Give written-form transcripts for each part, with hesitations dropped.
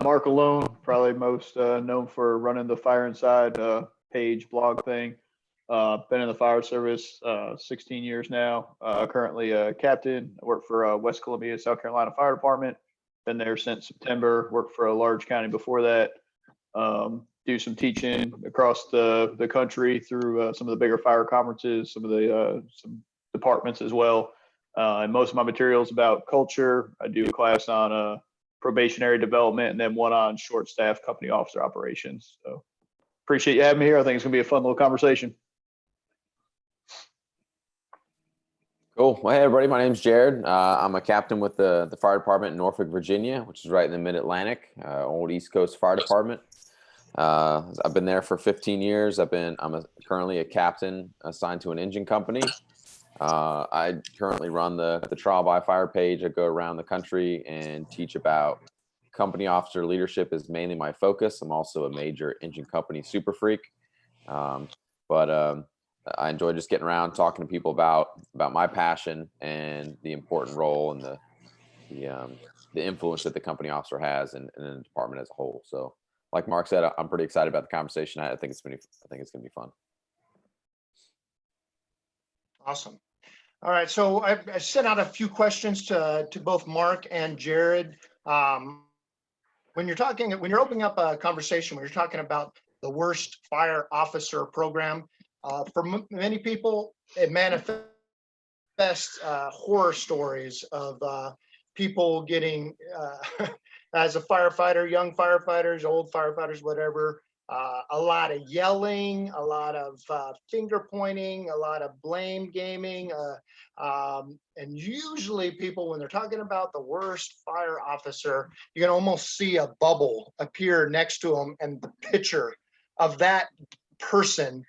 Mark Alone, probably most known for running the Fire Inside page blog thing. Been in the fire service 16 years now. Currently a captain. I work for West Columbia, South Carolina Fire Department. Been there since September. Worked for a large county before that. Do some teaching across the country through some of the bigger fire conferences, some departments as well. And most of my materials about culture. I do a class on probationary development and then one on short staff company officer operations. So appreciate you having me here. I think it's gonna be a fun little conversation. Cool. Well, hey, everybody. My name's Jared. I'm a captain with the fire department in Norfolk, Virginia, which is right in the mid-Atlantic, old East Coast Fire Department. I've been there for 15 years. I'm currently a captain assigned to an engine company. I currently run the trial by fire page. I go around the country and teach about company officer leadership is mainly my focus. I'm also a major engine company super freak. But I enjoy just getting around, talking to people about my passion and the important role and the influence that the company officer has in the department as a whole. So, like Mark said, I'm pretty excited about the conversation. I think it's gonna be fun. Awesome. All right, so I sent out a few questions to both Mark and Jared. When you're opening up a conversation, when you're talking about the worst fire officer program, for many people, it manifests horror stories of people getting, as a firefighter, young firefighters, old firefighters, whatever, a lot of yelling, a lot of finger pointing, a lot of blame gaming. And usually people, when they're talking about the worst fire officer, you can almost see a bubble appear next to them and the picture of that person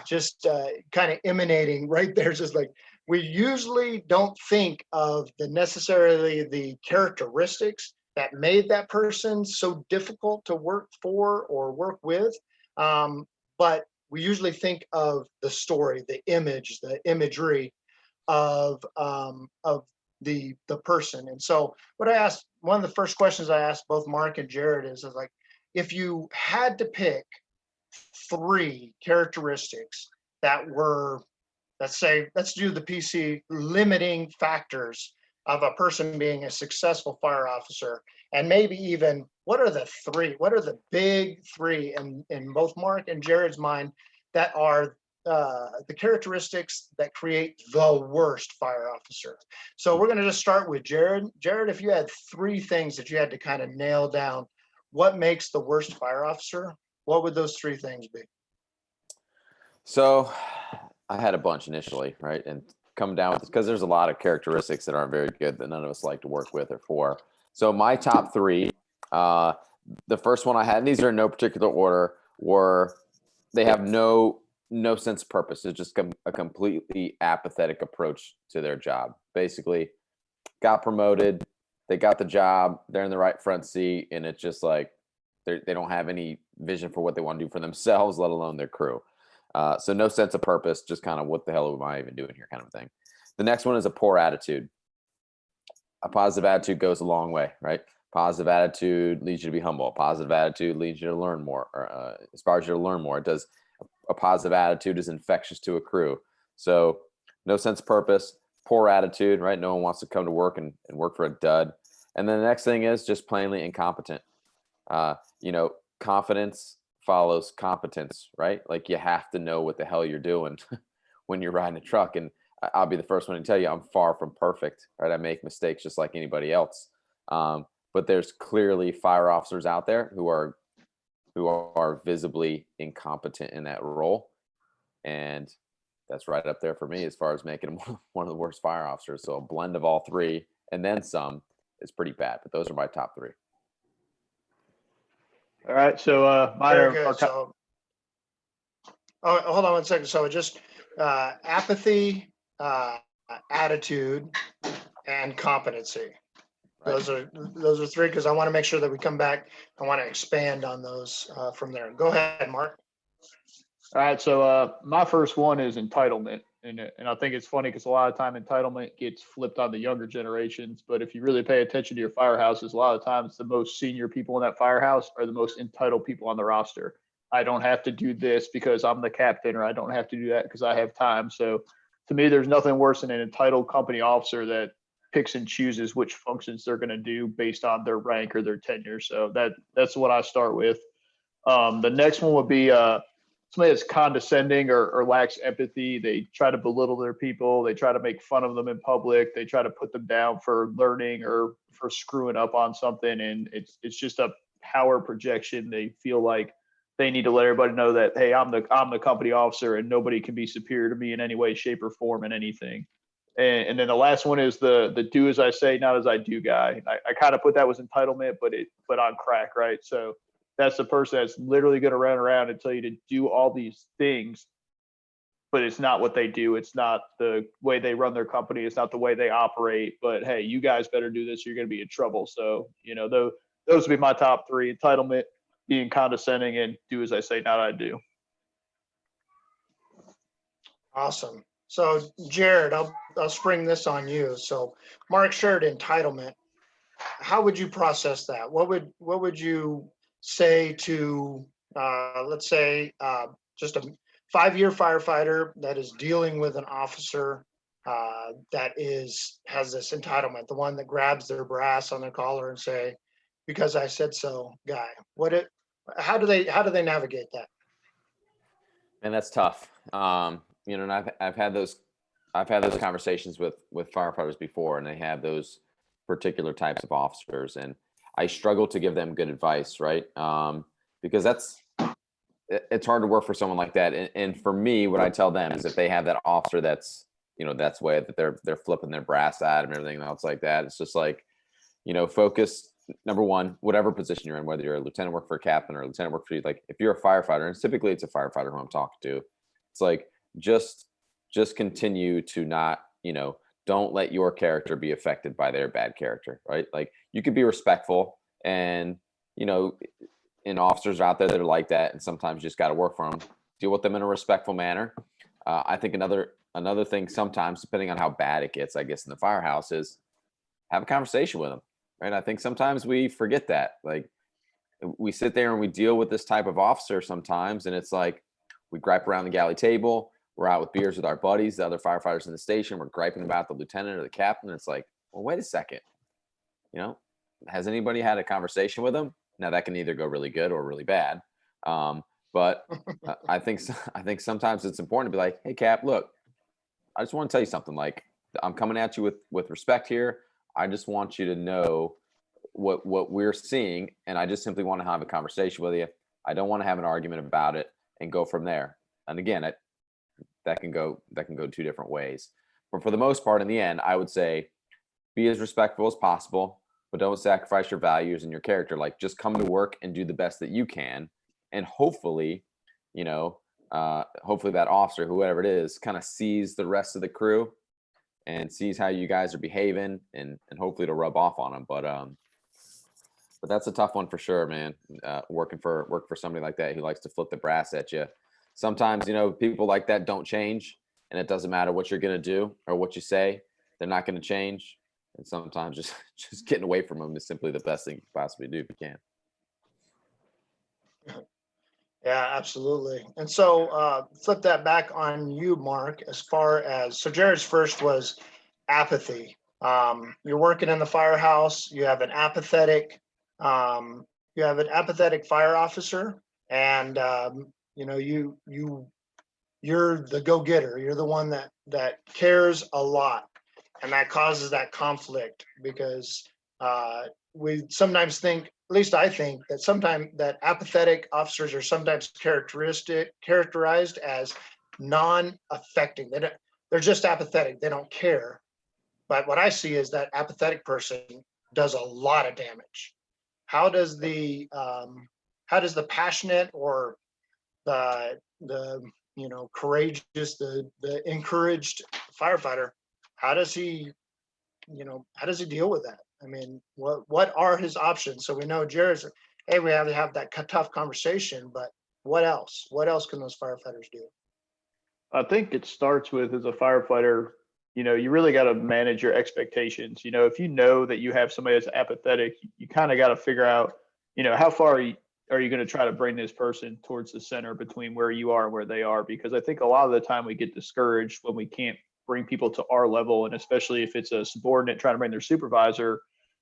just kind of emanating right there. It's just like, we usually don't think of necessarily the characteristics that made that person so difficult to work for or work with. But we usually think of the story, the image, the imagery of the person. And so what I asked, one of the first questions I asked both Mark and Jared is like, if you had to pick 3 characteristics that were, let's do the PC, limiting factors of a person being a successful fire officer, and maybe even what are the big 3 in both Mark and Jared's mind that are the characteristics that create the worst fire officer. So we're going to just start with Jared. Jared, if you had 3 things that you had to kind of nail down, what makes the worst fire officer? What would those 3 things be? So I had a bunch initially, right? And come down with this because there's a lot of characteristics that aren't very good that none of us like to work with or for. So my top 3, the first one I had, and these are in no particular order, were they have no sense of purpose. It's just a completely apathetic approach to their job. Basically, got promoted, they got the job, they're in the right front seat, and it's just like they don't have any vision for what they want to do for themselves, let alone their crew. So no sense of purpose, just kind of what the hell am I even doing here kind of thing. The next one is a poor attitude. A positive attitude goes a long way, right? Positive attitude leads you to be humble. Positive attitude leads you to learn more, or inspires you to learn more. It does. A positive attitude is infectious to a crew. So no sense of purpose, poor attitude, right? No one wants to come to work and work for a dud. And then the next thing is just plainly incompetent. Confidence follows competence, right? Like you have to know what the hell you're doing when you're riding a truck. And I'll be the first one to tell you, I'm far from perfect, right? I make mistakes just like anybody else. But there's clearly fire officers out there who are visibly incompetent in that role. And that's right up there for me as far as making them one of the worst fire officers. So a blend of all 3 and then some is pretty bad, but those are my top 3. All right, so Very good. So, hold on one second. So just apathy, attitude, and competency. Right. Those are 3 because I want to make sure that we come back. I want to expand on those from there. Go ahead, Mark. All right, so my first one is entitlement. And I think it's funny because a lot of time entitlement gets flipped on the younger generations. But if you really pay attention to your firehouses, a lot of times the most senior people in that firehouse are the most entitled people on the roster. I don't have to do this because I'm the captain, or I don't have to do that because I have time. So to me, there's nothing worse than an entitled company officer that picks and chooses which functions they're going to do based on their rank or their tenure. So that's what I start with. The next one would be somebody that's condescending or lacks empathy. They try to belittle their people. They try to make fun of them in public. They try to put them down for learning or for screwing up on something. And it's just a power projection. They feel like they need to let everybody know that, hey, I'm the company officer and nobody can be superior to me in any way, shape, or form in anything. And then the last one is the do as I say, not as I do guy. I kind of put that was entitlement, but on crack, right? So that's the person that's literally going to run around and tell you to do all these things, but it's not what they do. It's not the way they run their company. It's not the way they operate. But hey, you guys better do this. You're going to be in trouble. So, those would be my top three: entitlement, being condescending, and do as I say, not I do. Awesome. So Jared, I'll spring this on you. So Mark shared entitlement. How would you process that? What would you say to let's say just a 5-year firefighter that is dealing with an officer that has this entitlement, the one that grabs their brass on their collar and say, "Because I said so," guy. How do they navigate that? And that's tough. And I've had those conversations with firefighters before, and they have those particular types of officers, and I struggle to give them good advice, right? Because it's hard to work for someone like that. And for me, what I tell them is if they have that officer that's way that they're flipping their brass at and everything else like that, it's just like, focus. Number one, whatever position you're in, whether you're a lieutenant work for a captain or a lieutenant work for you, like if you're a firefighter, and typically it's a firefighter who I'm talking to, it's like just continue to not, don't let your character be affected by their bad character, right? Like you could be respectful, and and officers are out there that are like that, and sometimes you just got to work for them, deal with them in a respectful manner. I think another thing sometimes, depending on how bad it gets, I guess in the firehouse, is have a conversation with them, right? I think sometimes we forget that, like we sit there and we deal with this type of officer sometimes, and it's like we gripe around the galley table. We're out with beers with our buddies, the other firefighters in the station. We're griping about the lieutenant or the captain. It's like, well, wait a second. Has anybody had a conversation with them? Now that can either go really good or really bad. But I think sometimes it's important to be like, hey, Cap, look, I just want to tell you something. Like, I'm coming at you with respect here. I just want you to know what we're seeing, and I just simply want to have a conversation with you. I don't want to have an argument about it and go from there. And again, that can go two different ways. But for the most part, in the end, I would say be as respectful as possible, but don't sacrifice your values and your character. Like, just come to work and do the best that you can, and hopefully that officer, whoever it is, kind of sees the rest of the crew and sees how you guys are behaving, and hopefully it'll rub off on them. But that's a tough one for sure, man. Working for somebody like that who likes to flip the brass at you. Sometimes, people like that don't change, and it doesn't matter what you're going to do or what you say, they're not going to change. And sometimes just getting away from them is simply the best thing you can possibly do if you can. Yeah, absolutely. And so flip that back on you, Mark, so Jared's first was apathy. You're working in the firehouse, you have an apathetic fire officer, and you're the go-getter. You're the one that cares a lot, and that causes that conflict because we sometimes think, at least I think, that sometimes that apathetic officers are sometimes characterized as non-affecting. They're just apathetic. They don't care. But what I see is that apathetic person does a lot of damage. How does the passionate or the courageous, the encouraged firefighter, how does he deal with that? I mean, what are his options? So we know Jared's, hey, we have to have that tough conversation, but what else? What else can those firefighters do? I think it starts with, as a firefighter, you really got to manage your expectations. If you know that you have somebody that's apathetic, you kind of got to figure out, how far are you going to try to bring this person towards the center between where you are and where they are? Because I think a lot of the time we get discouraged when we can't bring people to our level, and especially if it's a subordinate trying to bring their supervisor,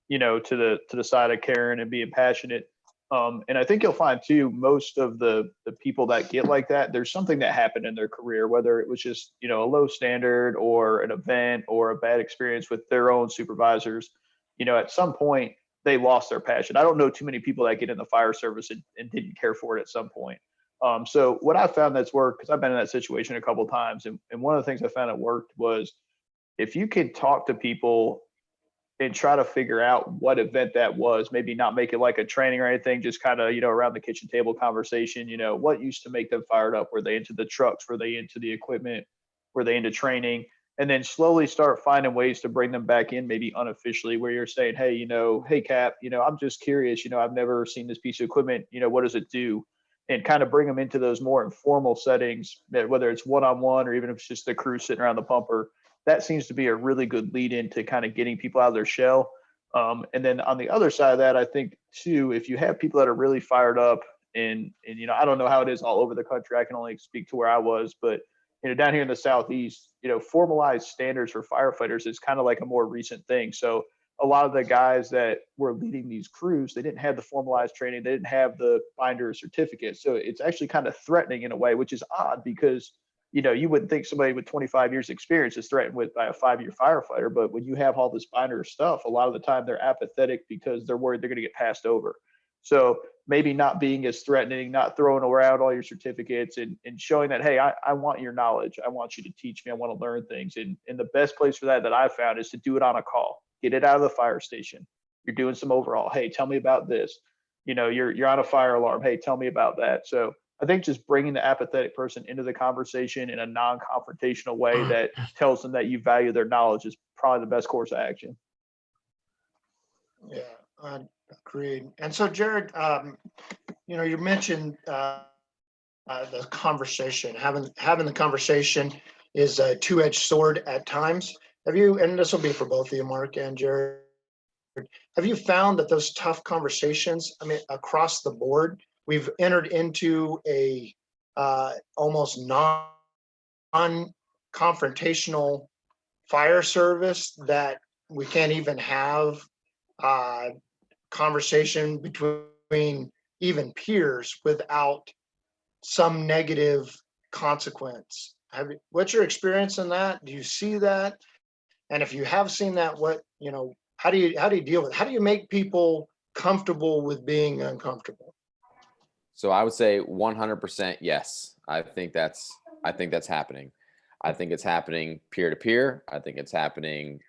to the side of caring and being passionate. And I think you'll find too, most of the people that get like that, there's something that happened in their career, whether it was just, a low standard or an event or a bad experience with their own supervisors. At some point they lost their passion. I don't know too many people that get in the fire service and didn't care for it at some point. So what I found that's worked, because I've been in that situation a couple of times, and one of the things I found that worked was, if you can talk to people and try to figure out what event that was, maybe not make it like a training or anything, just kind of, around the kitchen table conversation, what used to make them fired up? Were they into the trucks? Were they into the equipment? Were they into training? And then slowly start finding ways to bring them back in, maybe unofficially, where you're saying, hey, hey, Cap, I'm just curious, I've never seen this piece of equipment, what does it do? And kind of bring them into those more informal settings, whether it's one-on-one or even if it's just the crew sitting around the pumper. That seems to be a really good lead into kind of getting people out of their shell. And then on the other side of that, I think too, if you have people that are really fired up, and I don't know how it is all over the country. I can only speak to where I was, but down here in the Southeast, formalized standards for firefighters is kind of like a more recent thing. So a lot of the guys that were leading these crews, they didn't have the formalized training, they didn't have the binder certificate. So it's actually kind of threatening in a way, which is odd, because you wouldn't think somebody with 25 years experience is threatened with by a 5-year firefighter. But when you have all this binder stuff, a lot of the time they're apathetic because they're worried they're going to get passed over. So maybe not being as threatening, not throwing around all your certificates, and showing that, hey, I want your knowledge. I want you to teach me. I want to learn things. And the best place for that I've found is to do it on a call. Get it out of the fire station. You're doing some overhaul. Hey, tell me about this. You're on a fire alarm. Hey, tell me about that. So I think just bringing the apathetic person into the conversation in a non-confrontational way that tells them that you value their knowledge is probably the best course of action. Yeah, agreed. And so, Jared, you mentioned the conversation. Having the conversation is a two-edged sword at times. Have you, and this will be for both of you, Mark and Jared, have you found that those tough conversations, across the board, we've entered into a almost non-confrontational fire service, that we can't even have conversation between even peers without some negative consequence? What's your experience in that? Do you see that? And if you have seen that, how do you deal with it? How do you make people comfortable with being uncomfortable? So I would say 100% yes. I think that's happening. I think it's happening peer to peer. I think it's happening,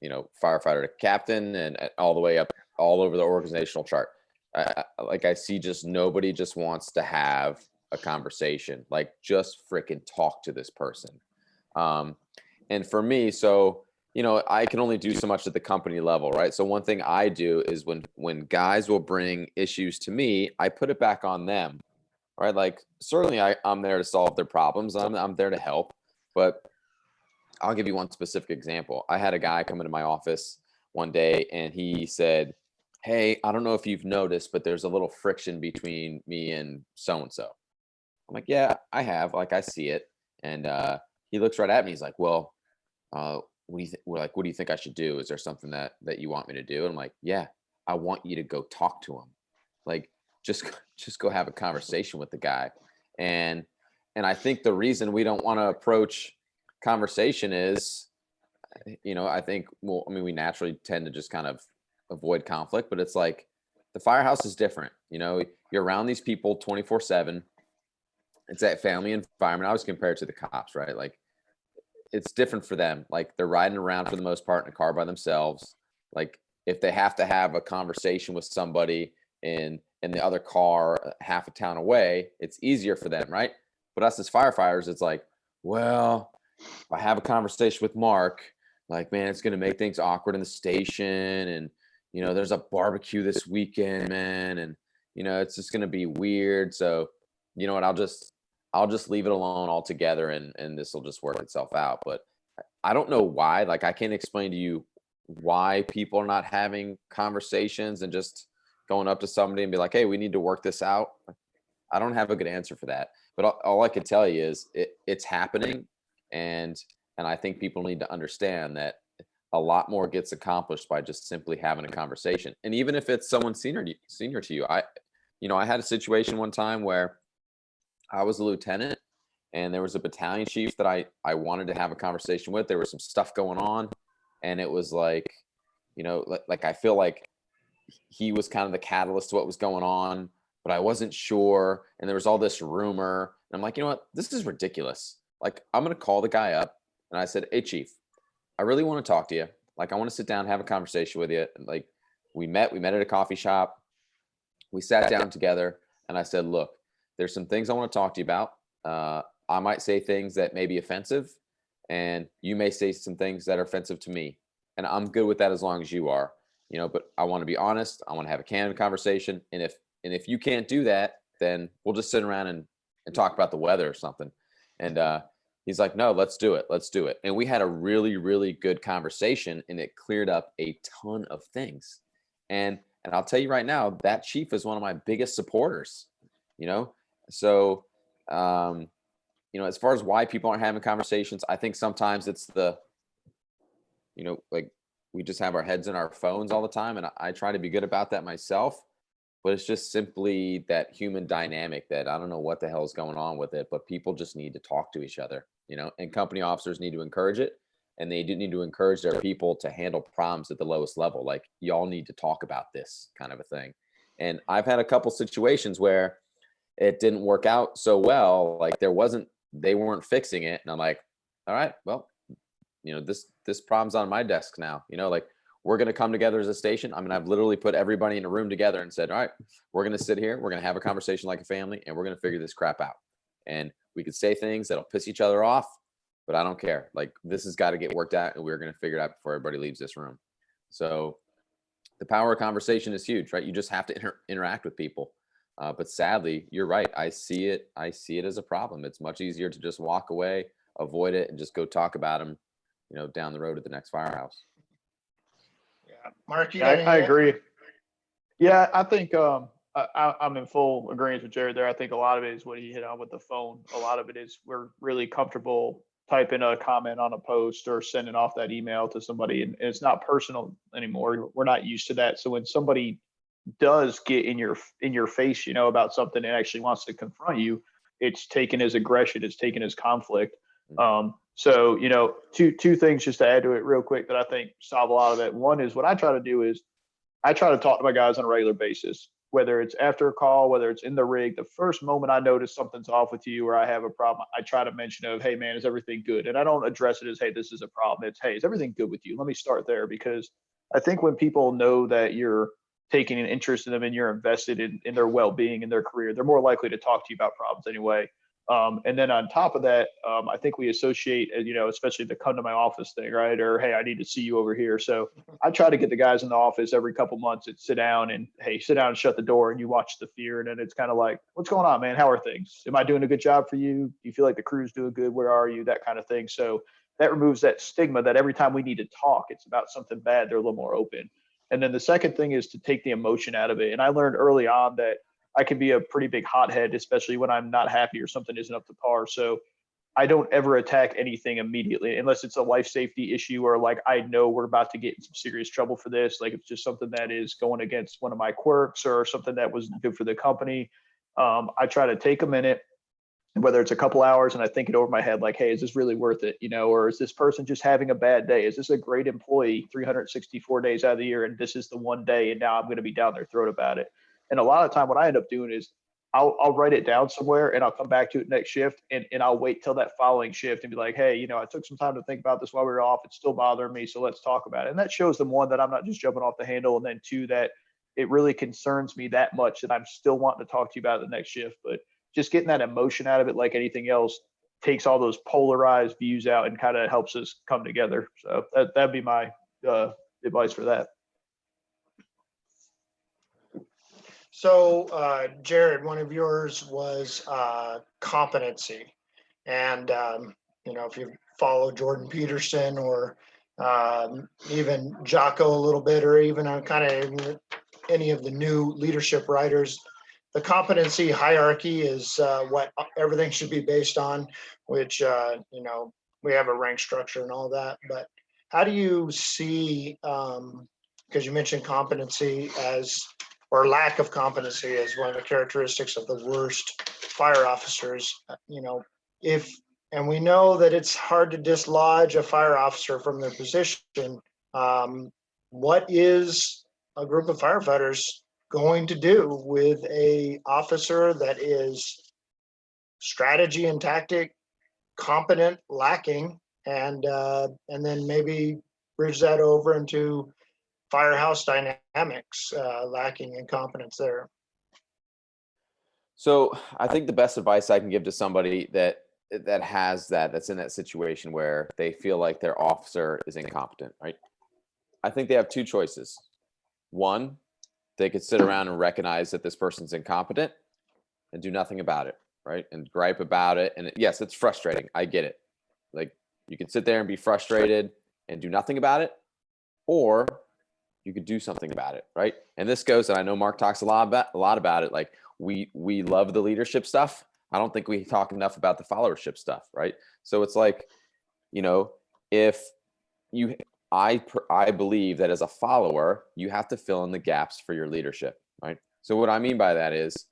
firefighter to captain, and all the way up all over the organizational chart. I see just nobody just wants to have a conversation. Like, just freaking talk to this person. And for me, so, I can only do so much at the company level, right? So one thing I do is when guys will bring issues to me, I put it back on them, right? Like, certainly I'm there to solve their problems. I'm there to help, but I'll give you one specific example. I had a guy come into my office one day and he said, hey, I don't know if you've noticed, but there's a little friction between me and so-and-so. I'm like, yeah, I have, like, I see it. And he looks right at me. He's like, well, what do you think? We're like, what do you think I should do? Is there something that you want me to do? And I'm like, yeah, I want you to go talk to him. Like, just go have a conversation with the guy. And I think the reason we don't want to approach conversation is, I think, we naturally tend to just kind of avoid conflict, but it's like the firehouse is different. You're around these people 24/7. It's that family environment. I always compare it to the cops, right? Like, it's different for them. Like, they're riding around for the most part in a car by themselves. Like, if they have to have a conversation with somebody in the other car half a town away, it's easier for them, right? But us as firefighters, it's like, well, if I have a conversation with Mark, like, man, it's going to make things awkward in the station. And, there's a barbecue this weekend, man. And, it's just going to be weird. So, you know what, I'll just I'll just leave it alone altogether, and this will just work itself out. But I don't know why. Like, I can't explain to you why people are not having conversations and just going up to somebody and be like, "Hey, we need to work this out." I don't have a good answer for that. But all I can tell you is it's happening, and I think people need to understand that a lot more gets accomplished by just simply having a conversation. And even if it's someone senior to you, I had a situation one time where I was a lieutenant and there was a battalion chief that I wanted to have a conversation with. There was some stuff going on, and it was like, like I feel like he was kind of the catalyst to what was going on, but I wasn't sure. And there was all this rumor. And I'm like, you know what? This is ridiculous. Like, I'm going to call the guy up. And I said, "Hey, chief, I really want to talk to you. Like, I want to sit down and have a conversation with you." And like, we met at a coffee shop. We sat down together, and I said, "Look, there's some things I want to talk to you about. I might say things that may be offensive, and you may say some things that are offensive to me. And I'm good with that as long as you are, but I want to be honest. I want to have a candid conversation. And if you can't do that, then we'll just sit around and talk about the weather or something." And he's like, "No, let's do it. Let's do it." And we had a really, really good conversation, and it cleared up a ton of things. And I'll tell you right now, that chief is one of my biggest supporters, So, as far as why people aren't having conversations, I think sometimes it's like, we just have our heads in our phones all the time. And I try to be good about that myself, but it's just simply that human dynamic that I don't know what the hell is going on with it, but people just need to talk to each other, and company officers need to encourage it. And they do need to encourage their people to handle problems at the lowest level. Like, y'all need to talk about this kind of a thing. And I've had a couple situations where it didn't work out so well. Like, they weren't fixing it. And I'm like, all right, well, this problem's on my desk now, like, we're going to come together as a station. I mean, I've literally put everybody in a room together and said, all right, we're going to sit here. We're going to have a conversation like a family, and we're going to figure this crap out. And we could say things that'll piss each other off, but I don't care. Like, this has got to get worked out, and we're going to figure it out before everybody leaves this room. So the power of conversation is huge, right? You just have to interact with people. But sadly, you're right. I see it as a problem. It's much easier to just walk away, avoid it, and just go talk about them, down the road at the next firehouse. Yeah, Mark, you Yeah, got I any? agree. Yeah, I think I'm in full agreement with Jared there. I think a lot of it is what he hit on with the phone. A lot of it is we're really comfortable typing a comment on a post or sending off that email to somebody, and it's not personal anymore. We're not used to that. So when somebody does get in your face, about something and actually wants to confront you, it's taken as aggression, it's taken as conflict. So, two things just to add to it real quick that I think solve a lot of it. One is, what I try to do is I try to talk to my guys on a regular basis, whether it's after a call, whether it's in the rig. The first moment I notice something's off with you or I have a problem, I try to mention of, "Hey man, is everything good?" And I don't address it as, "Hey, this is a problem." It's, "Hey, is everything good with you?" Let me start there, because I think when people know that you're taking an interest in them and you're invested in their well-being and their career, they're more likely to talk to you about problems anyway. And then on top of that, I think we associate, especially the "come to my office" thing, right? Or, "Hey, I need to see you over here." So I try to get the guys in the office every couple months and sit down and, "Hey, sit down and shut the door," and you watch the fear. And then it's kind of like, "What's going on, man? How are things? Am I doing a good job for you? Do you feel like the crew's doing good? Where are you?" That kind of thing. So that removes that stigma that every time we need to talk, it's about something bad. They're a little more open. And then the second thing is to take the emotion out of it. And I learned early on that I can be a pretty big hothead, especially when I'm not happy or something isn't up to par. So I don't ever attack anything immediately unless it's a life safety issue, or like I know we're about to get in some serious trouble for this. Like, it's just something that is going against one of my quirks or something that was good for the company. I try to take a minute, whether it's a couple hours, and I think it over my head, like, "Hey, is this really worth it? Or is this person just having a bad day? Is this a great employee 364 days out of the year, and this is the one day, and now I'm going to be down their throat about it?" And a lot of time what I end up doing is I'll write it down somewhere, and I'll come back to it next shift, and I'll wait till that following shift and be like, "Hey, I took some time to think about this while we were off. It's still bothering me. So let's talk about it." And that shows them, one, that I'm not just jumping off the handle, and then two, that it really concerns me that much that I'm still wanting to talk to you about it the next shift. But just getting that emotion out of it, like anything else, takes all those polarized views out and kind of helps us come together. So that'd be my advice for that. So, Jared, one of yours was competency. And, if you follow Jordan Peterson or even Jocko a little bit, or even on kind of any of the new leadership writers, the competency hierarchy is what everything should be based on, which, we have a rank structure and all that. But how do you see, because you mentioned competency as, or lack of competency as one of the characteristics of the worst fire officers, if, and we know that it's hard to dislodge a fire officer from their position. What is a group of firefighters going to do with a officer that is strategy and tactic competent lacking, and then maybe bridge that over into firehouse dynamics lacking in competence there? So I think the best advice I can give to somebody that's in that situation where they feel like their officer is incompetent, right? I think they have two choices. One, they could sit around and recognize that this person's incompetent and do nothing about it, right? And gripe about it. And yes, it's frustrating. I get it. Like, you can sit there and be frustrated and do nothing about it, or you could do something about it, right? And this goes, and I know Mark talks a lot about it. Like, we love the leadership stuff. I don't think we talk enough about the followership stuff, right? So it's like, if you, I believe that as a follower, you have to fill in the gaps for your leadership, right? So what I mean by that is,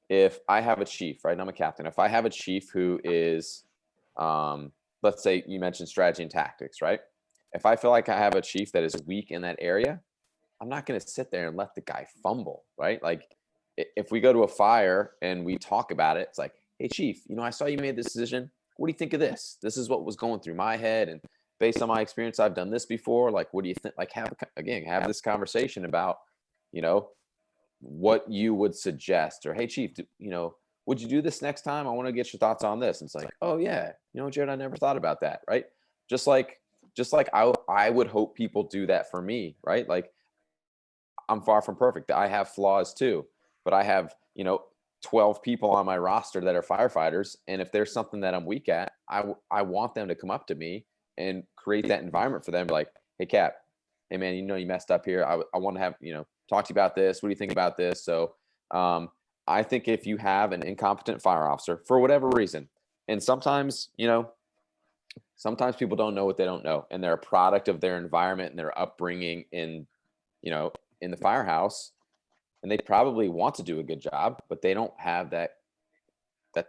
if I have a chief, right, and I'm a captain, if I have a chief who is, let's say you mentioned strategy and tactics, right? If I feel like I have a chief that is weak in that area, I'm not going to sit there and let the guy fumble, right? Like, if we go to a fire and we talk about it, it's like, hey, chief, I saw you made this decision. What do you think of this? This is what was going through my head. And based on my experience, I've done this before. Like, what do you think? Like, have this conversation about, what you would suggest, or, hey, chief, would you do this next time? I want to get your thoughts on this. And it's like, oh yeah, Jared, I never thought about that. Right. Just like I would hope people do that for me. Right. Like, I'm far from perfect. I have flaws too, but I have, 12 people on my roster that are firefighters. And if there's something that I'm weak at, I want them to come up to me and create that environment for them. Like, hey, Cap, hey man, you messed up here. I want to have, talk to you about this. What do you think about this? So I think if you have an incompetent fire officer for whatever reason, and sometimes, sometimes people don't know what they don't know, and they're a product of their environment and their upbringing in the firehouse, and they probably want to do a good job, but they don't have that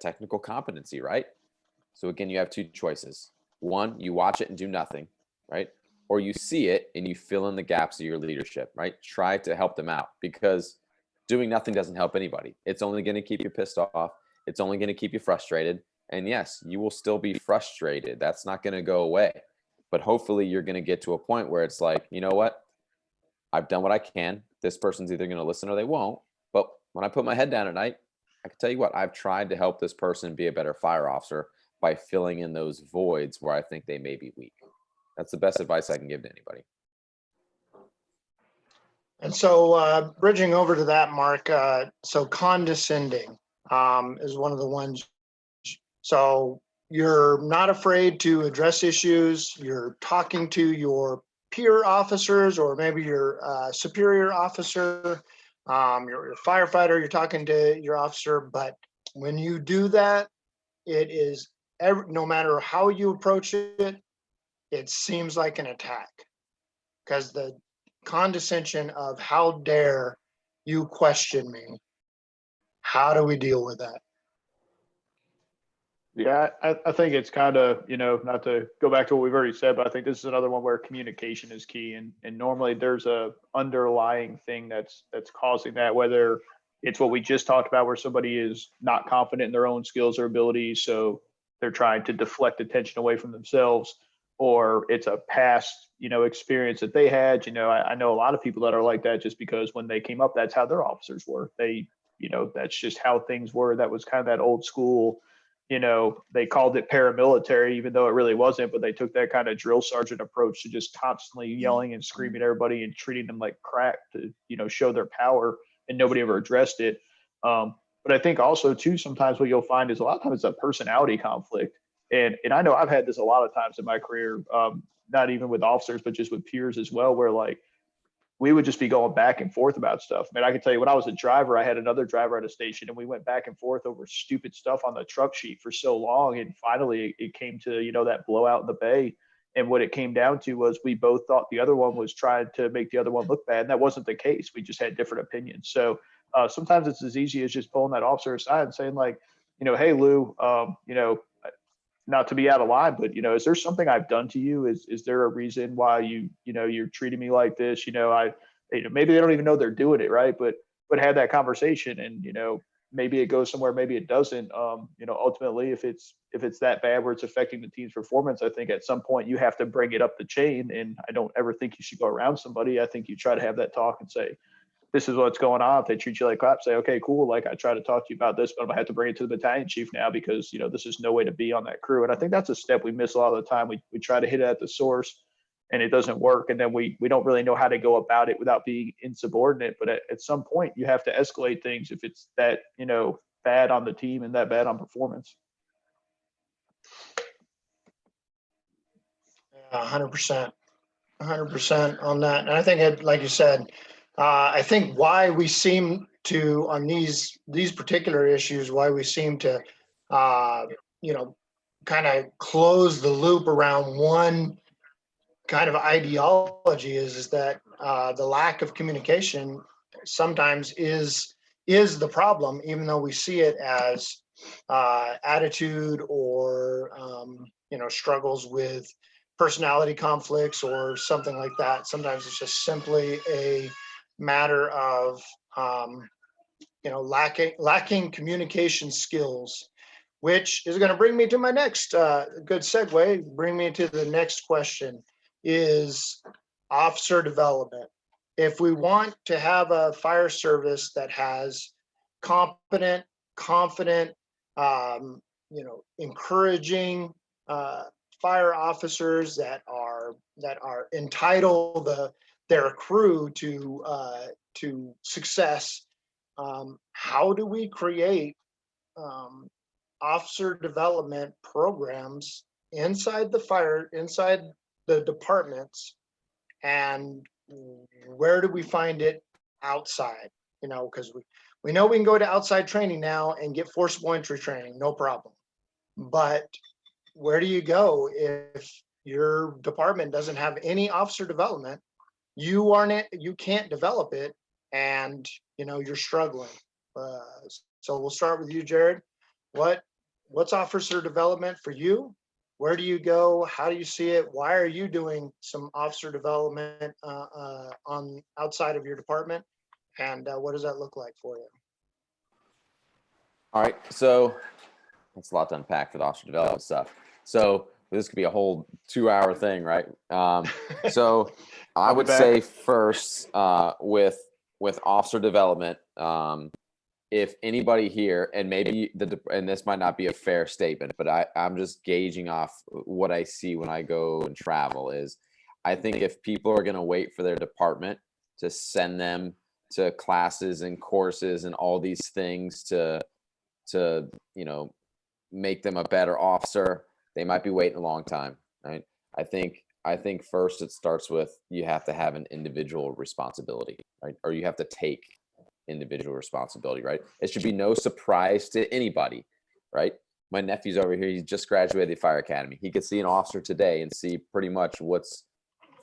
technical competency, right? So again, you have two choices. One, you watch it and do nothing, right? Or you see it and you fill in the gaps of your leadership, right? Try to help them out, because doing nothing doesn't help anybody. It's only going to keep you pissed off. It's only going to keep you frustrated. And yes, you will still be frustrated. That's not going to go away. But hopefully you're going to get to a point where it's like, you know what? I've done what I can. This person's either going to listen or they won't. But when I put my head down at night, I can tell you what, I've tried to help this person be a better fire officer by filling in those voids where I think they may be weak. That's the best advice I can give to anybody. And so bridging over to that, Mark, so condescending is one of the ones. So you're not afraid to address issues. You're talking to your peer officers, or maybe your superior officer, your firefighter, you're talking to your officer. But when you do that, it is, no matter how you approach it, it seems like an attack, because the condescension of, how dare you question me? How do we deal with that? Yeah, I think it's kind of, not to go back to what we've already said, but I think this is another one where communication is key. And normally there's a underlying thing that's causing that, whether it's what we just talked about, where somebody is not confident in their own skills or abilities, so they're trying to deflect attention away from themselves, or it's a past, experience that they had. I know a lot of people that are like that, just because when they came up, that's how their officers were. They, that's just how things were. That was kind of that old school, they called it paramilitary, even though it really wasn't, but they took that kind of drill sergeant approach to just constantly yelling and screaming at everybody and treating them like crap to, show their power. and nobody ever addressed it. But I think also too, sometimes what you'll find is a lot of times it's a personality conflict. And I know I've had this a lot of times in my career, not even with officers, but just with peers as well, where like we would just be going back and forth about stuff. I mean, I can tell you when I was a driver, I had another driver at a station and we went back and forth over stupid stuff on the truck sheet for so long. And finally it came to, that blowout in the bay. And what it came down to was we both thought the other one was trying to make the other one look bad. And that wasn't the case. We just had different opinions. So sometimes it's as easy as just pulling that officer aside and saying like, hey, Lou, not to be out of line, but is there something I've done to you? Is there a reason why you're treating me like this? Maybe they don't even know they're doing it right, but have that conversation, and maybe it goes somewhere, maybe it doesn't. Ultimately, if it's that bad where it's affecting the team's performance, I think at some point you have to bring it up the chain. And I don't ever think you should go around somebody. I think you try to have that talk and say, this is what's going on. If they treat you like crap, say, okay, cool. Like I try to talk to you about this, but I'm gonna have to bring it to the battalion chief now because, this is no way to be on that crew. And I think that's a step we miss a lot of the time. We try to hit it at the source and it doesn't work. And then we don't really know how to go about it without being insubordinate. But at some point you have to escalate things if it's that, bad on the team and that bad on performance. 100%, 100% on that. And I think like you said, I think why we seem to, on these particular issues, why we seem to, kind of close the loop around one kind of ideology is that the lack of communication sometimes is the problem, even though we see it as attitude or, struggles with personality conflicts or something like that. Sometimes it's just simply a matter of lacking communication skills, which is going to bring me to my next good segue. Bring me to the next question: is officer development. If we want to have a fire service that has competent, confident, encouraging fire officers that are entitled their crew to success, how do we create officer development programs inside the departments, and where do we find it outside? Because we know we can go to outside training now and get forcible entry training, no problem. But where do you go if your department doesn't have any officer development? You can't develop it, and you're struggling. So we'll start with you, Jared. What's officer development for you? Where do you go? How do you see it? Why are you doing some officer development on outside of your department? And what does that look like for you? All right, so that's a lot to unpack for the officer development stuff. So this could be a whole 2-hour thing, right? So I would say first with officer development, if anybody here, and maybe and this might not be a fair statement, but I'm just gauging off what I see when I go and travel, is I think if people are going to wait for their department to send them to classes and courses and all these things to make them a better officer, they might be waiting a long time, right? I think first it starts with, you have to have an individual responsibility, right? Or you have to take individual responsibility, right? It should be no surprise to anybody, right? My nephew's over here. He just graduated the fire academy. He could see an officer today and see pretty much what's,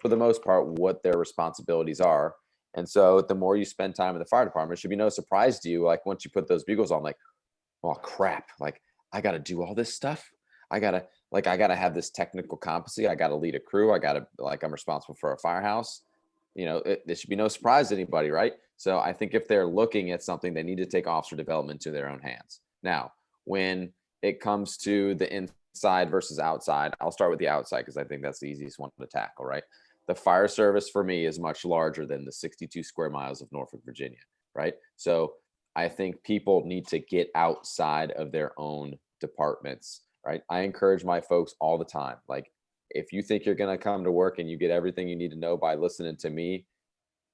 for the most part, what their responsibilities are. And so the more you spend time in the fire department, it should be no surprise to you. Like once you put those bugles on, like, oh crap, like I got to do all this stuff. I gotta have this technical competency. I gotta lead a crew. I'm responsible for a firehouse. It should be no surprise to anybody, right? So I think if they're looking at something, they need to take officer development to their own hands. Now, when it comes to the inside versus outside, I'll start with the outside because I think that's the easiest one to tackle, right? The fire service for me is much larger than the 62 square miles of Norfolk, Virginia, right? So I think people need to get outside of their own departments, right? I encourage my folks all the time. Like, if you think you're going to come to work and you get everything you need to know by listening to me,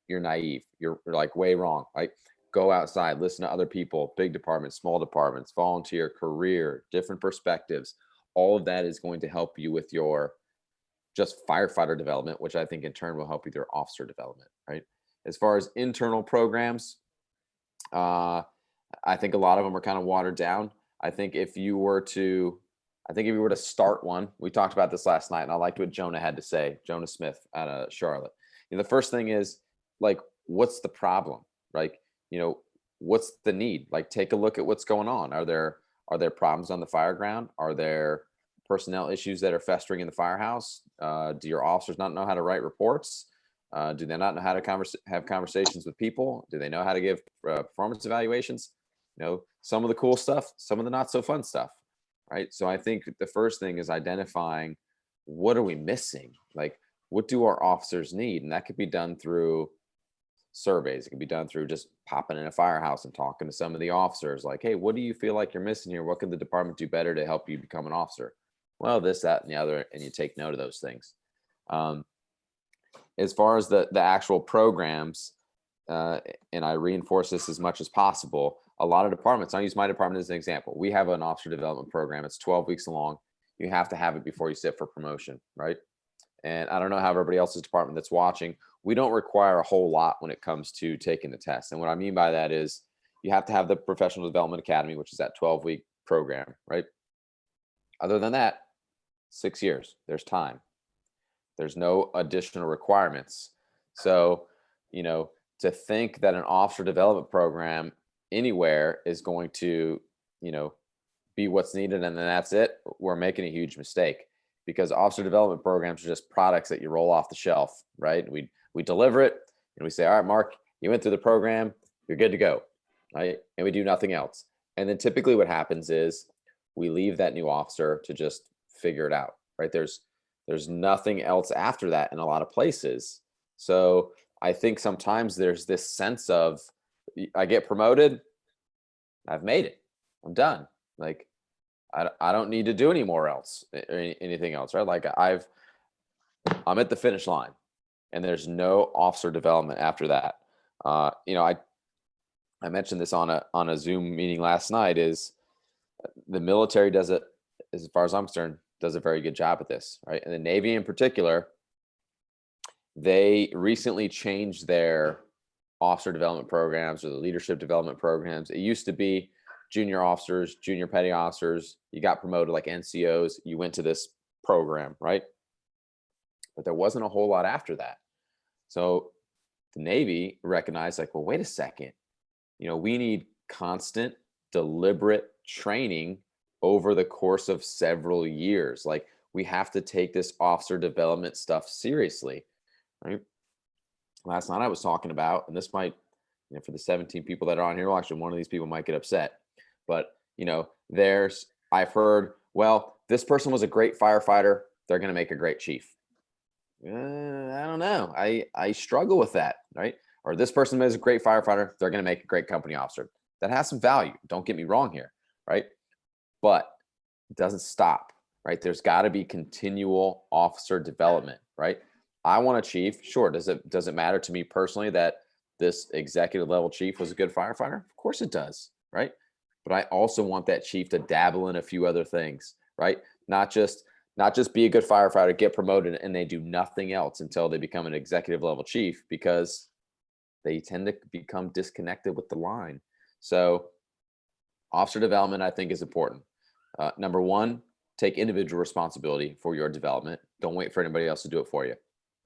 you're naive. You're like way wrong, right? go outside, listen to other people, big departments, small departments, volunteer, career, different perspectives. All of that is going to help you with your just firefighter development, which I think in turn will help with your officer development, right? As far as internal programs, I think a lot of them are kind of watered down. I think if you were to start one, we talked about this last night, and I liked what Jonah had to say, Jonah Smith out of Charlotte. The first thing is, like, what's the problem? Like, what's the need? Like, take a look at what's going on. Are there problems on the fire ground? Are there personnel issues that are festering in the firehouse? Do your officers not know how to write reports? Do they not know how to have conversations with people? Do they know how to give performance evaluations? Some of the cool stuff, some of the not so fun stuff, right? So I think the first thing is identifying, what are we missing? Like, what do our officers need? And that could be done through surveys. It can be done through just popping in a firehouse and talking to some of the officers, like, hey, what do you feel like you're missing here? What could the department do better to help you become an officer? Well, this, that, and the other, and you take note of those things. As far as the actual programs, and I reinforce this as much as possible, a lot of departments, I'll use my department as an example. We have an officer development program. It's 12 weeks long. You have to have it before you sit for promotion, right? And I don't know how everybody else's department that's watching, we don't require a whole lot when it comes to taking the test. And what I mean by that is, you have to have the Professional Development Academy, which is that 12-week program, right? Other than that, 6 years, there's time. There's no additional requirements. So, to think that an officer development program anywhere is going to, be what's needed and then that's it, we're making a huge mistake, because officer development programs are just products that you roll off the shelf, right? We deliver it and we say, all right, Mark, you went through the program, you're good to go, right? And we do nothing else. And then typically what happens is we leave that new officer to just figure it out, right? There's nothing else after that in a lot of places. So I think sometimes there's this sense of, I get promoted, I've made it, I'm done. Like, I don't need to do any more else or anything else, right? Like, I'm at the finish line, and there's no officer development after that. I mentioned this on a Zoom meeting last night. Is the military does it, as far as I'm concerned, does a very good job at this, right? And the Navy in particular, they recently changed their officer development programs or the leadership development programs. It used to be junior officers, junior petty officers, you got promoted like NCOs, you went to this program, right? But there wasn't a whole lot after that. So the Navy recognized, like, well, wait a second, we need constant, deliberate training over the course of several years. Like, we have to take this officer development stuff seriously, right? Last night I was talking about, and this might, for the 17 people that are on here, well, actually one of these people might get upset, but I've heard, well, this person was a great firefighter, they're going to make a great chief. I don't know. I struggle with that, right? Or this person is a great firefighter, they're going to make a great company officer. That has some value. Don't get me wrong here, right? But it doesn't stop, right? There's got to be continual officer development, right? I want a chief. Sure. Does it matter to me personally that this executive level chief was a good firefighter? Of course it does, right? But I also want that chief to dabble in a few other things, right? Not just be a good firefighter, get promoted, and they do nothing else until they become an executive level chief, because they tend to become disconnected with the line. So officer development, I think, is important. Number one, take individual responsibility for your development. Don't wait for anybody else to do it for you.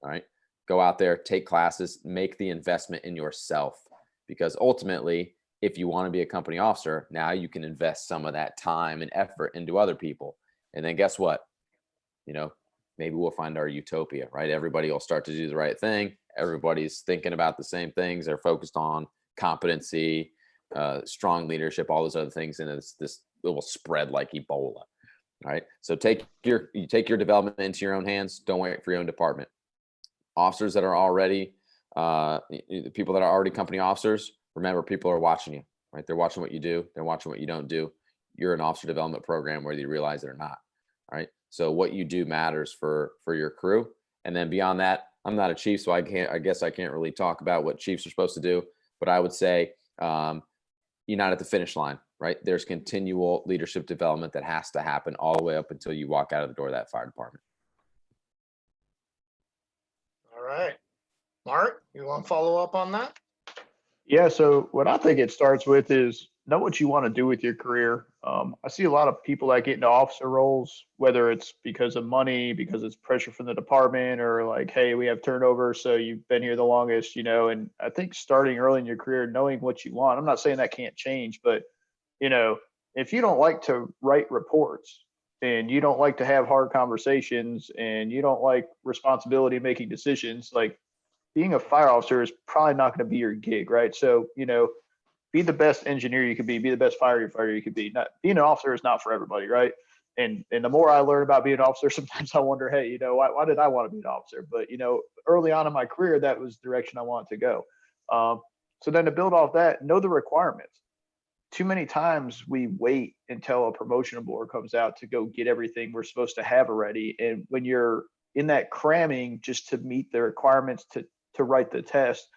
All right. Go out there, take classes, make the investment in yourself, because ultimately, if you want to be a company officer, now you can invest some of that time and effort into other people. And then guess what? Maybe we'll find our utopia, right? Everybody will start to do the right thing. Everybody's thinking about the same things. They're focused on competency, strong leadership, all those other things. And it will spread like Ebola. All right. So you take your development into your own hands. Don't wait for your own department. Officers that are already, the people that are already company officers, remember, people are watching you, right? They're watching what you do. They're watching what you don't do. You're an officer development program, whether you realize it or not. All right. So what you do matters for your crew. And then beyond that, I'm not a chief, so I guess I can't really talk about what chiefs are supposed to do. But I would say you're not at the finish line, right? There's continual leadership development that has to happen all the way up until you walk out of the door of that fire department. All right. Mark, you want to follow up on that? Yeah, so what I think it starts with is know what you want to do with your career. I see a lot of people that get into officer roles, whether it's because of money, because it's pressure from the department, or like, hey, we have turnover, so you've been here the longest, you know. And I think starting early in your career, knowing what you want, I'm not saying that can't change, but you know, if you don't like to write reports and you don't like to have hard conversations and you don't like responsibility making decisions, like being a fire officer is probably not going to be your gig, right? So, you know, be the best engineer you could be the best firefighter you could be. Not being an officer is not for everybody, right? And the more I learn about being an officer, sometimes I wonder, hey, you know, why did I want to be an officer? But you know, early on in my career, that was the direction I wanted to go. So then to build off that, know the requirements. Too many times we wait until a promotion board comes out to go get everything we're supposed to have already. And when you're in that cramming just to meet the requirements to write the test,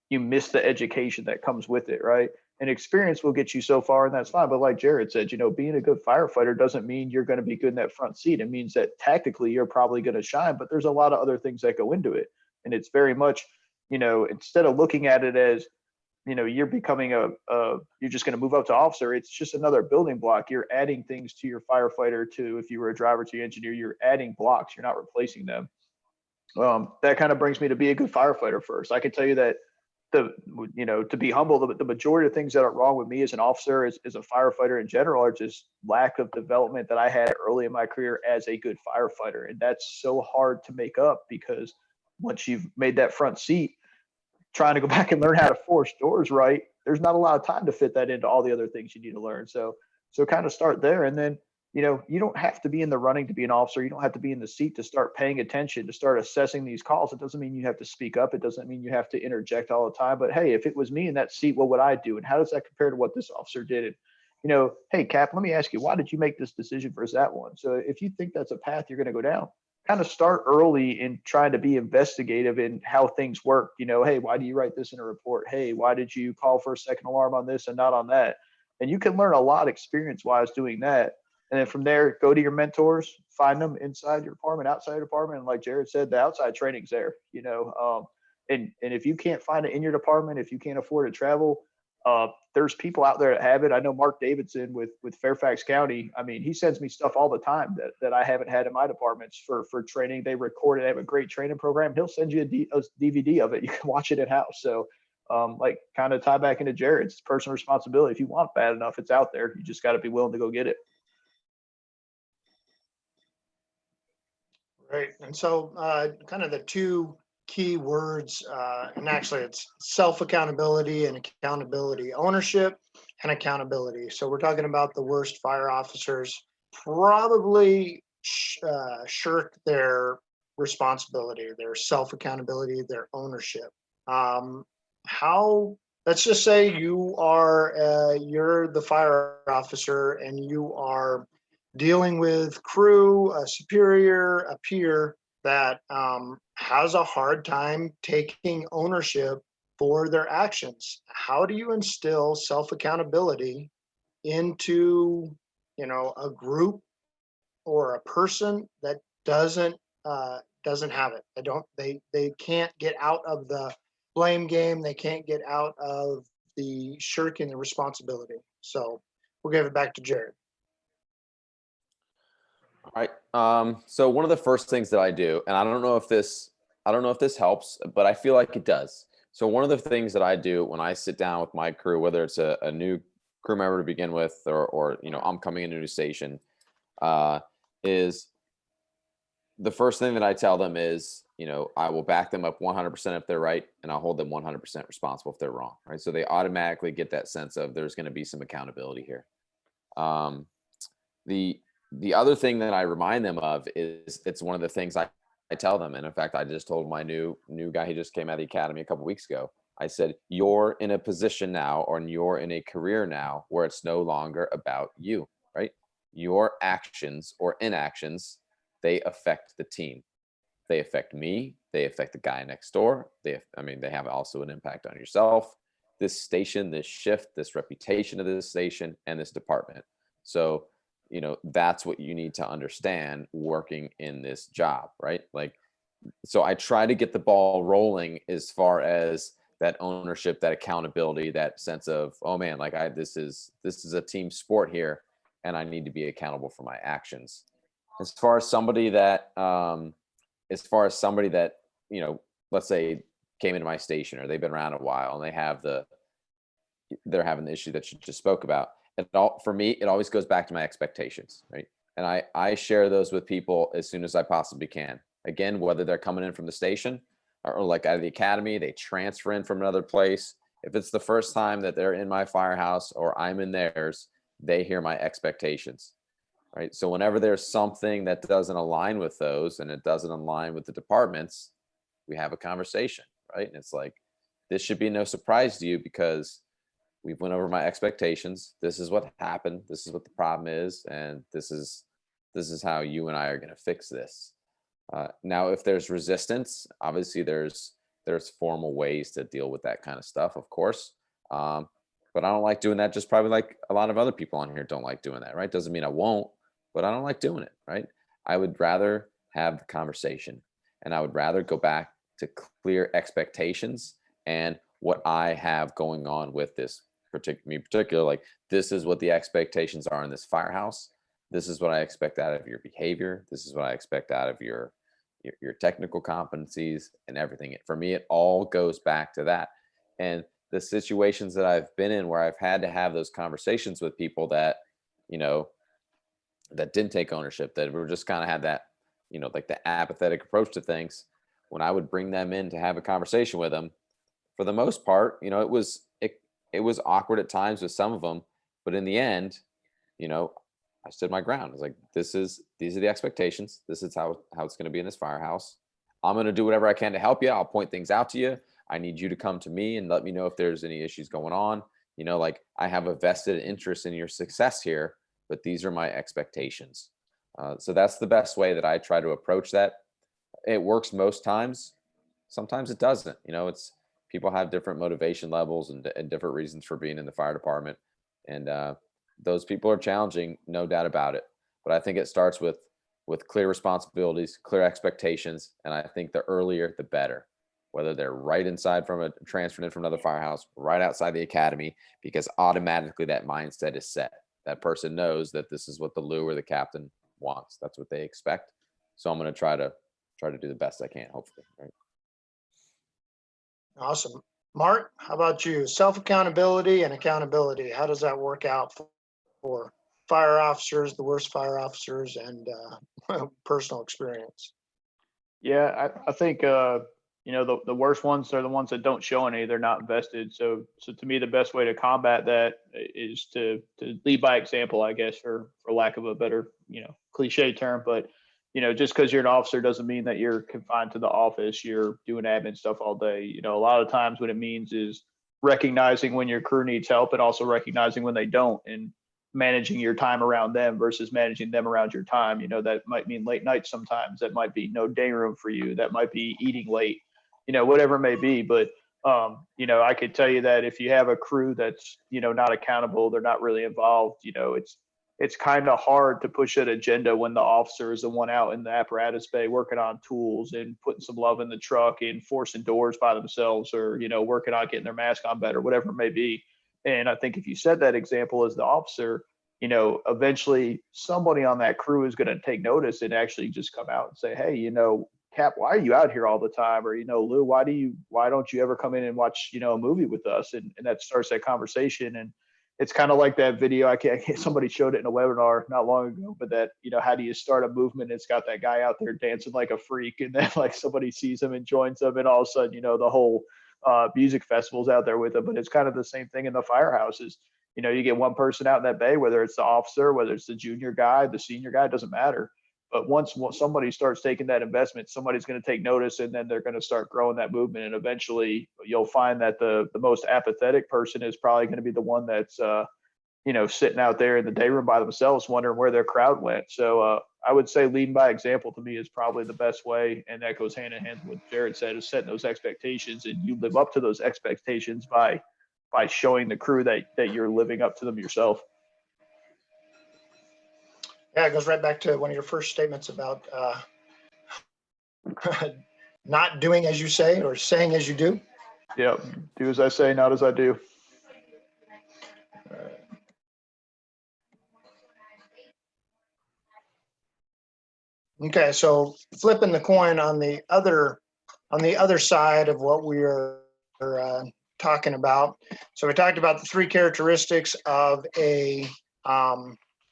you miss the education that comes with it, right? And experience will get you so far, and that's fine. But like Jared said, you know, being a good firefighter doesn't mean you're going to be good in that front seat. It means that tactically you're probably going to shine, but there's a lot of other things that go into it. And it's very much, you know, instead of looking at it as, you know, you're becoming you're just going to move up to officer, it's just another building block. You're adding things to your firefighter. To if you were a driver to your engineer, you're adding blocks, you're not replacing them. That kind of brings me to be a good firefighter first. I can tell you that you know, to be humble, the majority of things that are wrong with me as an officer, as a firefighter in general, are just lack of development that I had early in my career as a good firefighter. And that's so hard to make up, because once you've made that front seat, trying to go back and learn how to force doors right, there's not a lot of time to fit that into all the other things you need to learn. So kind of start there. And then, you know, you don't have to be in the running to be an officer. You don't have to be in the seat to start paying attention, to start assessing these calls. It doesn't mean you have to speak up. It doesn't mean you have to interject all the time. But hey, if it was me in that seat, what would I do? And how does that compare to what this officer did? And, you know, hey, Cap, let me ask you, why did you make this decision versus that one? So if you think that's a path you're going to go down, kind of start early in trying to be investigative in how things work. You know, hey, why do you write this in a report? Hey, why did you call for a second alarm on this and not on that? And you can learn a lot experience wise doing that. And then from there, go to your mentors, find them inside your department, outside your department. And like Jared said, the outside training's there, you know. And if you can't find it in your department, if you can't afford to travel, there's people out there that have it. I know Mark Davidson with Fairfax County. I mean, he sends me stuff all the time that I haven't had in my departments for training. They record it. They have a great training program. He'll send you a DVD of it. You can watch it in house. So like kind of tie back into Jared's personal responsibility. If you want bad enough, it's out there. You just got to be willing to go get it. Right. And so kind of the two key words, and actually it's self-accountability and accountability, ownership and accountability. So we're talking about the worst fire officers probably shirk their responsibility, their self-accountability, their ownership. How, let's just say you're the fire officer and you are dealing with crew, a superior, a peer that has a hard time taking ownership for their actions. How do you instill self-accountability into, you know, a group or a person that doesn't have it? They can't get out of the blame game. They can't get out of the shirking the responsibility. So we'll give it back to Jared. All right. So one of the first things that I do, and I don't know if this helps, but I feel like it does. So one of the things that I do when I sit down with my crew, whether it's a new crew member to begin with, or you know, I'm coming into a new station, is the first thing that I tell them is, you know, I will back them up 100% if they're right, and I'll hold them 100% responsible if they're wrong. Right. So they automatically get that sense of there's going to be some accountability here. The other thing that I remind them of is it's one of the things I tell them. And in fact, I just told my new guy, he just came out of the academy a couple of weeks ago. I said, you're in a position now, or you're in a career now where it's no longer about you, right? Your actions or inactions, they affect the team. They affect me. They affect the guy next door. They have also an impact on yourself. this station, this shift, this reputation of this station and this department. So, that's what you need to understand working in this job, right? Like, so I try to get the ball rolling as far as that ownership, that accountability, that sense of, oh man, like this is a team sport here, and I need to be accountable for my actions. As far as somebody that, let's say came into my station, or they've been around a while and they're having the issue that you just spoke about. For me, it always goes back to my expectations, right? And I share those with people as soon as I possibly can. Again, whether they're coming in from the station or like out of the academy, they transfer in from another place. If it's the first time that they're in my firehouse or I'm in theirs, they hear my expectations, right? So whenever there's something that doesn't align with those and it doesn't align with the departments, we have a conversation, right? And it's like, this should be no surprise to you because we've went over my expectations. This is what happened. This is what the problem is. And this is how you and I are going to fix this. Now, if there's resistance, obviously there's formal ways to deal with that kind of stuff, of course. But I don't like doing that, just probably like a lot of other people on here don't like doing that, right? Doesn't mean I won't, but I don't like doing it, right? I would rather have the conversation, and I would rather go back to clear expectations and what I have going on with this particular, like, this is what the expectations are in this firehouse. This is what I expect out of your behavior. This is what I expect out of your technical competencies and everything. For me, it all goes back to that. And the situations that I've been in where I've had to have those conversations with people that, that didn't take ownership, that were just kind of had that, like the apathetic approach to things. When I would bring them in to have a conversation with them, for the most part, it was awkward at times with some of them, but in the end, I stood my ground. I was like, these are the expectations. This is how it's going to be in this firehouse. I'm going to do whatever I can to help you. I'll point things out to you. I need you to come to me and let me know if there's any issues going on. Like, I have a vested interest in your success here, but these are my expectations. So that's the best way that I try to approach that. It works most times. Sometimes it doesn't. It's people have different motivation levels and different reasons for being in the fire department. And those people are challenging, no doubt about it. But I think it starts with clear responsibilities, clear expectations. And I think the earlier, the better, whether they're right inside transferred in from another firehouse, right outside the academy, because automatically that mindset is set. That person knows that this is what the Lou or the captain wants. That's what they expect. So I'm going to try to do the best I can, hopefully. Right? Awesome. Mark, how about you? Self-accountability and accountability. How does that work out for fire officers, the worst fire officers, and personal experience? Yeah, I think the worst ones are the ones that don't show any. They're not invested. So to me, the best way to combat that is to lead by example, I guess, for lack of a better cliche term. But just because you're an officer doesn't mean that you're confined to the office. You're doing admin stuff all day. A lot of times what it means is recognizing when your crew needs help and also recognizing when they don't, and managing your time around them versus managing them around your time. That might mean late nights sometimes. That might be no day room for you. That might be eating late, whatever it may be. But, I could tell you that if you have a crew that's, not accountable, they're not really involved, it's kind of hard to push an agenda when the officer is the one out in the apparatus bay working on tools and putting some love in the truck and forcing doors by themselves, or, working on getting their mask on better, whatever it may be. And I think if you set that example as the officer, eventually somebody on that crew is going to take notice and actually just come out and say, hey, Cap, why are you out here all the time? Or, Lou, why don't you ever come in and watch, a movie with us? And that starts that conversation. And it's kind of like that video. I can't, somebody showed it in a webinar not long ago, but that, how do you start a movement? It's got that guy out there dancing like a freak, and then like somebody sees him and joins him, and all of a sudden, the whole music festivals out there with them. But it's kind of the same thing in the firehouses. You get one person out in that bay, whether it's the officer, whether it's the junior guy, the senior guy, it doesn't matter. But once somebody starts taking that investment, somebody's going to take notice, and then they're going to start growing that movement. And eventually you'll find that the most apathetic person is probably going to be the one that's, sitting out there in the day room by themselves, wondering where their crowd went. So I would say leading by example to me is probably the best way. And that goes hand in hand with what Jared said, is setting those expectations, and you live up to those expectations by by showing the crew that you're living up to them yourself. Yeah, it goes right back to one of your first statements about not doing as you say or saying as you do. Yep. Do as I say, not as I do. Okay, so flipping the coin on the other side of what we are talking about. So we talked about the three characteristics of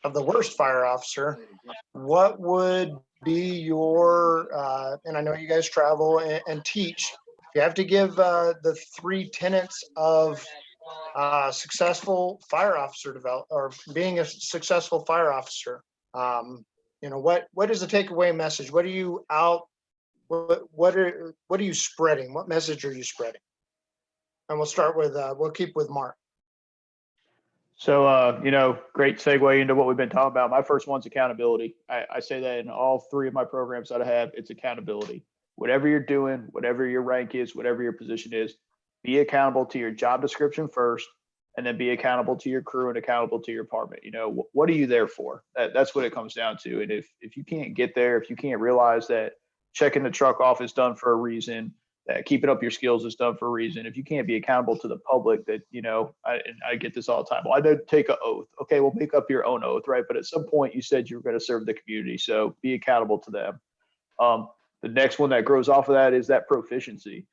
of the worst fire officer. What would be your and I know you guys travel and teach. You have to give the three tenets of successful fire officer develop or being a successful fire officer. What is the takeaway message? What are you out? What are you spreading? What message are you spreading? And we'll keep with Mark. So, great segue into what we've been talking about. My first one's accountability. I say that in all three of my programs that I have, it's accountability. Whatever you're doing, whatever your rank is, whatever your position is, be accountable to your job description first, and then be accountable to your crew and accountable to your department. What are you there for? That's what it comes down to. And if you can't get there, if you can't realize that checking the truck off is done for a reason, that keeping up your skills is done for a reason. If you can't be accountable to the public, that, I get this all the time. Well, I don't take an oath. Okay, well, make up your own oath, right? But at some point you said you were going to serve the community. So be accountable to them. The next one that grows off of that is that proficiency.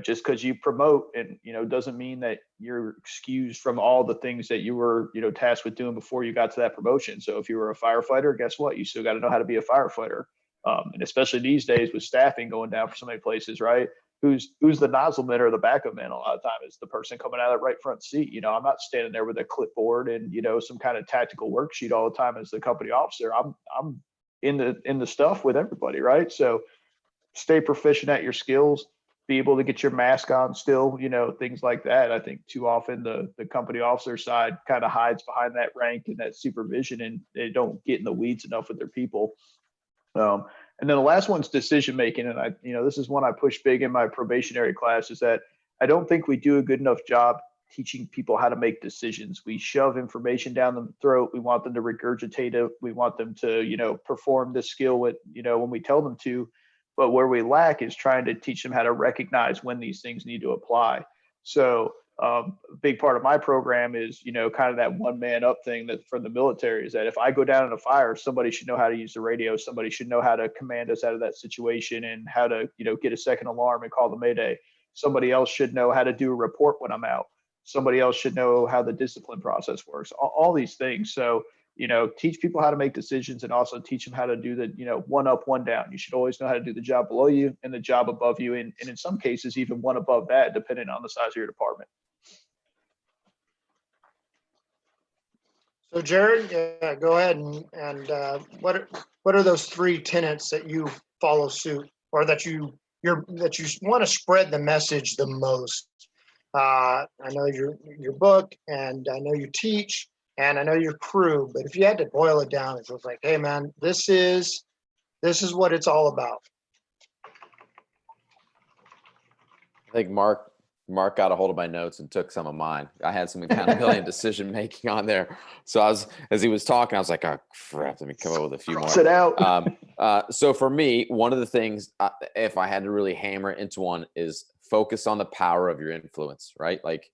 Just because you promote and, doesn't mean that you're excused from all the things that you were, tasked with doing before you got to that promotion. So if you were a firefighter, guess what? You still got to know how to be a firefighter. And especially these days with staffing going down for so many places, right? Who's the nozzle man or the backup man a lot of time is the person coming out of the right front seat. I'm not standing there with a clipboard and, some kind of tactical worksheet all the time as the company officer. I'm in the stuff with everybody, right? So stay proficient at your skills, be able to get your mask on still, things like that. I think too often the company officer side kind of hides behind that rank and that supervision, and they don't get in the weeds enough with their people. And then the last one's decision making. And this is one I push big in my probationary class, is that I don't think we do a good enough job teaching people how to make decisions. We shove information down their throat. We want them to regurgitate it. We want them to, perform the skill with, when we tell them to. But where we lack is trying to teach them how to recognize when these things need to apply. So a big part of my program is, kind of that one man up thing that from the military is that if I go down in a fire, somebody should know how to use the radio. Somebody should know how to command us out of that situation and how to, get a second alarm and call the Mayday. Somebody else should know how to do a report when I'm out. Somebody else should know how the discipline process works, all these things. So, teach people how to make decisions and also teach them how to do the, one up, one down. You should always know how to do the job below you and the job above you. And in some cases, even one above that, depending on the size of your department. So Jared, go ahead and what are those three tenets that you follow suit or that you want to spread the message the most? I know your book, and I know you teach, and I know your crew, but if you had to boil it down, it's like, hey man, this is what it's all about. I think Mark got a hold of my notes and took some of mine. I had some accountability and decision making on there. So as he was talking, I was like, oh crap, let me come up with a few more. Sit out. So for me, one of the things, if I had to really hammer it into one, is focus on the power of your influence, right? Like,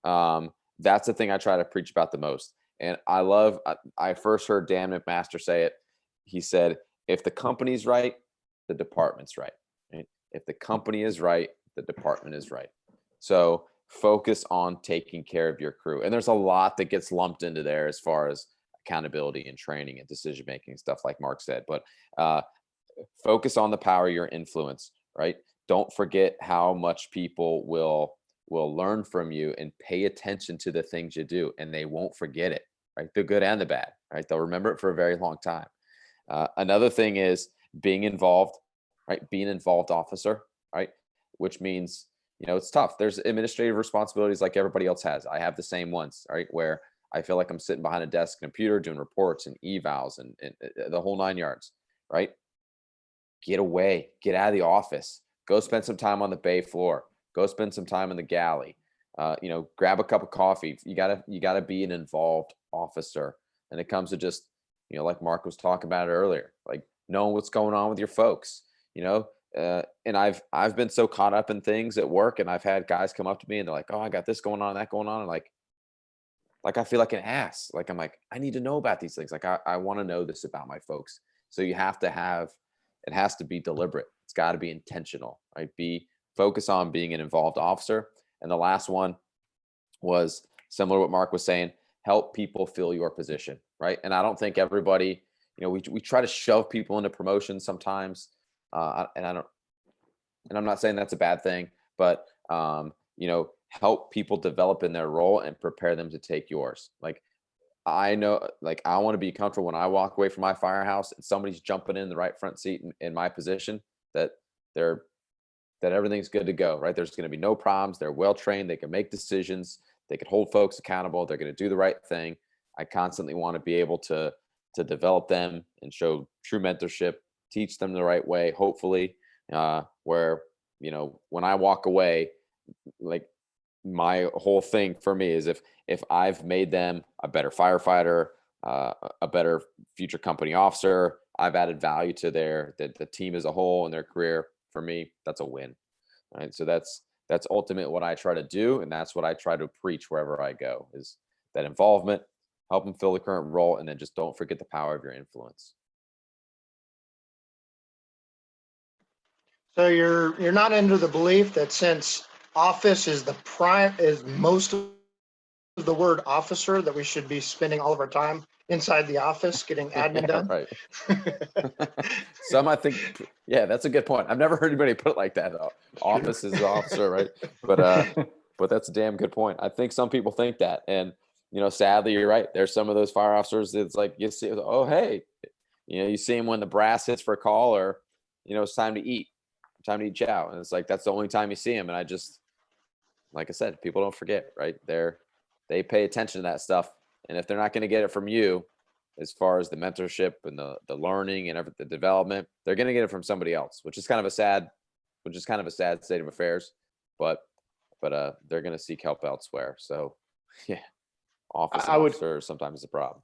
that's the thing I try to preach about the most. And I first heard Dan McMaster say it. He said, if the company's right, the department's right. If the company is right, the department is right. So focus on taking care of your crew. And there's a lot that gets lumped into there as far as accountability and training and decision making, stuff like Mark said. But focus on the power of your influence, right? Don't forget how much people will learn from you and pay attention to the things you do, and they won't forget it, right? The good and the bad, right? They'll remember it for a very long time. Another thing is being involved, right? Being an involved officer, right? Which means, it's tough. There's administrative responsibilities like everybody else has. I have the same ones, right? Where I feel like I'm sitting behind a desk computer doing reports and evals and the whole 9 yards, right? Get away, get out of the office, go spend some time on the bay floor, go spend some time in the galley, grab a cup of coffee. You gotta be an involved officer. And it comes to just, like Mark was talking about it earlier, like knowing what's going on with your folks, and I've been so caught up in things at work, and I've had guys come up to me and they're like, "Oh, I got this going on, that going on," and like I feel like an ass. Like I'm like, I need to know about these things. Like I want to know this about my folks. So you have to have, it has to be deliberate. It's got to be intentional, right? Focus on being an involved officer. And the last one was similar to what Mark was saying, help people fill your position, right? And I don't think everybody, we try to shove people into promotions sometimes. And I'm not saying that's a bad thing, but help people develop in their role and prepare them to take yours. Like I know, like I want to be comfortable when I walk away from my firehouse and somebody's jumping in the right front seat in my position, that everything's good to go, right? There's going to be no problems. They're well trained. They can make decisions. They can hold folks accountable. They're going to do the right thing. I constantly want to be able to develop them and show true mentorship, teach them the right way, hopefully, where, when I walk away, like my whole thing for me is if I've made them a better firefighter, a better future company officer, I've added value to the team as a whole and their career, for me, that's a win. Right. So that's ultimately what I try to do. And that's what I try to preach wherever I go, is that involvement, help them fill the current role, and then just don't forget the power of your influence. So you're not under the belief that since office is most of the word officer, that we should be spending all of our time inside the office getting admin done? Right. Some, I think, yeah, that's a good point. I've never heard anybody put it like that. Office is officer, right? But that's a damn good point. I think some people think that, and sadly, you're right. There's some of those fire officers. It's like you see, oh hey, you see them when the brass hits for a call, or it's time to eat chow, and it's like that's the only time you see them. And I just, like I said, people don't forget, right? They pay attention to that stuff, and if they're not going to get it from you, as far as the mentorship and the learning and the development, they're going to get it from somebody else, which is kind of a sad state of affairs. But they're going to seek help elsewhere. So yeah, officer sometimes is a problem.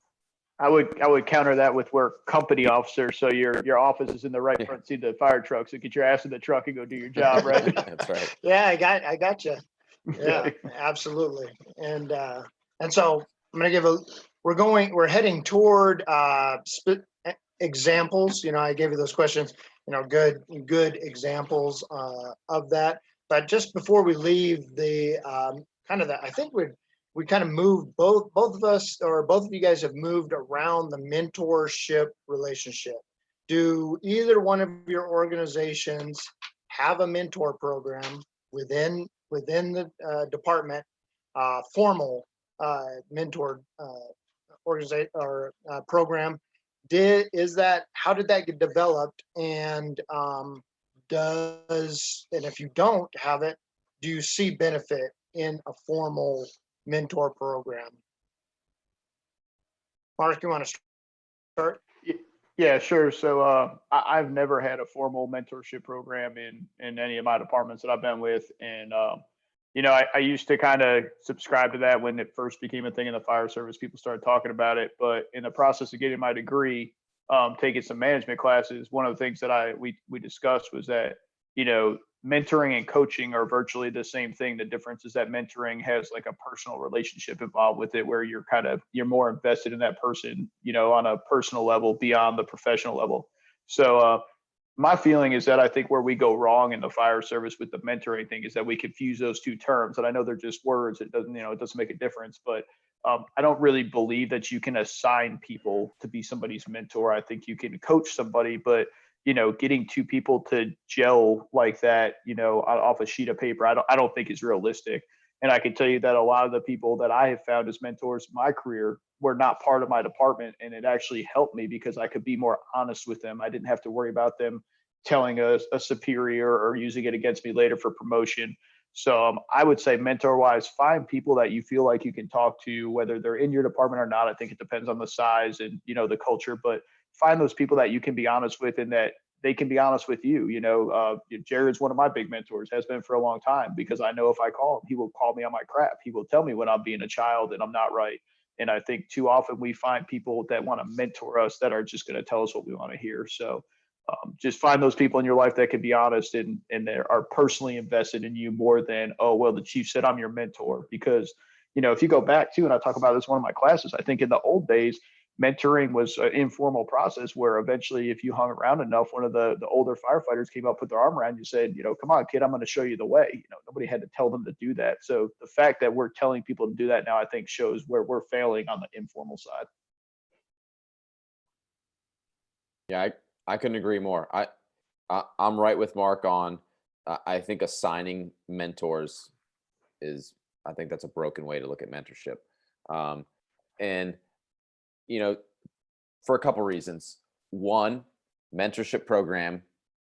I would counter that with where company officer. So your office is in the right front seat of the fire truck. So get your ass in the truck and go do your job, right? That's right. Yeah, I got you. Yeah, absolutely. And so I'm going to we're heading toward examples. I gave you those questions, good examples of that. But just before we leave I think we kind of moved, both of us, or both of you guys have moved around the mentorship relationship. Do either one of your organizations have a mentor program within the department, formal mentor organization or program? How did that get developed? And if you don't have it, do you see benefit in a formal mentor program? Mark, you want to start? Yeah, sure. So I've never had a formal mentorship program in any of my departments that I've been with. And I used to kind of subscribe to that when it first became a thing in the fire service. People started talking about it. But in the process of getting my degree, taking some management classes, one of the things that we discussed was that, mentoring and coaching are virtually the same thing. The difference is that mentoring has like a personal relationship involved with it, where you're more invested in that person, on a personal level beyond the professional level. So my feeling is that I think where we go wrong in the fire service with the mentoring thing is that we confuse those two terms. And I know they're just words. It doesn't make a difference, but I don't really believe that you can assign people to be somebody's mentor. I think you can coach somebody, but getting two people to gel like that, off a sheet of paper, I don't think is realistic. And I can tell you that a lot of the people that I have found as mentors in my career were not part of my department. And it actually helped me because I could be more honest with them. I didn't have to worry about them telling a superior or using it against me later for promotion. So I would say mentor wise, find people that you feel like you can talk to, whether they're in your department or not. I think it depends on the size and, the culture, but find those people that you can be honest with and that they can be honest with you. Jared's one of my big mentors, has been for a long time, because I know if I call him, he will call me on my crap. He will tell me when I'm being a child and I'm not right. And I think too often we find people that want to mentor us that are just going to tell us what we want to hear. So just find those people in your life that can be honest and they are personally invested in you more than, oh, well, the chief said I'm your mentor. Because, if you go back to, and I talk about this in one of my classes, I think in the old days, mentoring was an informal process where eventually, if you hung around enough, one of the older firefighters came up, put their arm around you, said, come on, kid, I'm going to show you the way. Nobody had to tell them to do that. So the fact that we're telling people to do that now, I think shows where we're failing on the informal side. Yeah, I couldn't agree more. I'm right with Mark on. I think assigning mentors is. I think that's a broken way to look at mentorship, and for a couple reasons. One, mentorship program,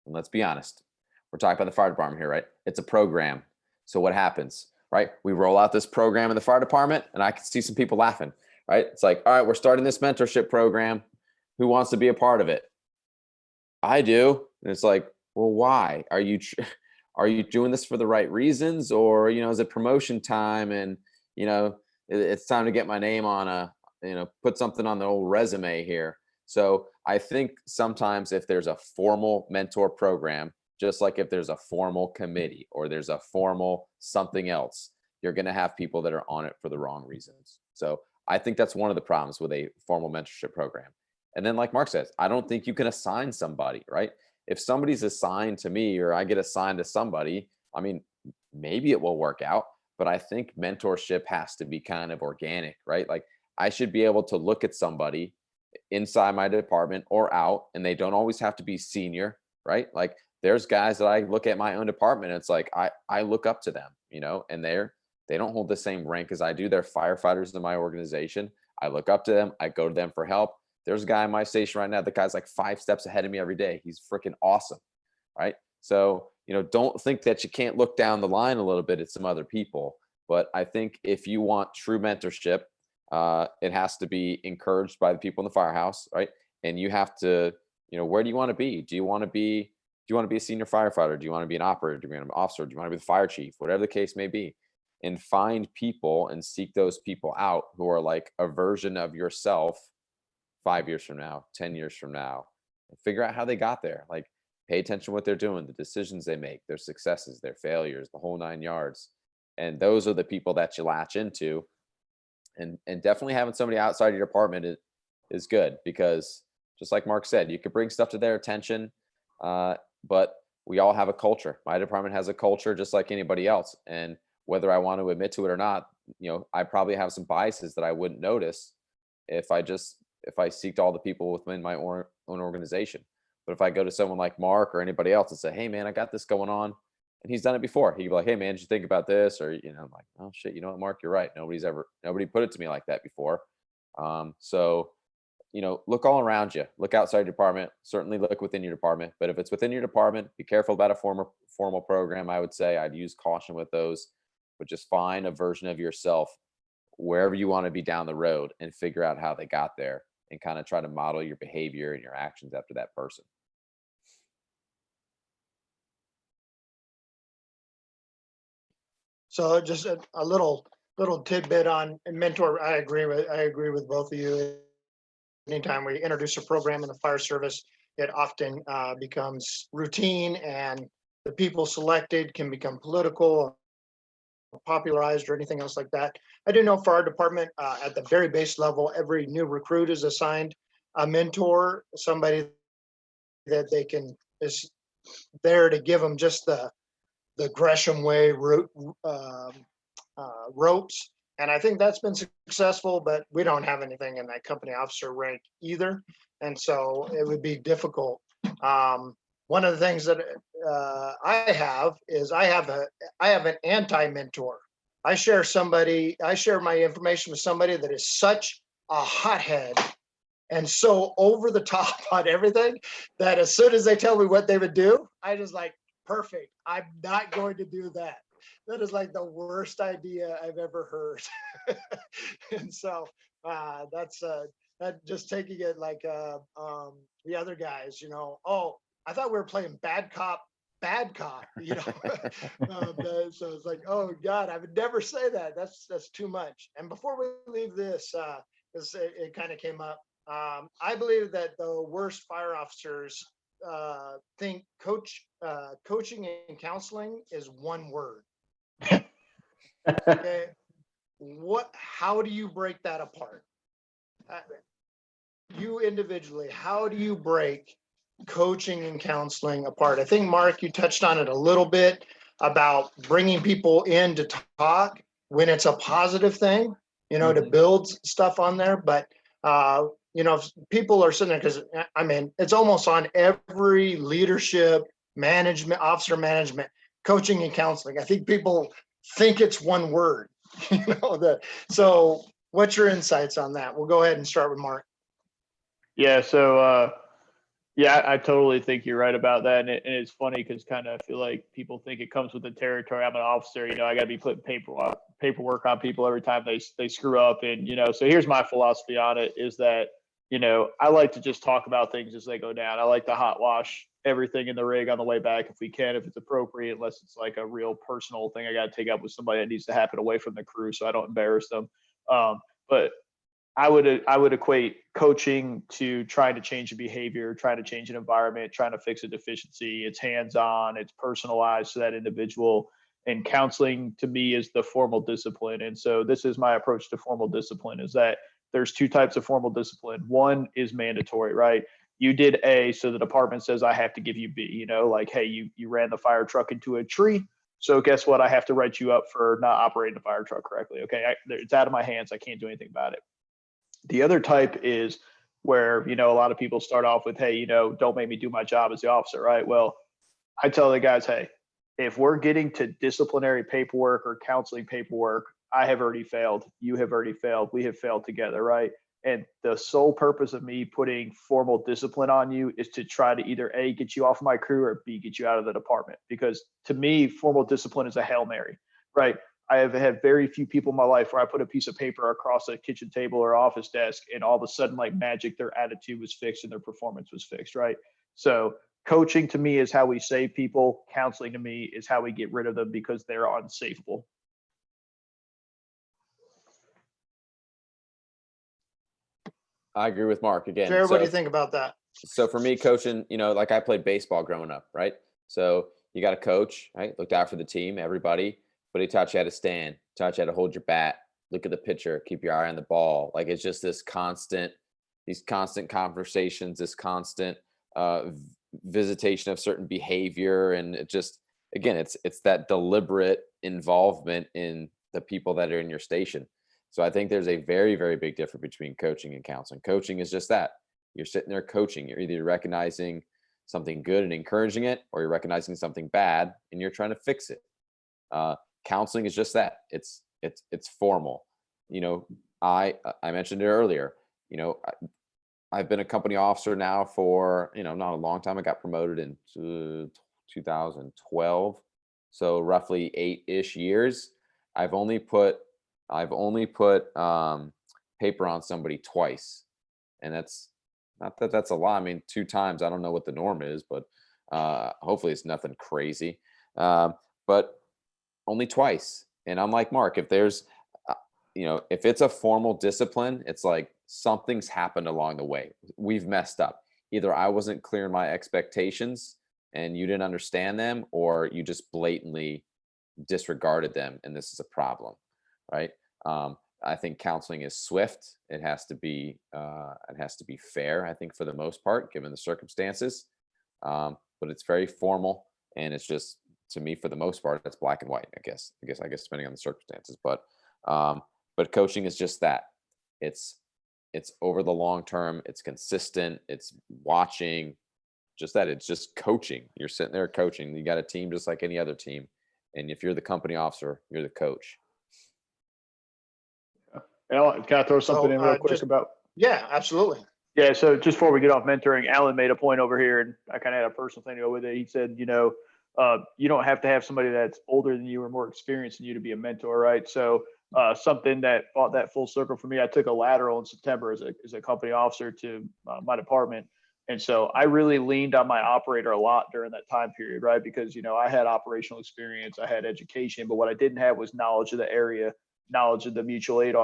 and let's be honest, we're talking about the fire department here, right? It's a program. So what happens, right? We roll out this program in the fire department, and I can see some people laughing, right? It's like, all right, we're starting this mentorship program. Who wants to be a part of it? I do. And it's like, well, why? Are you doing this for the right reasons, or is it promotion time and it's time to get my name on put something on the old resume here. So I think sometimes if there's a formal mentor program, just like if there's a formal committee or there's a formal something else, you're going to have people that are on it for the wrong reasons. So I think that's one of the problems with a formal mentorship program. And then, like Mark says, I don't think you can assign somebody, right? If somebody's assigned to me or I get assigned to somebody, I mean, maybe it will work out, but I think mentorship has to be kind of organic, right? Like I should be able to look at somebody inside my department or out, and they don't always have to be senior, right? Like there's guys that I look at my own department, and it's like I look up to them, and they don't hold the same rank as I do. They're firefighters in my organization. I look up to them. I go to them for help. There's a guy in my station right now. The guy's like 5 steps ahead of me every day. He's freaking awesome, right? So, don't think that you can't look down the line a little bit at some other people. But I think if you want true mentorship, it has to be encouraged by the people in the firehouse, right? And you have to, where do you want to be? Do you want to be a senior firefighter? Do you want to be an operator? Do you want to be an officer? Do you want to be the fire chief? Whatever the case may be. And find people and seek those people out who are like a version of yourself 5 years from now, 10 years from now, and figure out how they got there. Like pay attention to what they're doing, the decisions they make, their successes, their failures, the whole 9 yards. And those are the people that you latch into. And definitely having somebody outside your department is good, because just like Mark said, you could bring stuff to their attention, but we all have a culture. My department has a culture just like anybody else. And whether I want to admit to it or not, I probably have some biases that I wouldn't notice if I seeked all the people within my own organization. But if I go to someone like Mark or anybody else and say, hey man, I got this going on, and he's done it before, he'd be like, hey man, did you think about this? Or, I'm like, oh shit, you know what, Mark, you're right. Nobody put it to me like that before. So, look all around you, look outside your department, certainly look within your department. But if it's within your department, be careful about a formal program. I would say I'd use caution with those, but just find a version of yourself wherever you want to be down the road and figure out how they got there and kind of try to model your behavior and your actions after that person. So just a little tidbit on mentor. I agree with both of you. Anytime we introduce a program in the fire service, it often becomes routine, and the people selected can become political, popularized, or anything else like that. I do know for our department, at the very base level, every new recruit is assigned a mentor, somebody that is there to give them just the Gresham way ropes. And I think that's been successful, but we don't have anything in that company officer rank either. And so it would be difficult. One of the things that I have is I have an anti-mentor. I share my information with somebody that is such a hothead and so over the top on everything that as soon as they tell me what they would do, I just like, perfect. I'm not going to do that. That is like the worst idea I've ever heard. And so that's that just taking it like the other guys, oh, I thought we were playing bad cop, you know. So it's like, oh God, I would never say that. That's too much. And before we leave this, because it kind of came up, I believe that the worst fire officers think coaching and counseling is one word. Okay, how do you break that apart? You individually, how do you break coaching and counseling apart? I think, Mark, you touched on it a little bit about bringing people in to talk when it's a positive thing, you know, to build stuff on there. But, you know, if people are sitting there, because I mean, it's almost on every leadership, management, officer management, coaching and counseling. I think people think it's one word, you know, so what's your insights on that? We'll go ahead and start with Mark. Yeah. So, yeah, I totally think you're right about that. And it's funny because kind of I feel like people think it comes with the territory. I'm an officer, you know, I got to be putting paperwork on people every time they screw up. And, you know, so here's my philosophy on it is that, you know, I like to just talk about things as they go down. I like to hot wash everything in the rig on the way back if we can, if it's appropriate, unless it's like a real personal thing I got to take up with somebody that needs to happen away from the crew so I don't embarrass them. But I would equate coaching to trying to change a behavior, trying to change an environment, trying to fix a deficiency. It's hands-on, it's personalized to that individual. And counseling to me is the formal discipline. And so this is my approach to formal discipline is that there's two types of formal discipline. One is mandatory, right? You did A, so the department says I have to give you B, you know, like, hey, you ran the fire truck into a tree. So guess what? I have to write you up for not operating the fire truck correctly. Okay, it's out of my hands. I can't do anything about it. The other type is where, you know, a lot of people start off with, hey, you know, don't make me do my job as the officer, right? Well, I tell the guys, hey, if we're getting to disciplinary paperwork or counseling paperwork, I have already failed. You have already failed. We have failed together, right? And the sole purpose of me putting formal discipline on you is to try to either A, get you off my crew or B, get you out of the department. Because to me, formal discipline is a Hail Mary, right? I have had very few people in my life where I put a piece of paper across a kitchen table or office desk and all of a sudden, like magic, their attitude was fixed and their performance was fixed, right? So coaching to me is how we save people. Counseling to me is how we get rid of them because they're unsavable. I agree with Mark again. Jared, what do you think about that? So for me, coaching, you know, like I played baseball growing up, right? So you got a coach, right? Looked out for the team, everybody, but he taught you how to stand, taught you how to hold your bat, look at the pitcher, keep your eye on the ball. Like it's just these constant conversations, this constant visitation of certain behavior. And it just, again, it's that deliberate involvement in the people that are in your station. So I think there's a very, very big difference between coaching and counseling. Coaching is just that. You're sitting there coaching. You're either recognizing something good and encouraging it, or you're recognizing something bad and you're trying to fix it. Counseling is just that. It's formal. You know, I mentioned it earlier. You know, I've been a company officer now for, you know, not a long time. I got promoted in 2012, so roughly 8-ish years. I've only put paper on somebody twice, and that's not that that's a lot. I mean, 2 times. I don't know what the norm is, but hopefully it's nothing crazy. But only twice. And I'm like Mark, if there's, you know, if it's a formal discipline, it's like something's happened along the way. We've messed up. Either I wasn't clear in my expectations and you didn't understand them, or you just blatantly disregarded them, and this is a problem, right? I think counseling is swift. It has to be fair, I think, for the most part, given the circumstances. But it's very formal, and it's just, to me, for the most part, it's black and white. I guess depending on the circumstances. But coaching is just that. It's over the long term. It's consistent. It's watching. Just that. It's just coaching. You're sitting there coaching. You got a team just like any other team, and if you're the company officer, you're the coach. Alan, can I throw something in real quick about? Yeah, absolutely. Yeah. So just before we get off mentoring, Alan made a point over here, and I kind of had a personal thing to go with it. He said, you know, you don't have to have somebody that's older than you or more experienced than you to be a mentor, right? So something that brought that full circle for me, I took a lateral in September as a company officer to my department. And so I really leaned on my operator a lot during that time period, right? Because, I had operational experience, I had education, but what I didn't have was knowledge of the area, knowledge of the mutual aid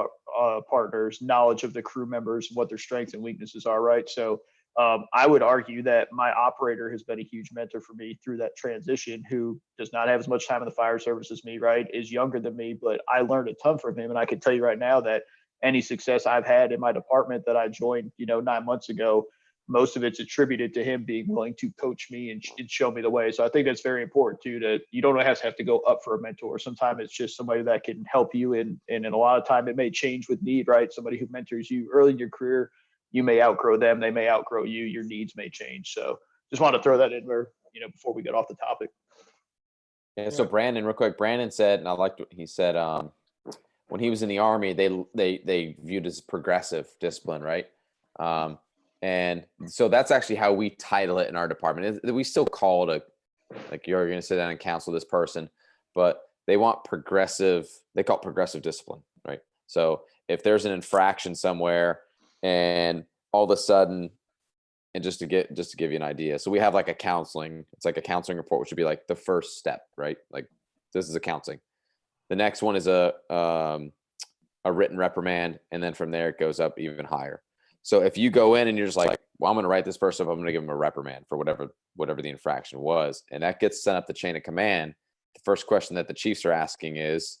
partners, knowledge of the crew members, what their strengths and weaknesses are, right? So I would argue that my operator has been a huge mentor for me through that transition, who does not have as much time in the fire service as me, right? Is younger than me, but I learned a ton from him. And I can tell you right now that any success I've had in my department that I joined, 9 months ago, most of it's attributed to him being willing to coach me and show me the way. So I think that's very important too, that you don't have to go up for a mentor. Sometimes it's just somebody that can help you. And a lot of time it may change with need, right? Somebody who mentors you early in your career, you may outgrow them, they may outgrow you, your needs may change. So just want to throw that in there, before we get off the topic. Yeah. So Brandon, real quick, Brandon said, and I liked what he said, when he was in the Army, they viewed as progressive discipline, right? And so that's actually how we title it in our department. We still call it like you're going to sit down and counsel this person, but they want progressive, they call it progressive discipline, right? So if there's an infraction somewhere and all of a sudden, and just to give you an idea, so we have like it's like a counseling report, which would be like the first step, right? Like this is a counseling. The next one is a written reprimand. And then from there, it goes up even higher. So if you go in and you're just like, well, I'm going to write this person up, I'm going to give them a reprimand for whatever the infraction was, and that gets sent up the chain of command, the first question that the chiefs are asking is,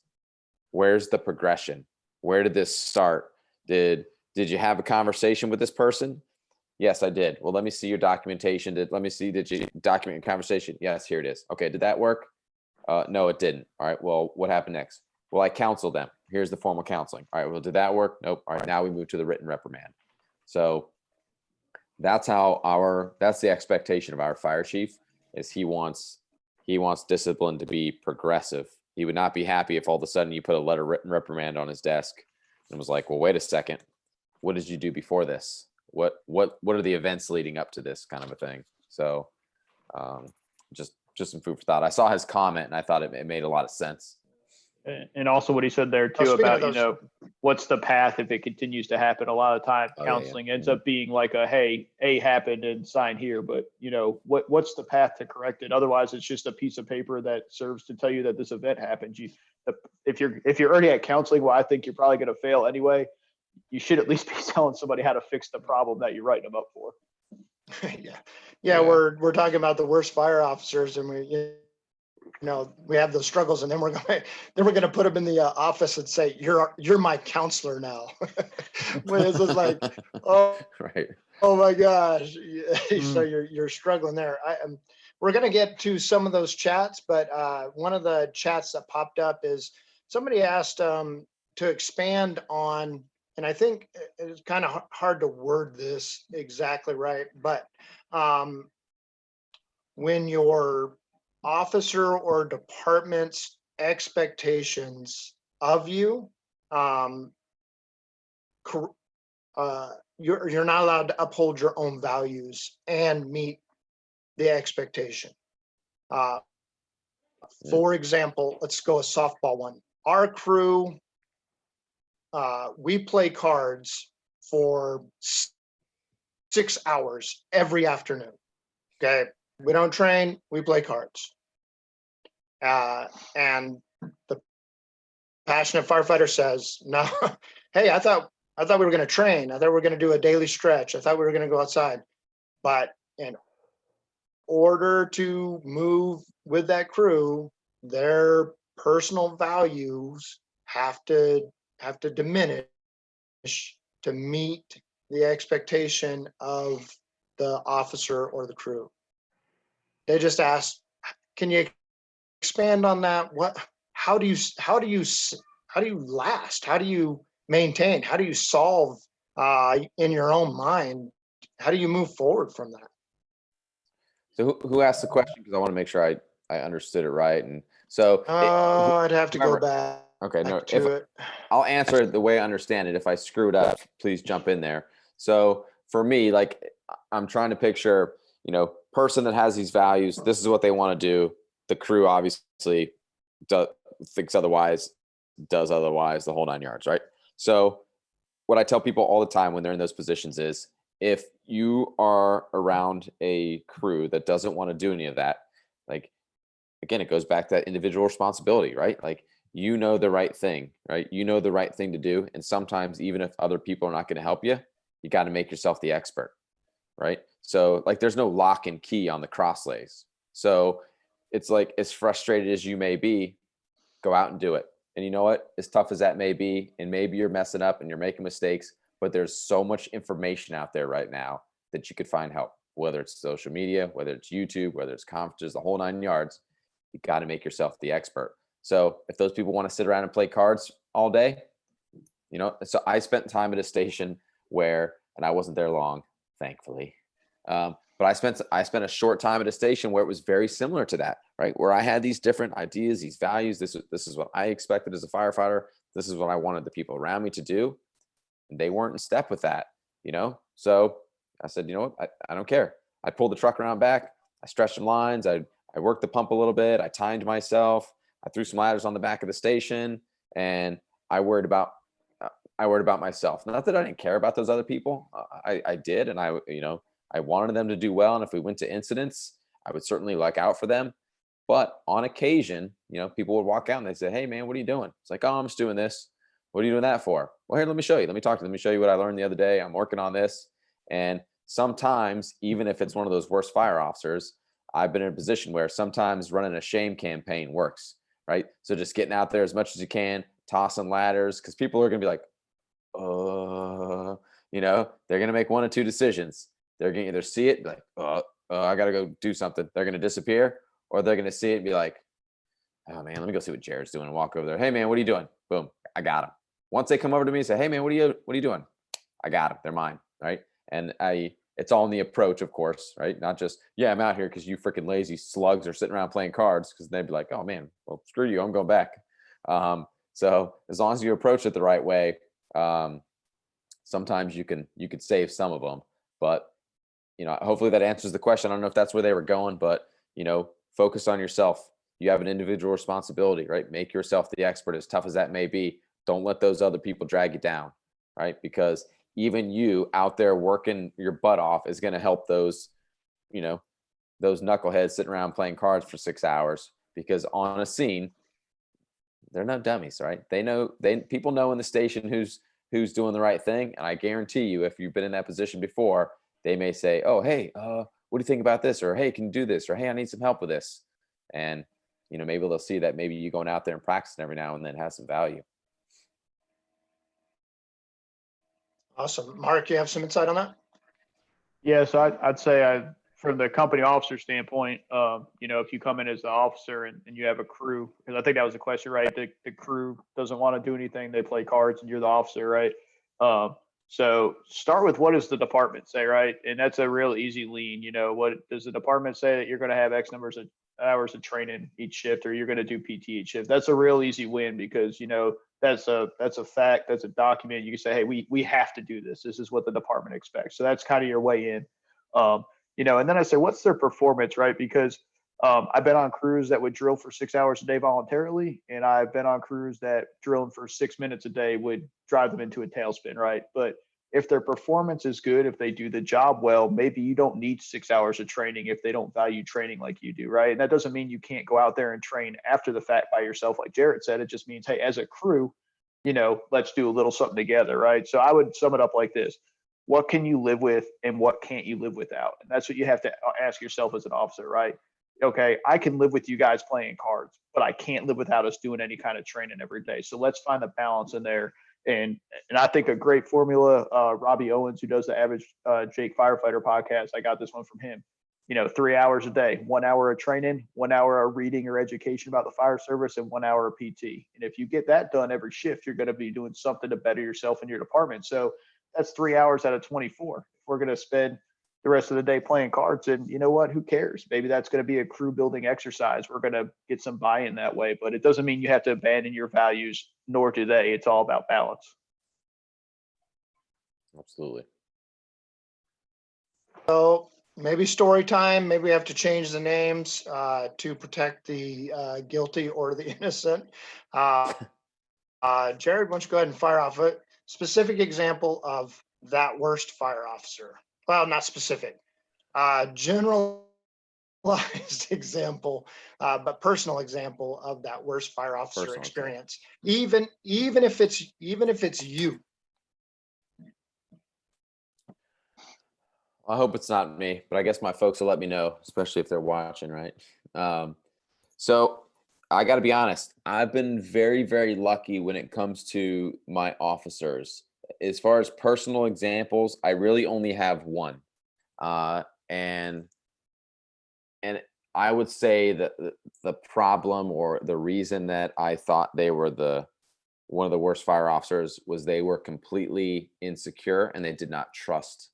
where's the progression? Where did this start? Did you have a conversation with this person? Yes, I did. Well, let me see your documentation. Did you document your conversation? Yes, here it is. Okay, did that work? No, it didn't. All right, well, what happened next? Well, I counseled them. Here's the formal counseling. All right, well, did that work? Nope. All right, now we move to the written reprimand. So that's the expectation of our fire chief, is he wants discipline to be progressive. He would not be happy if all of a sudden you put a written reprimand on his desk and was like, well, wait a second, what did you do before this? What are the events leading up to this, kind of a thing? So just some food for thought. I saw his comment and I thought it made a lot of sense. And also what he said there too about, what's the path if it continues to happen? A lot of time counseling ends up being like hey, A happened and sign here, but what's the path to correct it? Otherwise it's just a piece of paper that serves to tell you that this event happened. If you're already at counseling, well, I think you're probably going to fail anyway. You should at least be telling somebody how to fix the problem that you're writing them up for. Yeah. We're talking about the worst fire officers, and we have those struggles, and then we're going to put them in the office and say, you're my counselor now. When it's just like, oh, right. Oh my gosh. So you're struggling there. We're going to get to some of those chats, but one of the chats that popped up is somebody asked to expand on, and I think it's kind of hard to word this exactly right, but when your officer or department's expectations of you, you're not allowed to uphold your own values and meet the expectation. For example, let's go a softball one. Our crew, we play cards for 6 hours every afternoon. Okay, we don't train, we play cards. And the passionate firefighter says, no, hey, I thought we were going to train. I thought we were going to do a daily stretch. I thought we were going to go outside. But in order to move with that crew, their personal values have to diminish to meet the expectation of the officer or the crew. They just asked, can you expand on that? How do you last? How do you maintain? How do you solve in your own mind? How do you move forward from that? So who asked the question? Because I want to make sure I understood it right. And so I'd have to go back. Okay, no, it. I'll answer it the way I understand it. If I screw it up, please jump in there. So for me, like, I'm trying to picture, person that has these values, this is what they want to do. The crew obviously thinks otherwise, does otherwise, the whole 9 yards, right? So what I tell people all the time when they're in those positions is, if you are around a crew that doesn't want to do any of that, like, again, it goes back to that individual responsibility, right? Like, you know the right thing, right? You know the right thing to do. And sometimes, even if other people are not going to help you, you got to make yourself the expert, right? So, like, there's no lock and key on the cross lays. So, it's like, as frustrated as you may be, go out and do it. And you know what? As tough as that may be, and maybe you're messing up and you're making mistakes, but there's so much information out there right now that you could find help, whether it's social media, whether it's YouTube, whether it's conferences, the whole 9 yards. You got to make yourself the expert. So if those people want to sit around and play cards all day, so I spent time at a station where, and I wasn't there long, thankfully. But I spent a short time at a station where it was very similar to that, right? Where I had these different ideas, these values. This is what I expected as a firefighter. This is what I wanted the people around me to do. And they weren't in step with that, So I said, you know what? I don't care. I pulled the truck around back. I stretched some lines. I worked the pump a little bit. I timed myself. I threw some ladders on the back of the station, and I worried about myself. Not that I didn't care about those other people. I did, and I wanted them to do well. And if we went to incidents, I would certainly look out for them. But on occasion, people would walk out and they say, "Hey, man, what are you doing?" It's like, "Oh, I'm just doing this." "What are you doing that for?" "Well, here, let me show you. Let me talk to you. Let me show you what I learned the other day. I'm working on this." And sometimes, even if it's one of those worst fire officers, I've been in a position where sometimes running a shame campaign works, right? So just getting out there as much as you can, tossing ladders, because people are going to be like, they're going to make one of two decisions. They're going to either see it and be like, I got to go do something. They're going to disappear, or they're going to see it and be like, "Oh man, let me go see what Jared's doing," and walk over there. "Hey man, what are you doing?" Boom, I got him. Once they come over to me and say, "Hey man, what are you doing?" I got them. They're mine, right? And it's all in the approach, of course, right? Not just, "Yeah, I'm out here because you freaking lazy slugs are sitting around playing cards," because they'd be like, "Oh man, well, screw you, I'm going back." So as long as you approach it the right way, sometimes you could save some of them. But hopefully that answers the question. I don't know if that's where they were going, but focus on yourself. You have an individual responsibility, right? Make yourself the expert, as tough as that may be. Don't let those other people drag you down, right? Because even you out there working your butt off is going to help those knuckleheads sitting around playing cards for 6 hours, because on a scene, they're no dummies, right? People know in the station who's doing the right thing. And I guarantee you, if you've been in that position before, they may say, "Oh, hey, what do you think about this?" Or, "Hey, can you do this?" Or, "Hey, I need some help with this." And maybe they'll see that maybe you going out there and practicing every now and then has some value. Awesome. Mark, you have some insight on that? Yeah, so I'd say from the company officer standpoint, if you come in as the officer and you have a crew, because I think that was the question, right? The crew doesn't want to do anything. They play cards and you're the officer, right? So start with, what does the department say, right? And that's a real easy lean. What does the department say? That you're going to have X numbers of hours of training each shift, or you're going to do PT each shift? That's a real easy win, because that's a fact, that's a document. You can say, "Hey, we have to do this. This is what the department expects." So that's kind of your way in. And then I say, what's their performance, right? Because I've been on crews that would drill for 6 hours a day voluntarily, and I've been on crews that drilling for 6 minutes a day would drive them into a tailspin, right? But if their performance is good, if they do the job well, maybe you don't need 6 hours of training if they don't value training like you do, right? And that doesn't mean you can't go out there and train after the fact by yourself, like Jared said. It just means, hey, as a crew, let's do a little something together, right? So I would sum it up like this: what can you live with and what can't you live without? And that's what you have to ask yourself as an officer, right? Okay, I can live with you guys playing cards, but I can't live without us doing any kind of training every day. So let's find a balance in there. And I think a great formula, Robbie Owens, who does the Average Jake Firefighter podcast, I got this one from him. 3 hours a day, 1 hour of training, 1 hour of reading or education about the fire service, and 1 hour of PT. And if you get that done every shift, you're going to be doing something to better yourself in your department. So that's 3 hours out of 24. If we're going to spend the rest of the day playing cards, and you know what, who cares? Maybe that's going to be a crew building exercise. We're going to get some buy-in that way, but it doesn't mean you have to abandon your values, nor do they. It's all about balance. Absolutely. So maybe story time. Maybe we have to change the names to protect the guilty or the innocent. Jared, why don't you go ahead and fire off a specific example of that worst fire officer? well, not specific, generalized example, but personal example of that worst fire officer Personal example. experience. Even if it's you. I hope it's not me, but I guess my folks will let me know, especially if they're watching, right? So I got to be honest. I've been very, very lucky when it comes to my officers. As far as personal examples, I really only have one, uh, and and I would say that the problem or the reason that I thought they were the one of the worst fire officers was they were completely insecure and they did not trust.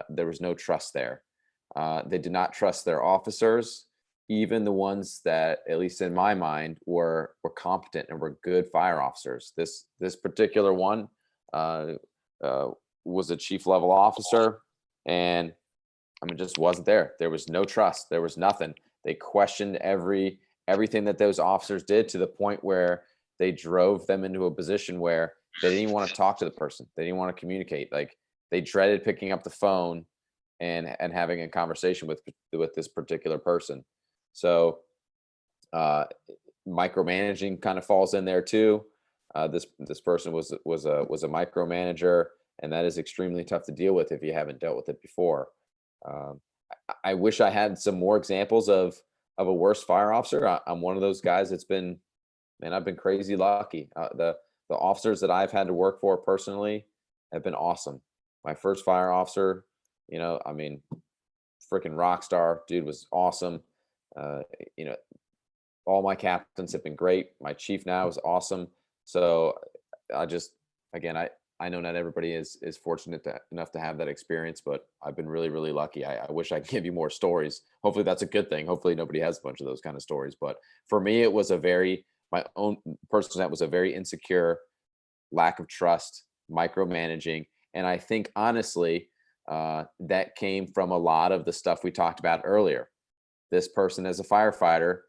There was no trust there. They did not trust their officers, even the ones that, at least in my mind, were competent and were good fire officers. This particular one uh, uh, was a chief level officer, and I mean, just wasn't there. There was no trust. There was nothing. They questioned everything that those officers did, to the point where they drove them into a position where they didn't even want to talk to the person. They didn't want to communicate. Like, they dreaded picking up the phone and having a conversation with this particular person. So uh, micromanaging kind of falls in there too. This person was a micromanager, and that is extremely tough to deal with if you haven't dealt with it before. Um, I wish I had some more examples of a worse fire officer. I'm one of those guys that's been, man, I've been crazy lucky. The officers that I've had to work for personally have been awesome. My first fire officer, I mean, freaking rock star, dude was awesome. Uh, you know, all my captains have been great. My chief now is awesome. So I just, again, I know not everybody is fortunate enough to have that experience, but I've been really, really lucky. I wish I could give you more stories. Hopefully that's a good thing. Hopefully nobody has a bunch of those kind of stories. But for me, it was my own personal, that was a very insecure, lack of trust, micromanaging. And I think honestly, that came from a lot of the stuff we talked about earlier. This person, as a firefighter,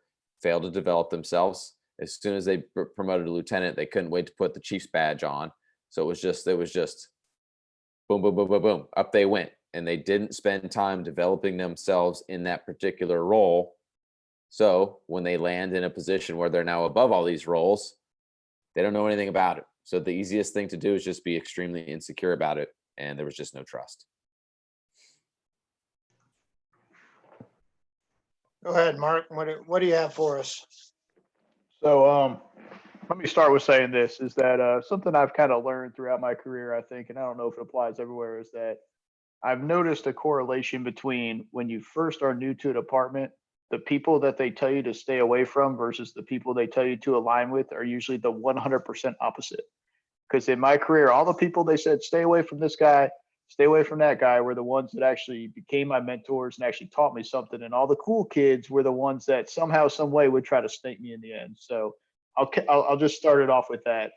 failed to develop themselves. As soon as they were promoted to lieutenant, they couldn't wait to put the chief's badge on. So it was just boom, boom, boom, boom, boom, up they went. And they didn't spend time developing themselves in that particular role. So when they land in a position where they're now above all these roles, they don't know anything about it. So the easiest thing to do is just be extremely insecure about it. And there was just no trust. Go ahead, Mark. What do you have for us? So let me start with saying this is that something I've kind of learned throughout my career, I think, and I don't know if it applies everywhere, is that I've noticed a correlation between when you first are new to a department, the people that they tell you to stay away from versus the people they tell you to align with are usually the 100% opposite. Because in my career, all the people they said, stay away from this guy, stay away from that guy, were the ones that actually became my mentors and actually taught me something. And all the cool kids were the ones that somehow, some way would try to snake me in the end. So I'll just start it off with that.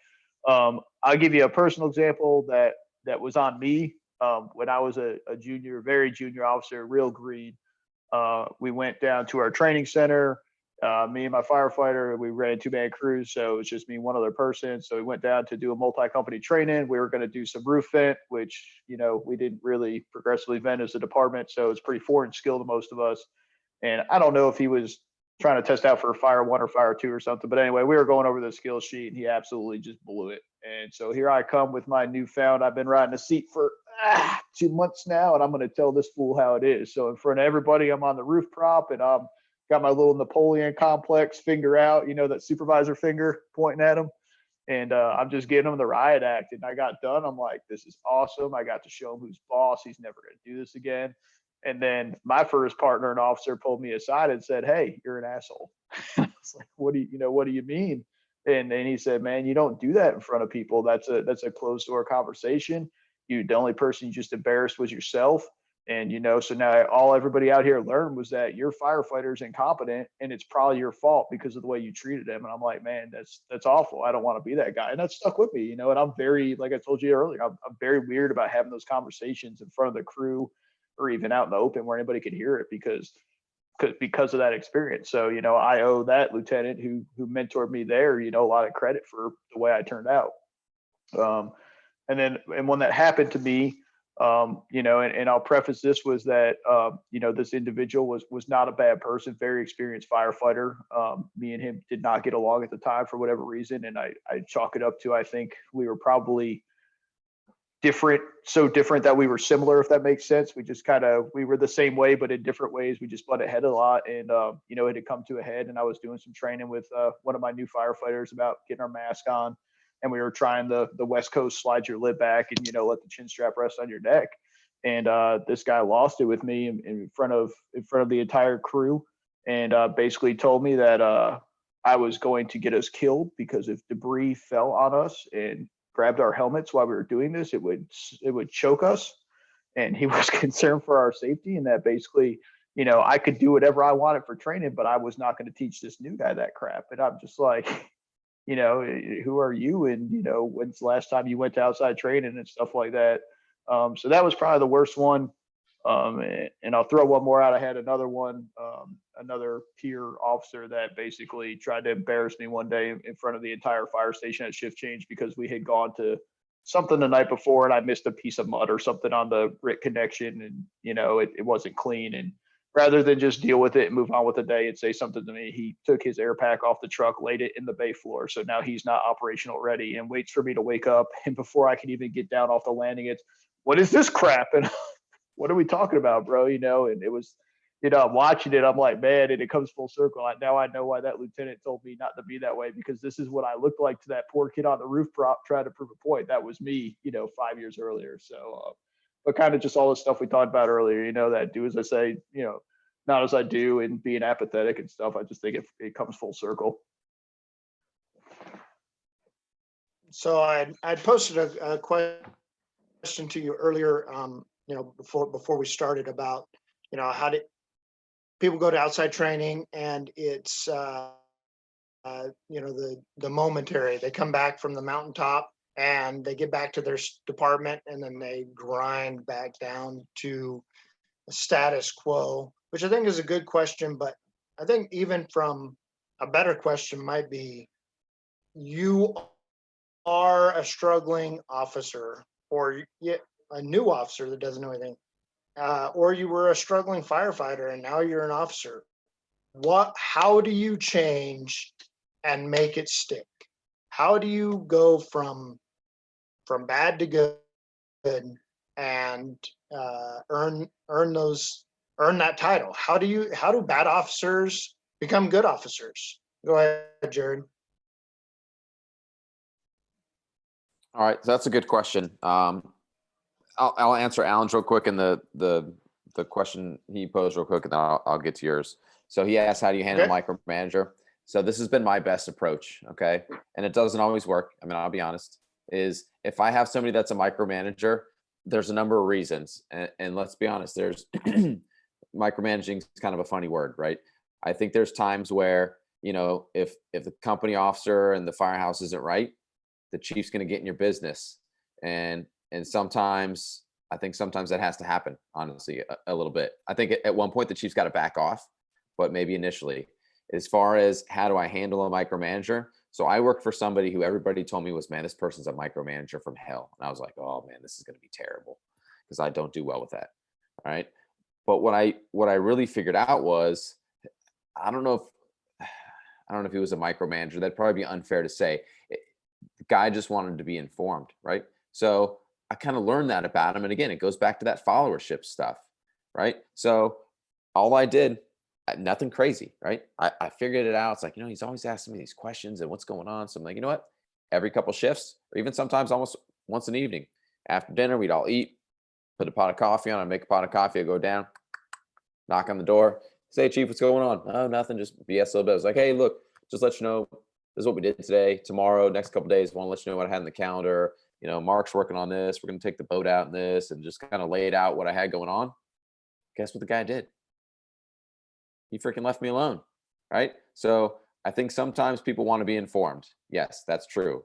I'll give you a personal example that was on me when I was a junior, very junior officer, real green. We went down to our training center. Me and my firefighter, we ran two-man crews, so it's just me, one other person. So we went down to do a multi-company training. We were going to do some roof vent, which we didn't really progressively vent as a department, so it's pretty foreign skill to most of us. And I don't know if he was trying to test out for fire one or fire two or something, but anyway, we were going over the skill sheet, and he absolutely just blew it. And so here I come with my newfound. I've been riding a seat for 2 months now, and I'm going to tell this fool how it is. So in front of everybody, I'm on the roof prop, and I'm got my little Napoleon complex finger out, that supervisor finger pointing at him. And I'm just giving him the riot act. And I got done. I'm like, this is awesome. I got to show him who's boss. He's never going to do this again. And then my first partner and officer pulled me aside and said, "Hey, you're an asshole." I was like, what do you mean? And he said, "Man, you don't do that in front of people. That's a closed door conversation. The only person you just embarrassed was yourself. And so now all everybody out here learned was that your firefighter's incompetent, and it's probably your fault because of the way you treated him." And I'm like, man, that's awful. I don't want to be that guy. And that stuck with me, and I'm very, like I told you earlier, I'm very weird about having those conversations in front of the crew or even out in the open where anybody could hear it because of that experience. So, I owe that lieutenant who mentored me there, a lot of credit for the way I turned out. And when that happened to me, And I'll preface this was that, this individual was not a bad person, very experienced firefighter. Me and him did not get along at the time for whatever reason. And I chalk it up to, I think we were probably different, so different that we were similar, if that makes sense. We were the same way, but in different ways. We just butted head a lot. And, it had come to a head, and I was doing some training with one of my new firefighters about getting our mask on. And we were trying the West Coast slide your lid back and, let the chin strap rest on your neck. And this guy lost it with me in front of the entire crew, and basically told me that I was going to get us killed because if debris fell on us and grabbed our helmets while we were doing this, it would choke us. And he was concerned for our safety, and that basically, I could do whatever I wanted for training, but I was not going to teach this new guy that crap. And I'm just like, who are you? And, when's the last time you went to outside training and stuff like that? So that was probably the worst one. And I'll throw one more out. I had another one, another peer officer that basically tried to embarrass me one day in front of the entire fire station at shift change because we had gone to something the night before and I missed a piece of mud or something on the RIT connection, and, it wasn't clean. And rather than just deal with it and move on with the day and say something to me, he took his air pack off the truck, laid it in the bay floor. So now he's not operational ready and waits for me to wake up. And before I can even get down off the landing, it's, what is this crap? And what are we talking about, bro? And it was, I'm watching it. I'm like, man, and it comes full circle. Now I know why that lieutenant told me not to be that way, because this is what I looked like to that poor kid on the roof prop trying to prove a point. That was me, 5 years earlier. So, but kind of just all the stuff we talked about earlier, that do as I say, not as I do, and being apathetic and stuff. I just think it comes full circle. So I posted a question to you earlier, before we started about, how did people go to outside training, and it's, the momentary, they come back from the mountaintop and they get back to their department, and then they grind back down to status quo, which I think is a good question. But I think even from a better question might be, you are a struggling officer, or a new officer that doesn't know anything, or you were a struggling firefighter and now you're an officer. How do you change and make it stick? How do you go from bad to good and earn that title? How do bad officers become good officers? Go ahead, Jared. All right, so that's a good question. I'll answer Alan's real quick, and the question he posed real quick, and then I'll get to yours. So he asked, how do you handle micromanager? So this has been my best approach, okay? And it doesn't always work. I mean, I'll be honest, is if I have somebody that's a micromanager, there's a number of reasons. And let's be honest, there's micromanaging is kind of a funny word, right? I think there's times where, if the company officer and the firehouse isn't right, the chief's going to get in your business. And sometimes, I think sometimes that has to happen, honestly, a little bit. I think at one point the chief's got to back off, but maybe initially. As far as how do I handle a micromanager? So I worked for somebody who everybody told me was, man, this person's a micromanager from hell. And I was like, oh man, this is going to be terrible, because I don't do well with that. All right. But what I really figured out was, I don't know if he was a micromanager. That'd probably be unfair to say. The guy just wanted to be informed, right? So I kind of learned that about him. And again, it goes back to that followership stuff, right? So all I did, nothing crazy, right? I figured it out. It's like, he's always asking me these questions and what's going on. So I'm like, you know what? Every couple shifts, or even sometimes almost once an evening, after dinner, we'd all eat, put a pot of coffee on, I make a pot of coffee, I go down, knock on the door, say, Chief, what's going on? Oh, nothing, just BS a little bit. I was like, hey, look, just let you know, this is what we did today. Tomorrow, next couple of days, want to let you know what I had in the calendar. Mark's working on this. We're going to take the boat out in this, and just kind of laid out what I had going on. Guess what the guy did? He freaking left me alone, right? So I think sometimes people want to be informed. Yes, that's true.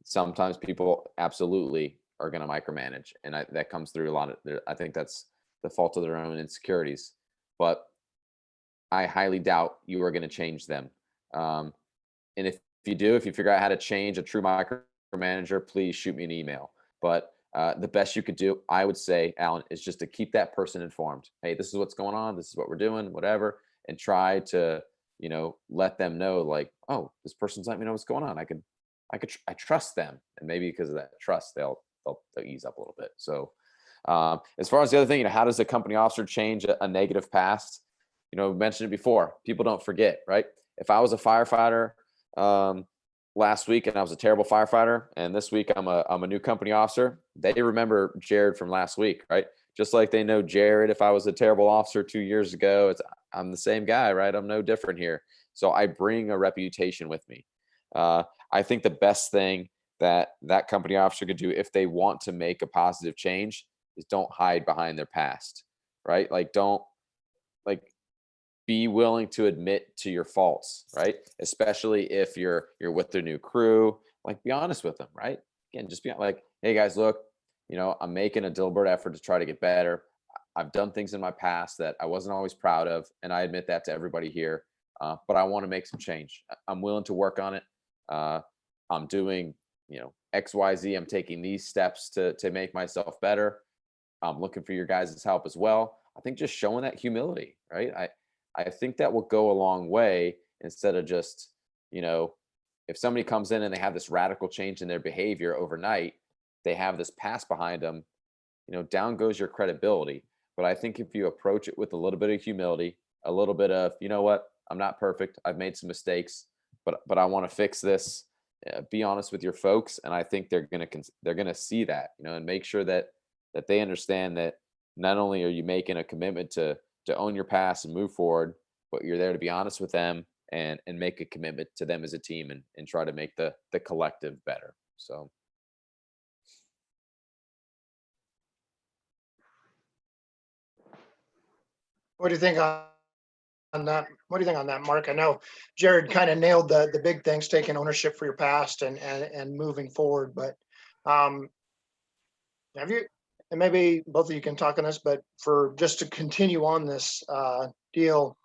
Sometimes people absolutely are going to micromanage, and that comes through a lot of. I think that's the fault of their own insecurities. But I highly doubt you are going to change them. And if you do, if you figure out how to change a true micromanager, please shoot me an email. But the best you could do, I would say, Alan, is just to keep that person informed. Hey, this is what's going on. This is what we're doing, whatever. And try to, let them know, like, oh, this person's letting me know what's going on. I trust them. And maybe because of that trust, they'll ease up a little bit. So as far as the other thing, how does a company officer change a negative past? We mentioned it before. People don't forget, right? If I was a firefighter last week and I was a terrible firefighter, and this week I'm a new company officer, they remember Jared from last week, right? Just like they know Jared if I was a terrible officer 2 years ago. I'm the same guy, right? I'm no different here. So I bring a reputation with me. I think the best thing that company officer could do if they want to make a positive change is don't hide behind their past, right? Like, don't be willing to admit to your faults, right? Especially if you're with the new crew, like, be honest with them, right? Again, just be like, hey guys, look, I'm making a deliberate effort to try to get better. I've done things in my past that I wasn't always proud of, and I admit that to everybody here. But I want to make some change. I'm willing to work on it. I'm doing, X, Y, Z. I'm taking these steps to make myself better. I'm looking for your guys' help as well. I think just showing that humility, right? I think that will go a long way, instead of just, if somebody comes in and they have this radical change in their behavior overnight, they have this past behind them, down goes your credibility. But I think if you approach it with a little bit of humility, a little bit of, you know what, I'm not perfect. I've made some mistakes, but I want to fix this. Be honest with your folks, and I think they're gonna see that, and make sure that they understand that not only are you making a commitment to own your past and move forward, but you're there to be honest with them and make a commitment to them as a team, and try to make the collective better. So. What do you think on that? What do you think on that, Mark? I know Jared kind of nailed the big things, taking ownership for your past and moving forward. But have you, and maybe both of you can talk on this, but for just to continue on this deal,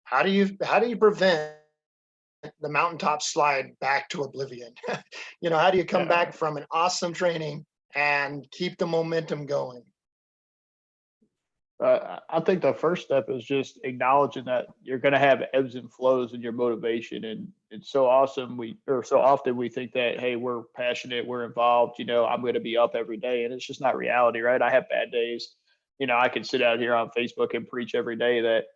how do you prevent the mountaintop slide back to oblivion? How do you come back from an awesome training and keep the momentum going? I think the first step is just acknowledging that you're going to have ebbs and flows in your motivation. And it's so awesome. So often we think that, hey, we're passionate, we're involved, I'm going to be up every day. And it's just not reality, right? I have bad days. I can sit out here on Facebook and preach every day that,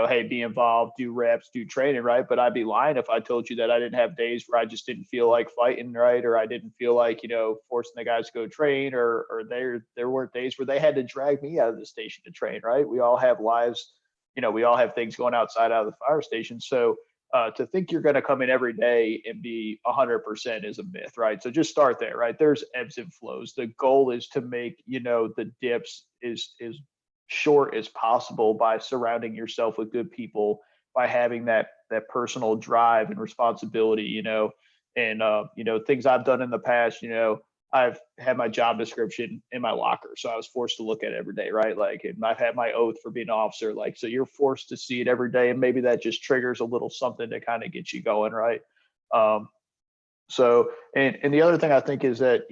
hey, be involved, do reps, do training, right? But I'd be lying if I told you that I didn't have days where I just didn't feel like fighting, right? Or I didn't feel like, forcing the guys to go train, or there weren't days where they had to drag me out of the station to train, right? We all have lives, we all have things going outside out of the fire station. So to think you're going to come in every day and be 100% is a myth, right? So just start there, right? There's ebbs and flows. The goal is to make, the dips is short as possible by surrounding yourself with good people, by having that personal drive and responsibility, and things I've done in the past. I've had my job description in my locker, so I was forced to look at it every day, right? Like, and I've had my oath for being an officer, like, so you're forced to see it every day, and maybe that just triggers a little something to kind of get you going, right? So, and the other thing I think is that,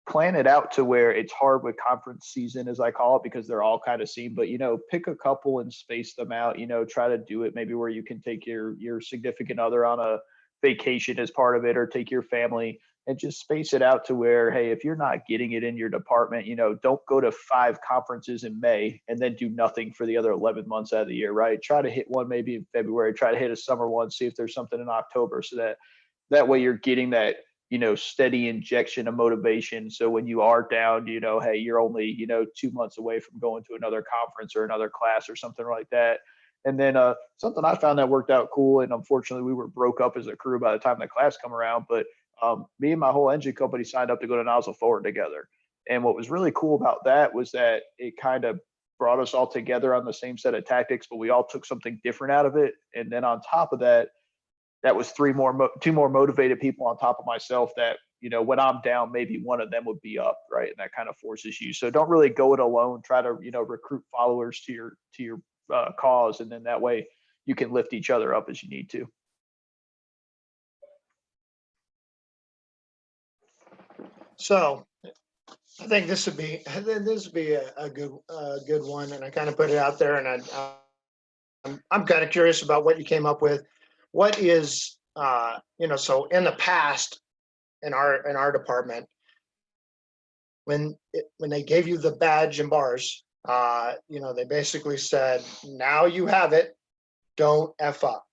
plan it out to where it's hard with conference season, as I call it, because they're all kind of seen, but, pick a couple and space them out, try to do it maybe where you can take your significant other on a vacation as part of it, or take your family, and just space it out to where, hey, if you're not getting it in your department, don't go to 5 conferences in May and then do nothing for the other 11 months out of the year, right? Try to hit one maybe in February, try to hit a summer one, see if there's something in October, so that way you're getting that, steady injection of motivation. So when you are down, hey, you're only, 2 months away from going to another conference or another class or something like that. And then something I found that worked out cool, and unfortunately we were broke up as a crew by the time the class come around, but me and my whole engine company signed up to go to Nozzle Forward together. And what was really cool about that was that it kind of brought us all together on the same set of tactics, but we all took something different out of it. And then on top of that, that was two more motivated people on top of myself that, when I'm down, maybe one of them would be up, right? And that kind of forces you. So don't really go it alone. Try to, recruit followers to your cause. And then that way you can lift each other up as you need to. So I think this would be a good one, and I kind of put it out there, and I'm kind of curious about what you came up with. What is so in the past in our department, when they gave you the badge and bars, they basically said, now you have it, don't F up.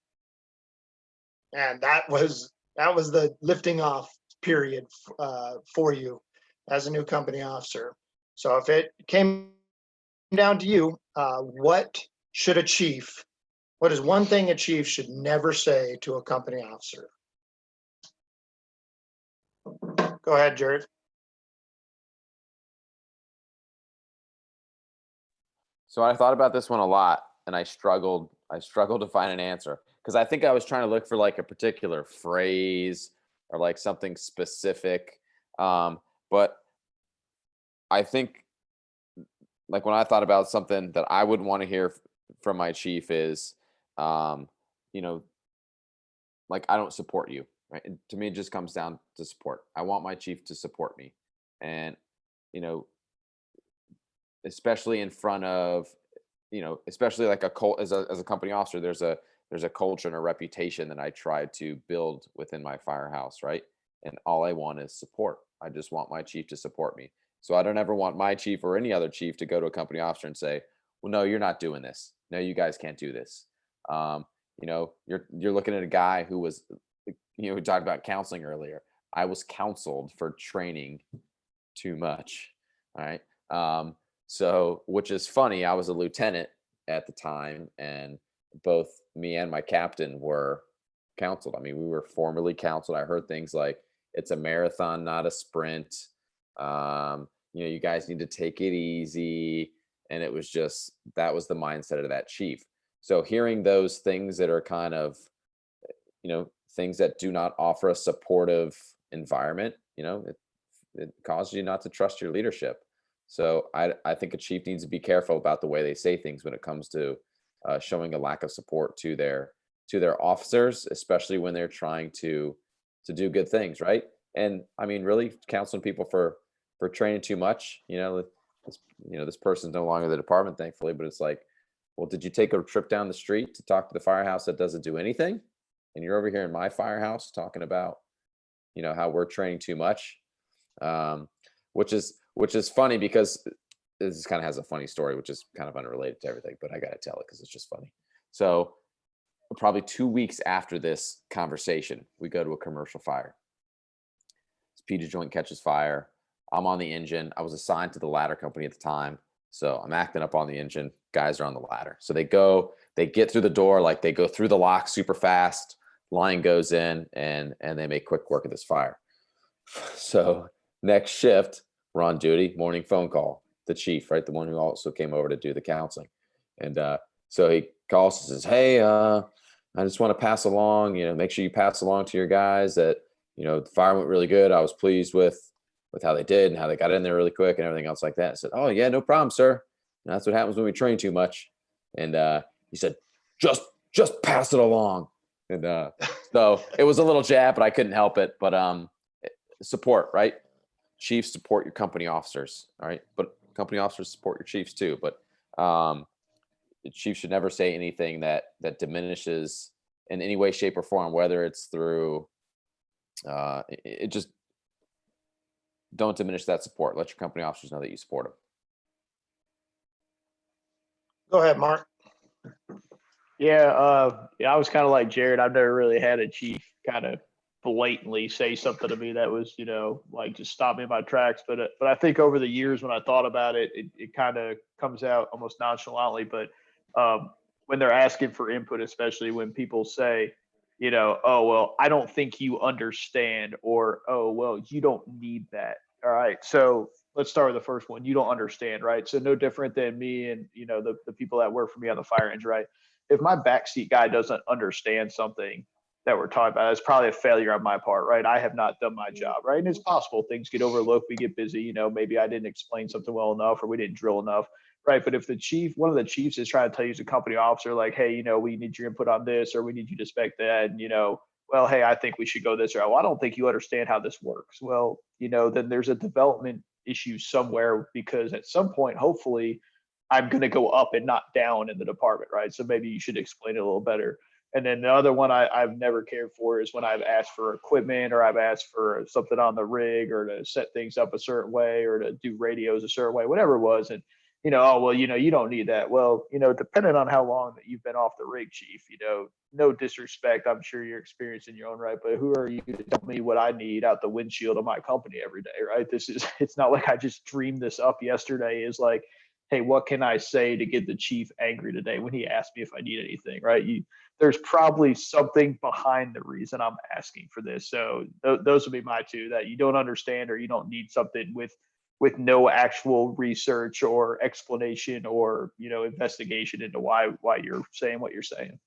And that was the lifting off period for you as a new company officer. So if it came down to you, what is one thing a chief should never say to a company officer? Go ahead, Jared. So I thought about this one a lot, and I struggled to find an answer, because I think I was trying to look for like a particular phrase or like something specific. But I think, like, when I thought about something that I would want to hear from my chief is, um, you know, like, I don't support you, right? And to me, it just comes down to support. I want my chief to support me, and you know, especially in front of, especially like a cult, as a company officer, there's a culture and a reputation that I try to build within my firehouse, right? And all I want is support. I just want my chief to support me. So I don't ever want my chief or any other chief to go to a company officer and say, "Well, no, you're not doing this. No, you guys can't do this." You're looking at a guy who was, we talked about counseling earlier. I was counseled for training too much. All right. So, which is funny, I was a lieutenant at the time, and both me and my captain were counseled. I mean, we were formally counseled. I heard things like, it's a marathon, not a sprint. You guys need to take it easy. And it was just, that was the mindset of that chief. So hearing those things that are kind of, things that do not offer a supportive environment, it causes you not to trust your leadership. So I think a chief needs to be careful about the way they say things when it comes to showing a lack of support to their officers, especially when they're trying to do good things, right? And I mean, really counseling people for training too much. This person's no longer the department, thankfully, but it's like, well, did you take a trip down the street to talk to the firehouse that doesn't do anything? And you're over here in my firehouse talking about, how we're training too much. Which is funny, because this kind of has a funny story, which is kind of unrelated to everything, but I got to tell it because it's just funny. So probably 2 weeks after this conversation, we go to a commercial fire. This PJ joint catches fire. I'm on the engine. I was assigned to the ladder company at the time. So I'm acting up on the engine. Guys are on the ladder. So they get through the door, like they go through the lock super fast. Line goes in, and they make quick work of this fire. So next shift, we're on duty, morning phone call, the chief, right? The one who also came over to do the counseling. And so he calls and says, "Hey, I just want to pass along, make sure you pass along to your guys that, the fire went really good. I was pleased with how they did and how they got in there really quick and everything else like that." I said, "Oh yeah, no problem, sir. And that's what happens when we train too much." And he said, just pass it along. And so it was a little jab, but I couldn't help it. But support, right? Chiefs support your company officers, all right? But company officers support your chiefs too. But the chief should never say anything that diminishes in any way, shape, or form, whether it's through it just, don't diminish that support. Let your company officers know that you support them. Go ahead, Mark. Yeah, I was kind of like Jared. I've never really had a chief kind of blatantly say something to me that was, like just stop me in my tracks. But I think over the years when I thought about it, it kind of comes out almost nonchalantly. But when they're asking for input, especially when people say, "Oh, well, I don't think you understand," or, "Oh, well, you don't need that." All right. So let's start with the first one. You don't understand, right? So no different than me and, the people that work for me on the fire engine, right? If my backseat guy doesn't understand something that we're talking about, it's probably a failure on my part, right? I have not done my job, right? And it's possible things get overlooked, we get busy, maybe I didn't explain something well enough or we didn't drill enough, right? But if one of the chiefs is trying to tell you as a company officer, like, "Hey, we need your input on this, or we need you to spec that," and, "Well, hey, I think we should go this route." "Well, I don't think you understand how this works." Well, then there's a development issues somewhere, because at some point, hopefully, I'm going to go up and not down in the department, right? So maybe you should explain it a little better. And then the other one I've never cared for is when I've asked for equipment, or I've asked for something on the rig, or to set things up a certain way, or to do radios a certain way, whatever it was. And, oh, well, you don't need that. Well, depending on how long that you've been off the rig, chief, no disrespect, I'm sure you're experienced in your own right, but who are you to tell me what I need out the windshield of my company every day, right? It's not like I just dreamed this up yesterday. Is like, hey, what can I say to get the chief angry today when he asked me if I need anything, right? There's probably something behind the reason I'm asking for this. So those would be my two, that you don't understand, or you don't need something with no actual research or explanation, or investigation into why you're saying what you're saying.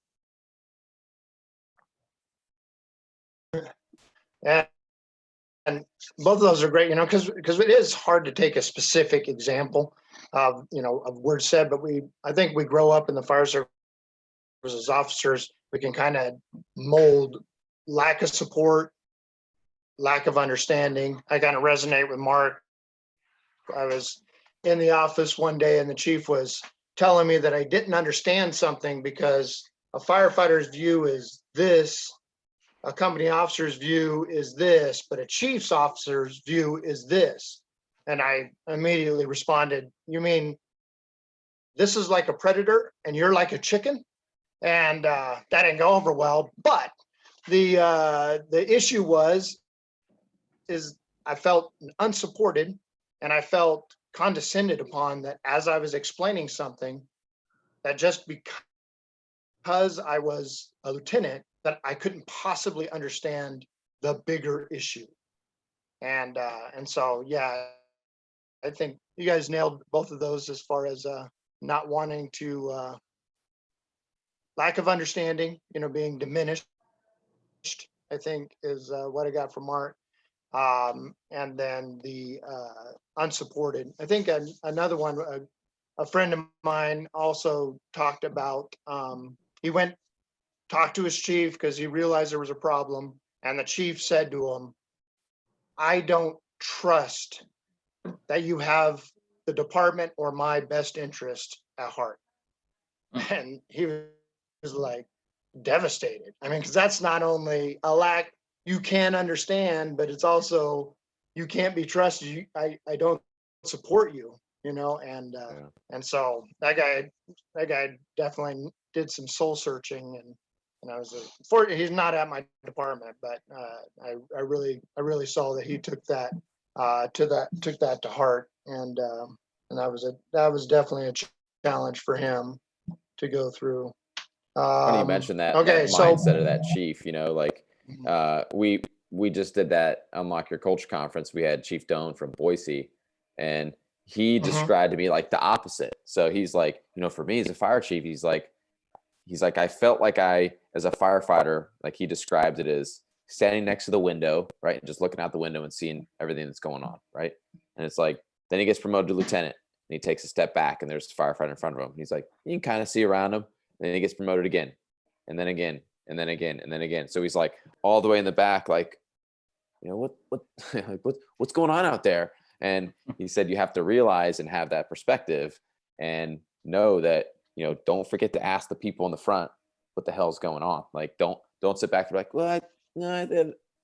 And both of those are great, because it is hard to take a specific example of word said, but I think we grow up in the fire service as officers. We can kind of mold lack of support, lack of understanding. I kind of resonate with Mark. I was in the office one day and the chief was telling me that I didn't understand something because a firefighter's view is this, a company officer's view is this, but a chief's officer's view is this. And I immediately responded, you mean this is like a predator and you're like a chicken? And that didn't go over well. But the issue is I felt unsupported, and I felt condescended upon, that as I was explaining something, that just because I was a lieutenant, that I couldn't possibly understand the bigger issue. And so, yeah, I think you guys nailed both of those as far as not wanting to, lack of understanding, being diminished, I think is what I got from Mark. And then the unsupported. I think another one, a friend of mine also talked about, he went, talked to his chief because he realized there was a problem. And the chief said to him, I don't trust that you have the department or my best interest at heart. And he was like devastated. I mean, because that's not only a lack you can understand, but it's also you can't be trusted. I don't support you, and so that guy definitely did some soul searching, and I was he's not at my department, but I really saw that he took that to heart, and that was definitely a challenge for him to go through. Funny you mentioned that, okay, that so mindset of that chief, we just did that Unlock Your Culture conference. We had Chief Doan from Boise, and he described to me like the opposite. So he's like, for me as a fire chief, he's like, I felt like as a firefighter, like he described it as standing next to the window, right? And just looking out the window and seeing everything that's going on, right? And it's like, then he gets promoted to lieutenant and he takes a step back and there's a firefighter in front of him. He's like, you can kind of see around him. And then he gets promoted again, and then again, and then again, and then again. So he's like all the way in the back, like, what's going on out there? And he said, you have to realize and have that perspective and know that, don't forget to ask the people in the front, what the hell's going on? Like, don't sit back and be like, what? No,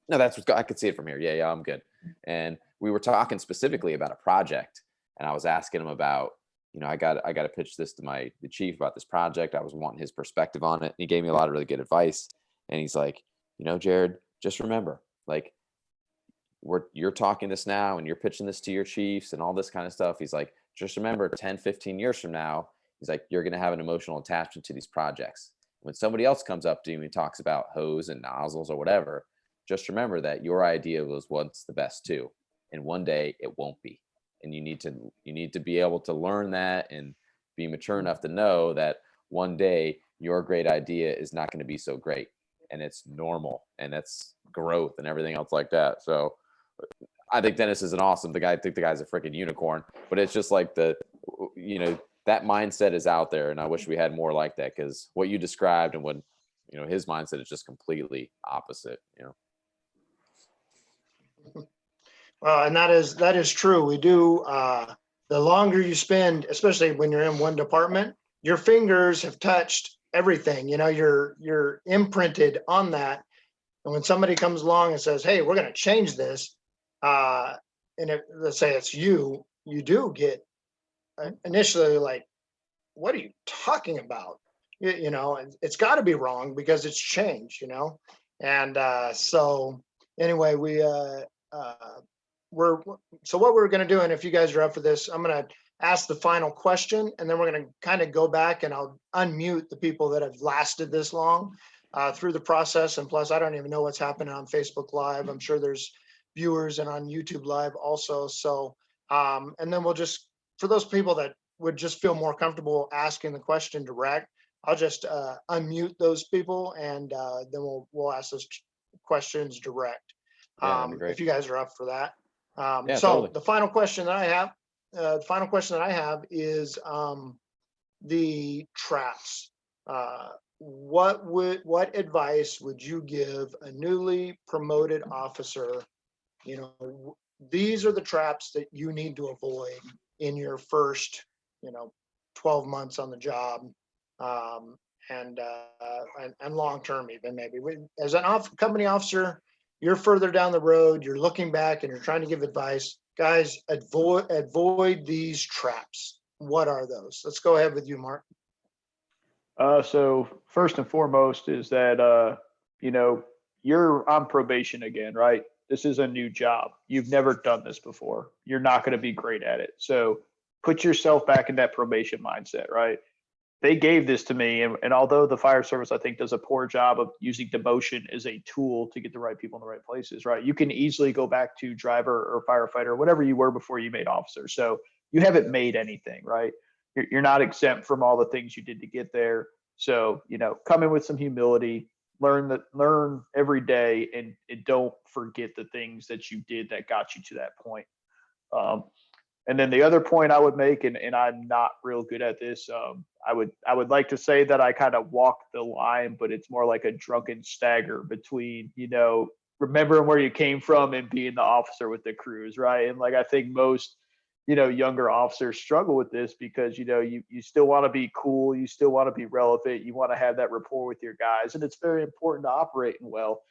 that's what I could see it from here. Yeah, I'm good. And we were talking specifically about a project, and I was asking him about, I got to pitch this to the chief about this project. I was wanting his perspective on it. And he gave me a lot of really good advice. And he's like, Jared, just remember, like, you're talking this now and you're pitching this to your chiefs and all this kind of stuff. He's like, just remember 10, 15 years from now, he's like, you're going to have an emotional attachment to these projects. When somebody else comes up to you and talks about hose and nozzles or whatever, just remember that your idea was once the best too. And one day it won't be. And you need to be able to learn that and be mature enough to know that one day your great idea is not going to be so great, and it's normal, and that's growth and everything else like that. So I think Dennis is I think the guy's a freaking unicorn, but it's just like that mindset is out there. And I wish we had more like that, because what you described and what, his mindset is just completely opposite, And that is true. We do, the longer you spend, especially when you're in one department, your fingers have touched everything, you're imprinted on that. And when somebody comes along and says, hey, we're going to change this, let's say it's you do get initially like, what are you talking about? It's got to be wrong because it's change, and so anyway, so what we're going to do, and if you guys are up for this, I'm going to ask the final question, and then we're going to kind of go back and I'll unmute the people that have lasted this long through the process. And plus, I don't even know what's happening on Facebook Live. I'm sure there's viewers and on YouTube Live also. So, and then we'll just, for those people that would just feel more comfortable asking the question direct, I'll just unmute those people, and then we'll ask those questions direct. Yeah, that'd be great. If you guys are up for that. Yeah, So totally. the final question that I have, is the traps. What advice would you give a newly promoted officer? These are the traps that you need to avoid in your first, 12 months on the job, and long term, even maybe. As an company officer, you're further down the road, you're looking back and you're trying to give advice. Guys, avoid these traps. What are those? Let's go ahead with you, Mark. So first and foremost is that, you're on probation again, right? This is a new job. You've never done this before. You're not going to be great at it. So put yourself back in that probation mindset, right? They gave this to me. And although the fire service, I think, does a poor job of using demotion as a tool to get the right people in the right places, right? You can easily go back to driver or firefighter, whatever you were before you made officer. So you haven't made anything, right? You're not exempt from all the things you did to get there. So, come in with some humility, learn every day, and don't forget the things that you did that got you to that point. And then the other point I would make, and I'm not real good at this, I would like to say that I kind of walk the line, but it's more like a drunken stagger between, remembering where you came from and being the officer with the crews, right? And like I think most, younger officers struggle with this because, you still want to be cool, you still want to be relevant, you want to have that rapport with your guys, and it's very important to operate in well.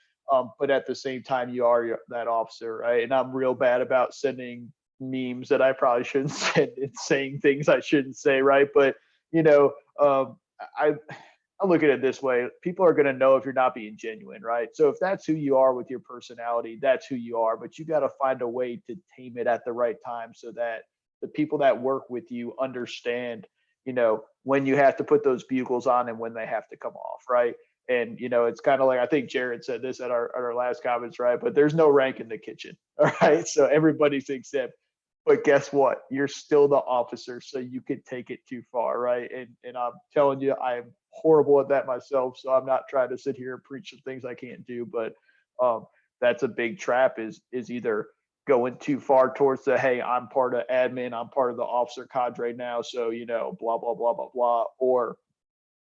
But at the same time, you are that officer, right? And I'm real bad about sending memes that I probably shouldn't send and saying things I shouldn't say, right? But I look at it this way: people are going to know if you're not being genuine, right? So if that's who you are with your personality, that's who you are. But you got to find a way to tame it at the right time so that the people that work with you understand, when you have to put those bugles on and when they have to come off, right? And it's kind of like, I think Jared said this at our last comments, right? But there's no rank in the kitchen, all right? So everybody's exempt. But guess what? You're still the officer, so you could take it too far, right? And I'm telling you, I'm horrible at that myself. So I'm not trying to sit here and preach some things I can't do. But that's a big trap: is either going too far towards the, hey, I'm part of admin, I'm part of the officer cadre now, so blah blah blah blah blah, or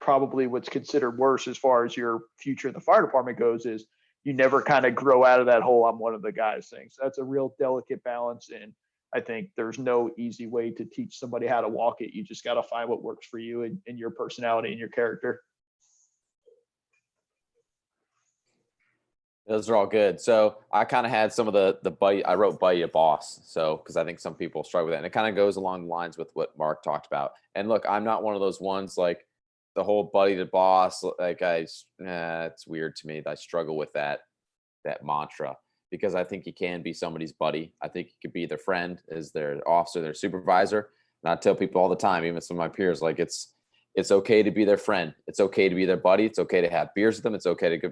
probably what's considered worse as far as your future in the fire department goes is you never kind of grow out of that whole I'm one of the guys thing. So that's a real delicate balance. And I think there's no easy way to teach somebody how to walk it. You just got to find what works for you and your personality and your character. Those are all good. So I kind of had some of the bite. I wrote buddy to boss. So, because I think some people struggle with that. And it kind of goes along the lines with what Mark talked about. And look, I'm not one of those ones like the whole buddy to boss. Like it's weird to me. I struggle with that mantra because I think you can be somebody's buddy. I think you could be their friend, as their officer, their supervisor. And I tell people all the time, even some of my peers, like it's okay to be their friend. It's okay to be their buddy. It's okay to have beers with them. It's okay to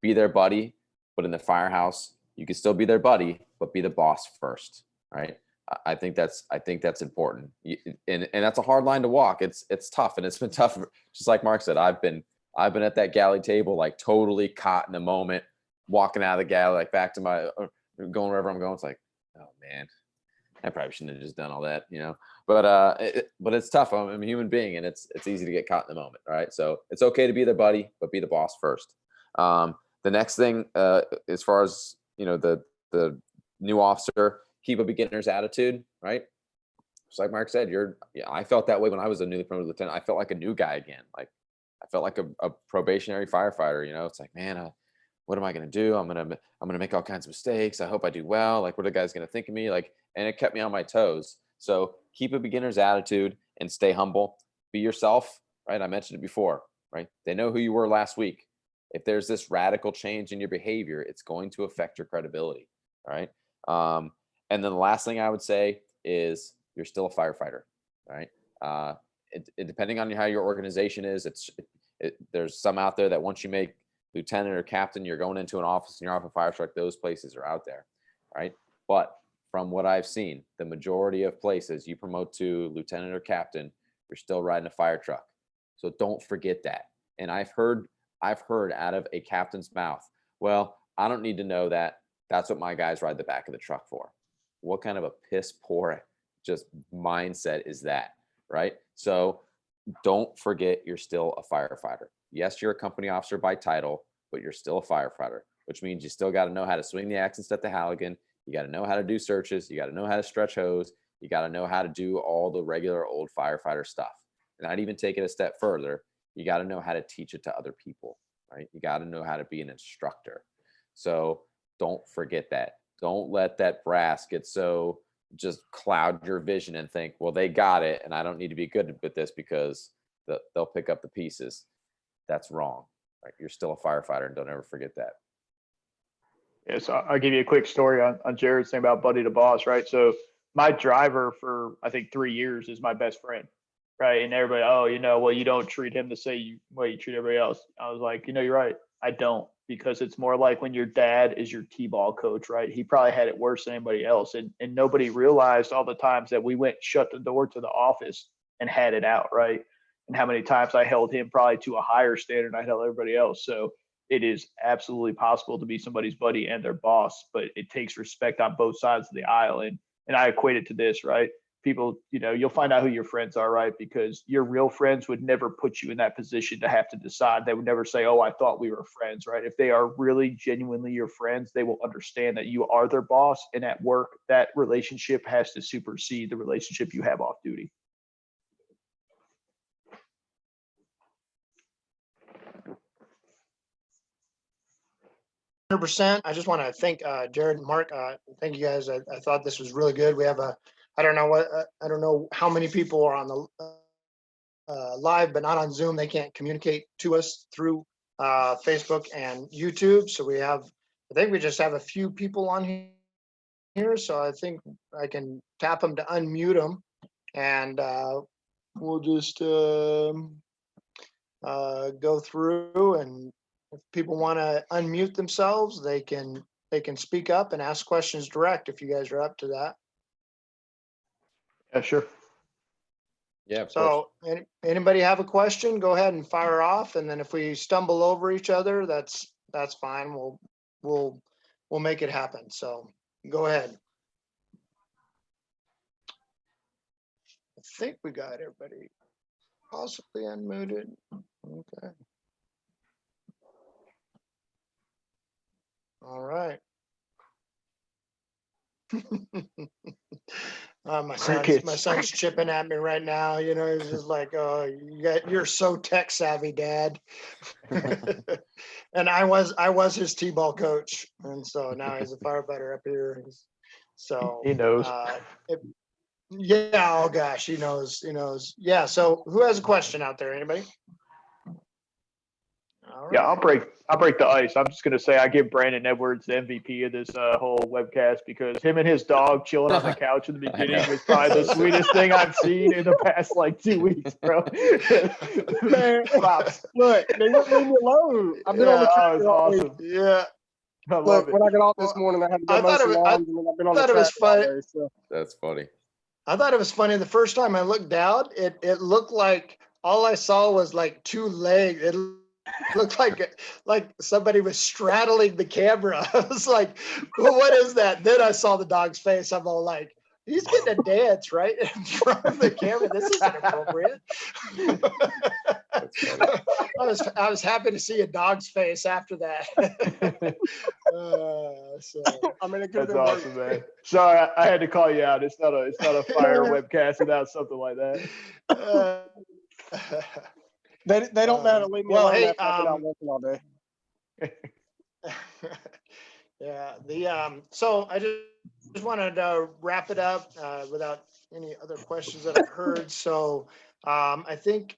be their buddy, but in the firehouse, you can still be their buddy, but be the boss first, right? I think that's important, and that's a hard line to walk. It's tough, and it's been tough. Just like Mark said, I've been at that galley table, like totally caught in the moment, walking out of the galley, like back to my going wherever I'm going. It's like, oh man, I probably shouldn't have just done all that, But it's tough. I'm a human being, and it's easy to get caught in the moment, right? So it's okay to be their buddy, but be the boss first. The next thing, as far as the new officer, keep a beginner's attitude, right? Just like Mark said, I felt that way when I was a newly promoted lieutenant. I felt like a new guy again. Like I felt like a probationary firefighter. It's like, man, what am I going to do? I'm going to make all kinds of mistakes. I hope I do well. Like, what are the guys going to think of me? Like, and it kept me on my toes. So keep a beginner's attitude and stay humble. Be yourself, right? I mentioned it before, right? They know who you were last week. If there's this radical change in your behavior, it's going to affect your credibility. All right. And then the last thing I would say is you're still a firefighter. All right. Depending on how your organization is, there's some out there that once you make lieutenant or captain, you're going into an office and you're off a fire truck. Those places are out there. Right. But from what I've seen, the majority of places you promote to lieutenant or captain, you're still riding a fire truck. So don't forget that. And I've heard out of a captain's mouth, well, I don't need to know that. That's what my guys ride the back of the truck for. What kind of a piss poor just mindset is that, right? So don't forget you're still a firefighter. Yes, you're a company officer by title, but you're still a firefighter, which means you still got to know how to swing the accents at the Halligan. You got to know how to do searches. You got to know how to stretch hose. You got to know how to do all the regular old firefighter stuff. And I'd even take it a step further. You got to know how to teach it to other people, right? You got to know how to be an instructor. So don't forget that. Don't let that brass get so just cloud your vision and think, well, they got it and I don't need to be good with this because they'll pick up the pieces. That's wrong, right? You're still a firefighter and don't ever forget that. Yeah, so I'll give you a quick story on Jared's thing about buddy to boss, right? So my driver for, I think, 3 years is my best friend, right? And everybody, well, you don't treat him the way you treat everybody else. I was like, you're right. I don't, because it's more like when your dad is your T-ball coach, right? He probably had it worse than anybody else. And nobody realized all the times that we went, shut the door to the office and had it out, right? And how many times I held him probably to a higher standard than I held everybody else. So it is absolutely possible to be somebody's buddy and their boss, but it takes respect on both sides of the aisle. And I equate it to this, right? People, you'll find out who your friends are, right? Because your real friends would never put you in that position to have to decide. They would never say, oh, I thought we were friends, right? If they are really genuinely your friends, they will understand that you are their boss. And at work, that relationship has to supersede the relationship you have off duty. I just want to thank Jared and Mark. Thank you guys. I thought this was really good. We have I don't know how many people are on the live, but not on Zoom. They can't communicate to us through Facebook and YouTube. So I think we just have a few people on here. So I think I can tap them to unmute them, and we'll just go through, and if people want to unmute themselves, they can speak up and ask questions direct if you guys are up to that. Yeah, sure. Yeah. So anybody have a question, go ahead and fire off. And then if we stumble over each other, that's fine. We'll make it happen. So go ahead. I think we got everybody possibly unmuted. Okay. All right. My son's chipping at me right now. He's just like, "Oh, you're so tech savvy, Dad." And I was his T-ball coach, and so now he's a firefighter up here. So he knows. Yeah. Oh gosh, he knows. Yeah. So who has a question out there? Anybody? All right. Yeah, I'll break the ice. I'm just gonna say I give Brandon Edwards the MVP of this whole webcast because him and his dog chilling on the couch in the beginning was probably the sweetest thing I've seen in the past 2 weeks, bro. Man, look, they wouldn't leave me alone. I've been on the track. That was awesome. Yeah. I love Look, it. when I got off this morning, I had to go mow some lawns, and then I've been on the track all day. So. That's funny. I thought it was funny. The first time I looked down, it looked like all I saw was like two legs. It looked like somebody was straddling the camera. I was like, well, what is that? Then I saw the dog's face. I'm all like, he's getting a dance right in front of the camera. This isn't appropriate. I was happy to see a dog's face after that. So I mean, it could have That's been worse. awesome, man. Sorry, I had to call you out. It's not a fire webcast without something like that. uh, They don't know how to leave me well, alone hey, after I've been out working all day. yeah, so I just wanted to wrap it up without any other questions that I've heard. So I think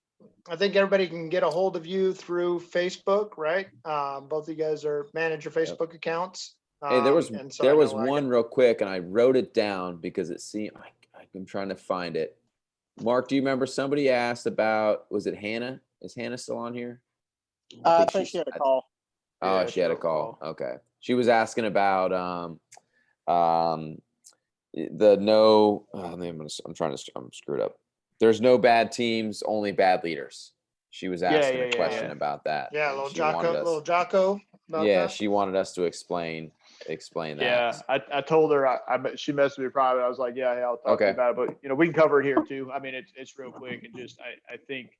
everybody can get a hold of you through Facebook, right? Both of you guys are manage your Facebook accounts. Hey, And so there I was know I one real quick, and I wrote it down because it seemed I'm trying to find it. Mark, do you remember somebody asked about, was it Hannah? Is Hannah still on here? I think she had a call. Oh, Yeah, she had a she'll call. call. Okay. She was asking about the no, I'm screwed up. There's no bad teams, only bad leaders. She was asking a question about that. Yeah, and little she wanted us- Jocko about yeah, that. she wanted us to explain that. Yeah, I told her, she messaged me private. I was like, yeah, I'll talk to you Okay. about it. But, we can cover it here too. I mean, it's real quick and just, I think,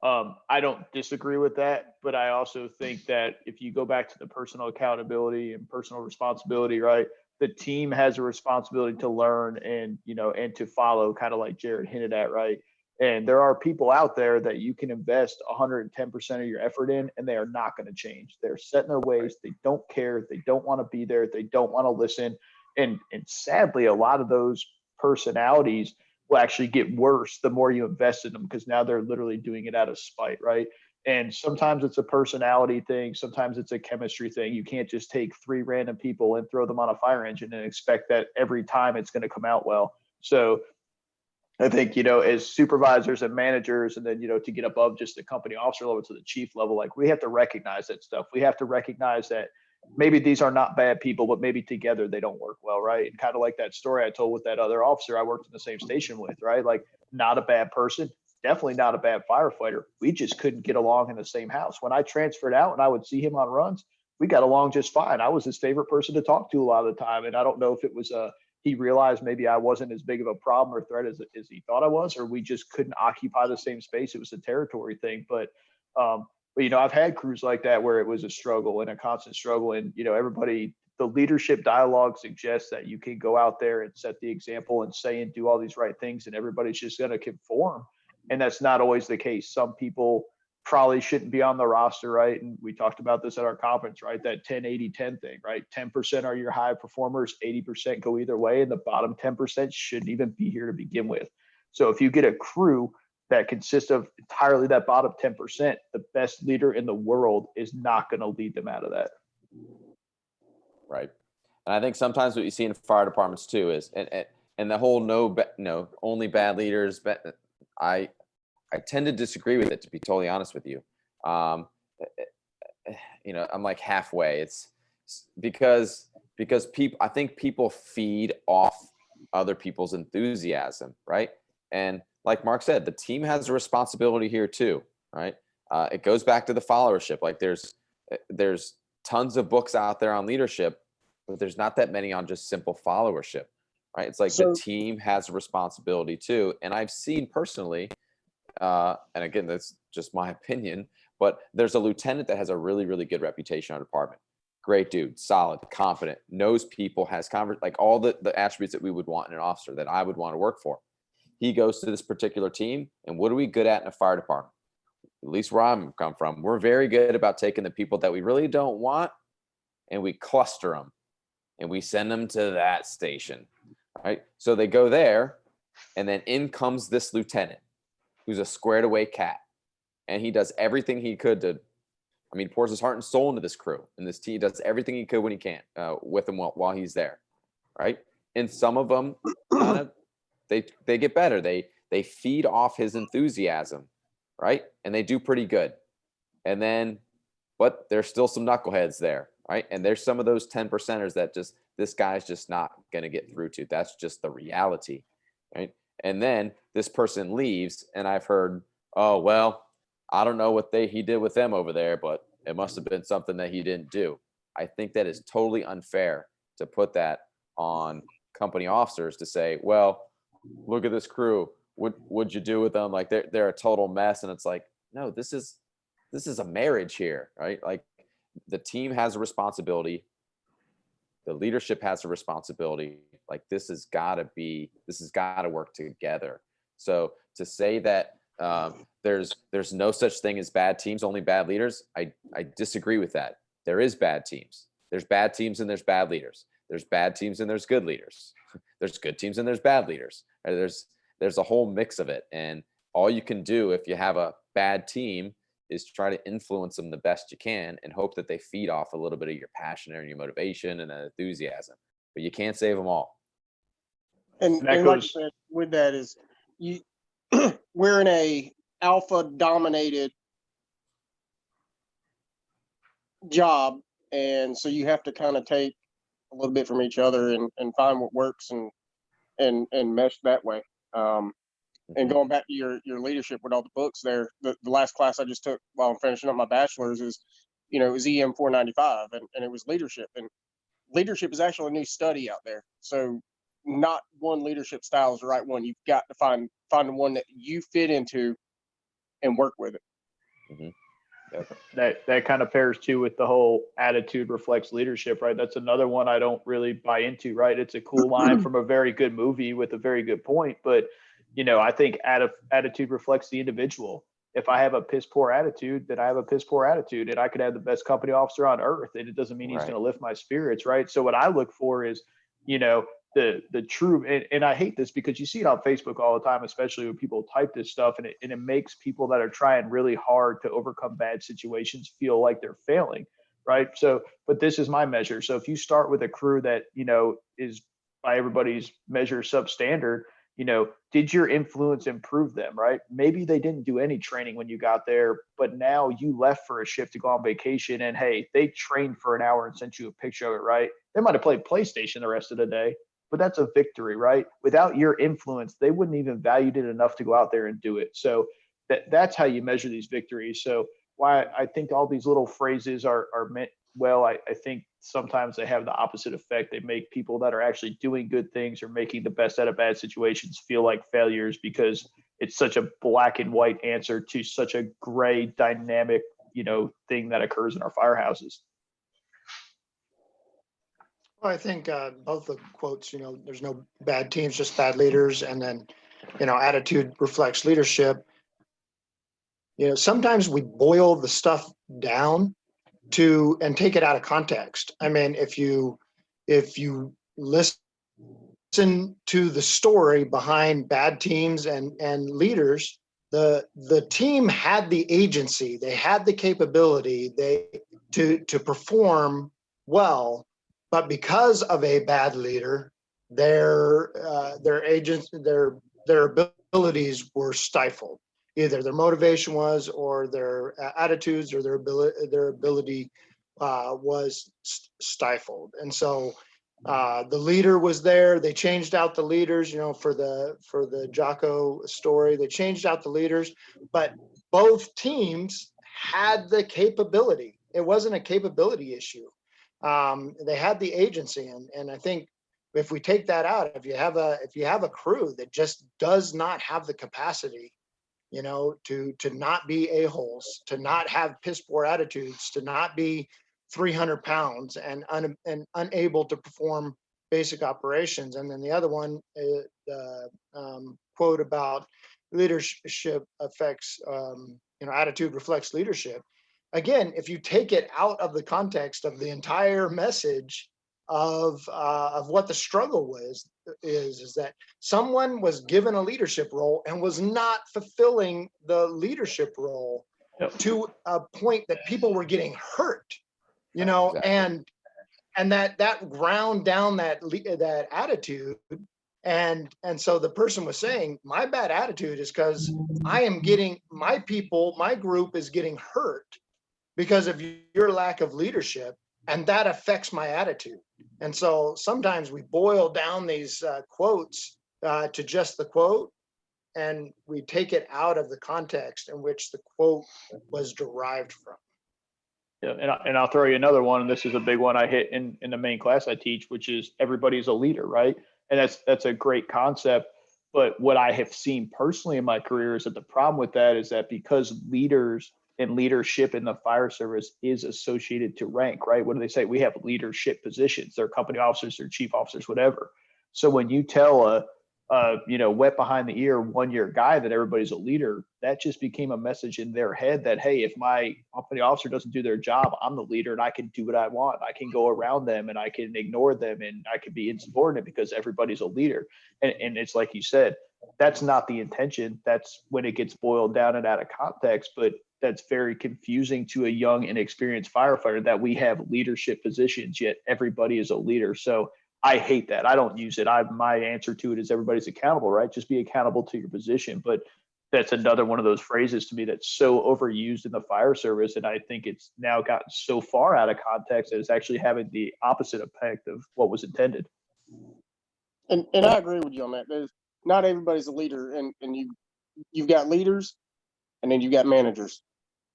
I don't disagree with that, but I also think that if you go back to the personal accountability and personal responsibility, right? The team has a responsibility to learn and, and to follow, kind of like Jared hinted at, right? And there are people out there that you can invest 110% of your effort in, and they are not going to change. They're set in their ways. They don't care. They don't want to be there. They don't want to listen. And sadly, a lot of those personalities will actually get worse the more you invest in them, because now they're literally doing it out of spite, right? And sometimes it's a personality thing. Sometimes it's a chemistry thing. You can't just take 3 random people and throw them on a fire engine and expect that every time it's going to come out well. So I think, as supervisors and managers, and then, to get above just the company officer level to the chief level, like, we have to recognize that stuff. We have to recognize that maybe these are not bad people, but maybe together they don't work well, right? And kind of like that story I told with that other officer I worked in the same station with, right? Like, not a bad person, definitely not a bad firefighter. We just couldn't get along in the same house. When I transferred out and I would see him on runs, we got along just fine. I was his favorite person to talk to a lot of the time. And I don't know if it was he realized maybe I wasn't as big of a problem or threat as he thought I was, or we just couldn't occupy the same space. It was a territory thing. But I've had crews like that where it was a struggle and a constant struggle. And, everybody, the leadership dialogue suggests that you can go out there and set the example and say and do all these right things, and everybody's just going to conform. And that's not always the case. Some people probably shouldn't be on the roster, right? And we talked about this at our conference, right? That 10-80-10 thing, right? 10% are your high performers, 80% go either way, and the bottom 10% shouldn't even be here to begin with. So if you get a crew that consists of entirely that bottom 10%, the best leader in the world is not going to lead them out of that. Right. And I think sometimes what you see in fire departments too is, and the whole only bad leaders, but I tend to disagree with it, to be totally honest with you. I'm like halfway. It's because I think people feed off other people's enthusiasm, right? And like Mark said, the team has a responsibility here too, right? It goes back to the followership. Like there's tons of books out there on leadership, but there's not that many on just simple followership, right? It's like the team has a responsibility too. And I've seen personally, and again, that's just my opinion, but there's a lieutenant that has a really, really good reputation in our department. Great dude, solid, confident, knows people, has like all the attributes that we would want in an officer, that I would want to work for. He goes to this particular team, and what are we good at in a fire department? At least where I'm come from, we're very good about taking the people that we really don't want, and we cluster them, and we send them to that station, right? So they go there, and then in comes this lieutenant, who's a squared away cat. And he does everything he could to, pours his heart and soul into this crew. And this team does everything he could when he can with them while he's there, right? And some of them, they get better. They feed off his enthusiasm, right? And they do pretty good. And then, but there's still some knuckleheads there, right? And there's some of those 10%ers that just, this guy's just not going to get through to. That's just the reality, right? And then this person leaves, and I've heard, oh, well, I don't know what he did with them over there, but it must have been something that he didn't do. I think that is totally unfair to put that on company officers to say, well, look at this crew. What'd you do with them? Like they're a total mess. And it's like, no, this is this is a marriage here, right? Like the team has a responsibility. The leadership has a responsibility. Like this has got to work together. So to say that there's no such thing as bad teams, only bad leaders, I disagree with that. There is bad teams. There's bad teams and there's bad leaders. There's bad teams and there's good leaders. There's good teams and there's bad leaders. There's a whole mix of it. And all you can do if you have a bad team is try to influence them the best you can and hope that they feed off a little bit of your passion and your motivation and enthusiasm. But you can't save them all. And like I said, with that is we're in a alpha dominated job, and so you have to kind of take a little bit from each other and find what works and mesh that way. And going back to your leadership with all the books there, the last class I just took while I'm finishing up my bachelor's is, it was EM 495 and it was leadership. And leadership is actually a new study out there. So not one leadership style is the right one. You've got to find the one that you fit into and work with it. That kind of pairs too with the whole attitude reflects leadership, right? That's another one I don't really buy into, right? It's a cool line from a very good movie with a very good point, but I think attitude reflects the individual. If I have a piss poor attitude, then I have a piss poor attitude, and I could have the best company officer on earth, and it doesn't mean he's going to lift my spirits, right? So what I look for is, the true, and I hate this because you see it on Facebook all the time, especially when people type this stuff, and it makes people that are trying really hard to overcome bad situations feel like they're failing, right? So, but this is my measure. So if you start with a crew that, is by everybody's measure substandard, did your influence improve them, right? Maybe they didn't do any training when you got there, but now you left for a shift to go on vacation and hey, they trained for an hour and sent you a picture of it, right? They might have played PlayStation the rest of the day, but that's a victory, right? Without your influence, they wouldn't even valued it enough to go out there and do it. So that's how you measure these victories. So why I think all these little phrases are meant well, I think sometimes they have the opposite effect. They make people that are actually doing good things or making the best out of bad situations feel like failures because it's such a black and white answer to such a gray dynamic, thing that occurs in our firehouses. Well, I think both the quotes, there's no bad teams, just bad leaders. And then, attitude reflects leadership. Sometimes we boil the stuff down and take it out of context. I mean, if you listen to the story behind bad teams and leaders, the team had the agency, they had the capability to perform well, but because of a bad leader, their abilities were stifled. Either their motivation was, or their attitudes, or their ability was stifled. And so the leader was there. They changed out the leaders, for the Jocko story. They changed out the leaders, but both teams had the capability. It wasn't a capability issue. They had the agency, and I think if we take that out, if you have a crew that just does not have the capacity, to not be a-holes, to not have piss poor attitudes, to not be 300 pounds and unable to perform basic operations. And then the other one, the quote about leadership affects, attitude reflects leadership. Again, if you take it out of the context of the entire message of what the struggle is that someone was given a leadership role and was not fulfilling the leadership role to a point that people were getting hurt, exactly. and that ground down that attitude. And so the person was saying, my bad attitude is because I am getting my group is getting hurt because of your lack of leadership, and that affects my attitude. And so sometimes we boil down these quotes to just the quote, and we take it out of the context in which the quote was derived from. Yeah, and I'll throw you another one, and this is a big one I hit in the main class I teach, which is everybody's a leader, right? And that's a great concept. But what I have seen personally in my career is that the problem with that is that because leaders and leadership in the fire service is associated to rank, right? What do they say? We have leadership positions. They're company officers, they're chief officers, whatever. So when you tell a wet behind the ear 1-year guy that everybody's a leader, that just became a message in their head that, hey, if my company officer doesn't do their job, I'm the leader and I can do what I want. I can go around them and I can ignore them and I can be insubordinate because everybody's a leader. And it's like you said, that's not the intention. That's when it gets boiled down and out of context, but that's very confusing to a young, inexperienced firefighter that we have leadership positions, yet everybody is a leader. So I hate that. I don't use it. My answer to it is everybody's accountable, right? Just be accountable to your position. But that's another one of those phrases to me that's so overused in the fire service. And I think it's now gotten so far out of context that it's actually having the opposite effect of what was intended. And I agree with you on that. Not everybody's a leader, and you've got leaders and then you've got managers,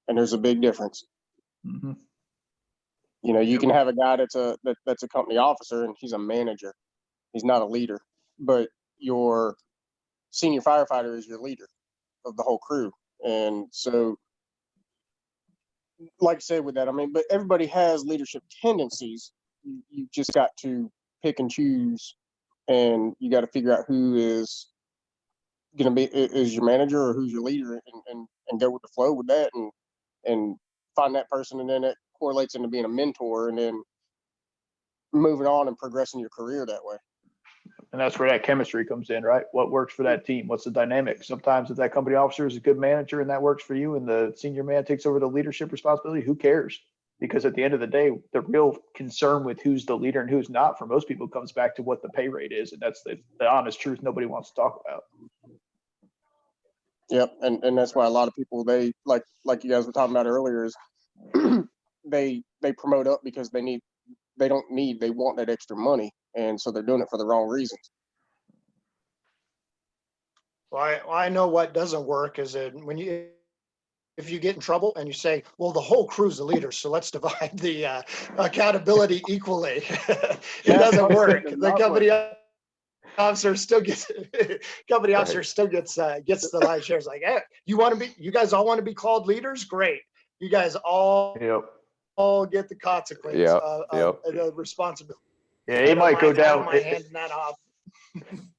and there's a big difference. Mm-hmm. You know, you can have a guy that's a company officer and he's a manager. He's not a leader, but your senior firefighter is your leader of the whole crew. And so, like I said with that, I mean, but everybody has leadership tendencies. You just got to pick and choose, and you got to figure out who is going to be is your manager or who's your leader, and go with the flow with that, and find that person, and then it correlates into being a mentor, and then moving on and progressing your career that way. And that's where that chemistry comes in, right? What works for that team? What's the dynamic? Sometimes if that company officer is a good manager and that works for you, and the senior man takes over the leadership responsibility, who cares? Because at the end of the day, the real concern with who's the leader and who's not for most people comes back to what the pay rate is. And that's the honest truth nobody wants to talk about. Yep. And that's why a lot of people, they like you guys were talking about earlier, is they promote up because they want that extra money. And so they're doing it for the wrong reasons. Well, I know what doesn't work is that if you get in trouble and you say, well, the whole crew's the leader, so let's divide the accountability equally. It doesn't work. The company officer still gets the lion's share. It's like, hey, you guys all want to be called leaders? Great. You guys all get the consequence of the responsibility. Yeah, it might go down. My handing that off.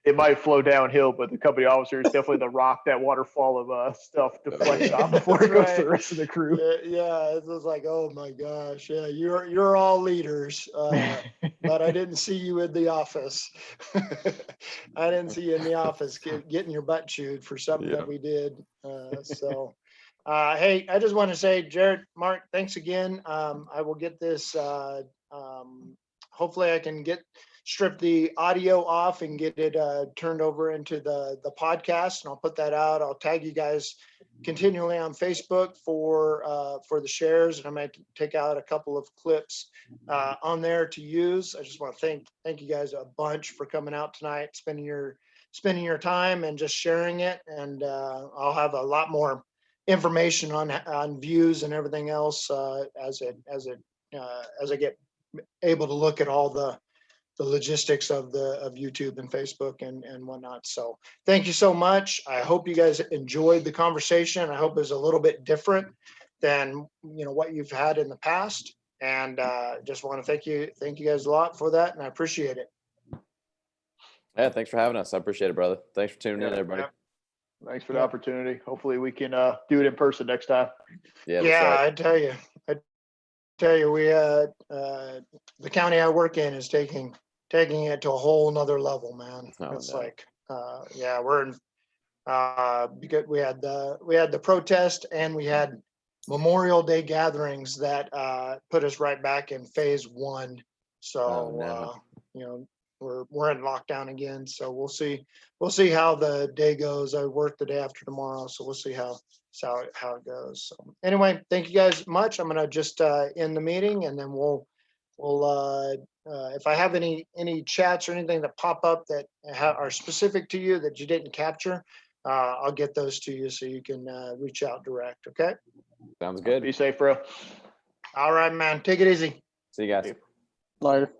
It might flow downhill, but the company officer is definitely the rock, that waterfall of stuff deflected on before it goes to the rest of the crew. Yeah, it was like, oh my gosh, yeah, you're all leaders, but I didn't see you in the office. I didn't see you in the office getting your butt chewed for something that we did. Hey, I just want to say, Jared, Mark, thanks again. I will get this. Hopefully, I can strip the audio off and get it turned over into the podcast, and I'll put that out. I'll tag you guys continually on Facebook for the shares, and I might take out a couple of clips on there to use. I just want to thank you guys a bunch for coming out tonight, spending your time and just sharing it. And I'll have a lot more information on views and everything else as I get able to look at all the logistics of YouTube and Facebook and whatnot. So thank you so much. I hope you guys enjoyed the conversation. I hope it was a little bit different than what you've had in the past. And just want to thank you guys a lot for that, and I appreciate it. Yeah, thanks for having us. I appreciate it, brother. Thanks for tuning in, everybody. Thanks for the opportunity. Hopefully we can do it in person next time. Yeah, right. I tell you, we the county I work in is taking it to a whole nother level, man. It's like we're in because we had the protest, and we had Memorial Day gatherings that put us right back in phase 1. So we're in lockdown again. So we'll see how the day goes. I work the day after tomorrow, so we'll see how it goes. So anyway, thank you guys much. I'm gonna just end the meeting, and then we'll if I have any chats or anything that pop up that are specific to you that you didn't capture, I'll get those to you so you can reach out direct. Okay. Sounds good. Be safe, bro. All right, man. Take it easy. See you guys. Later.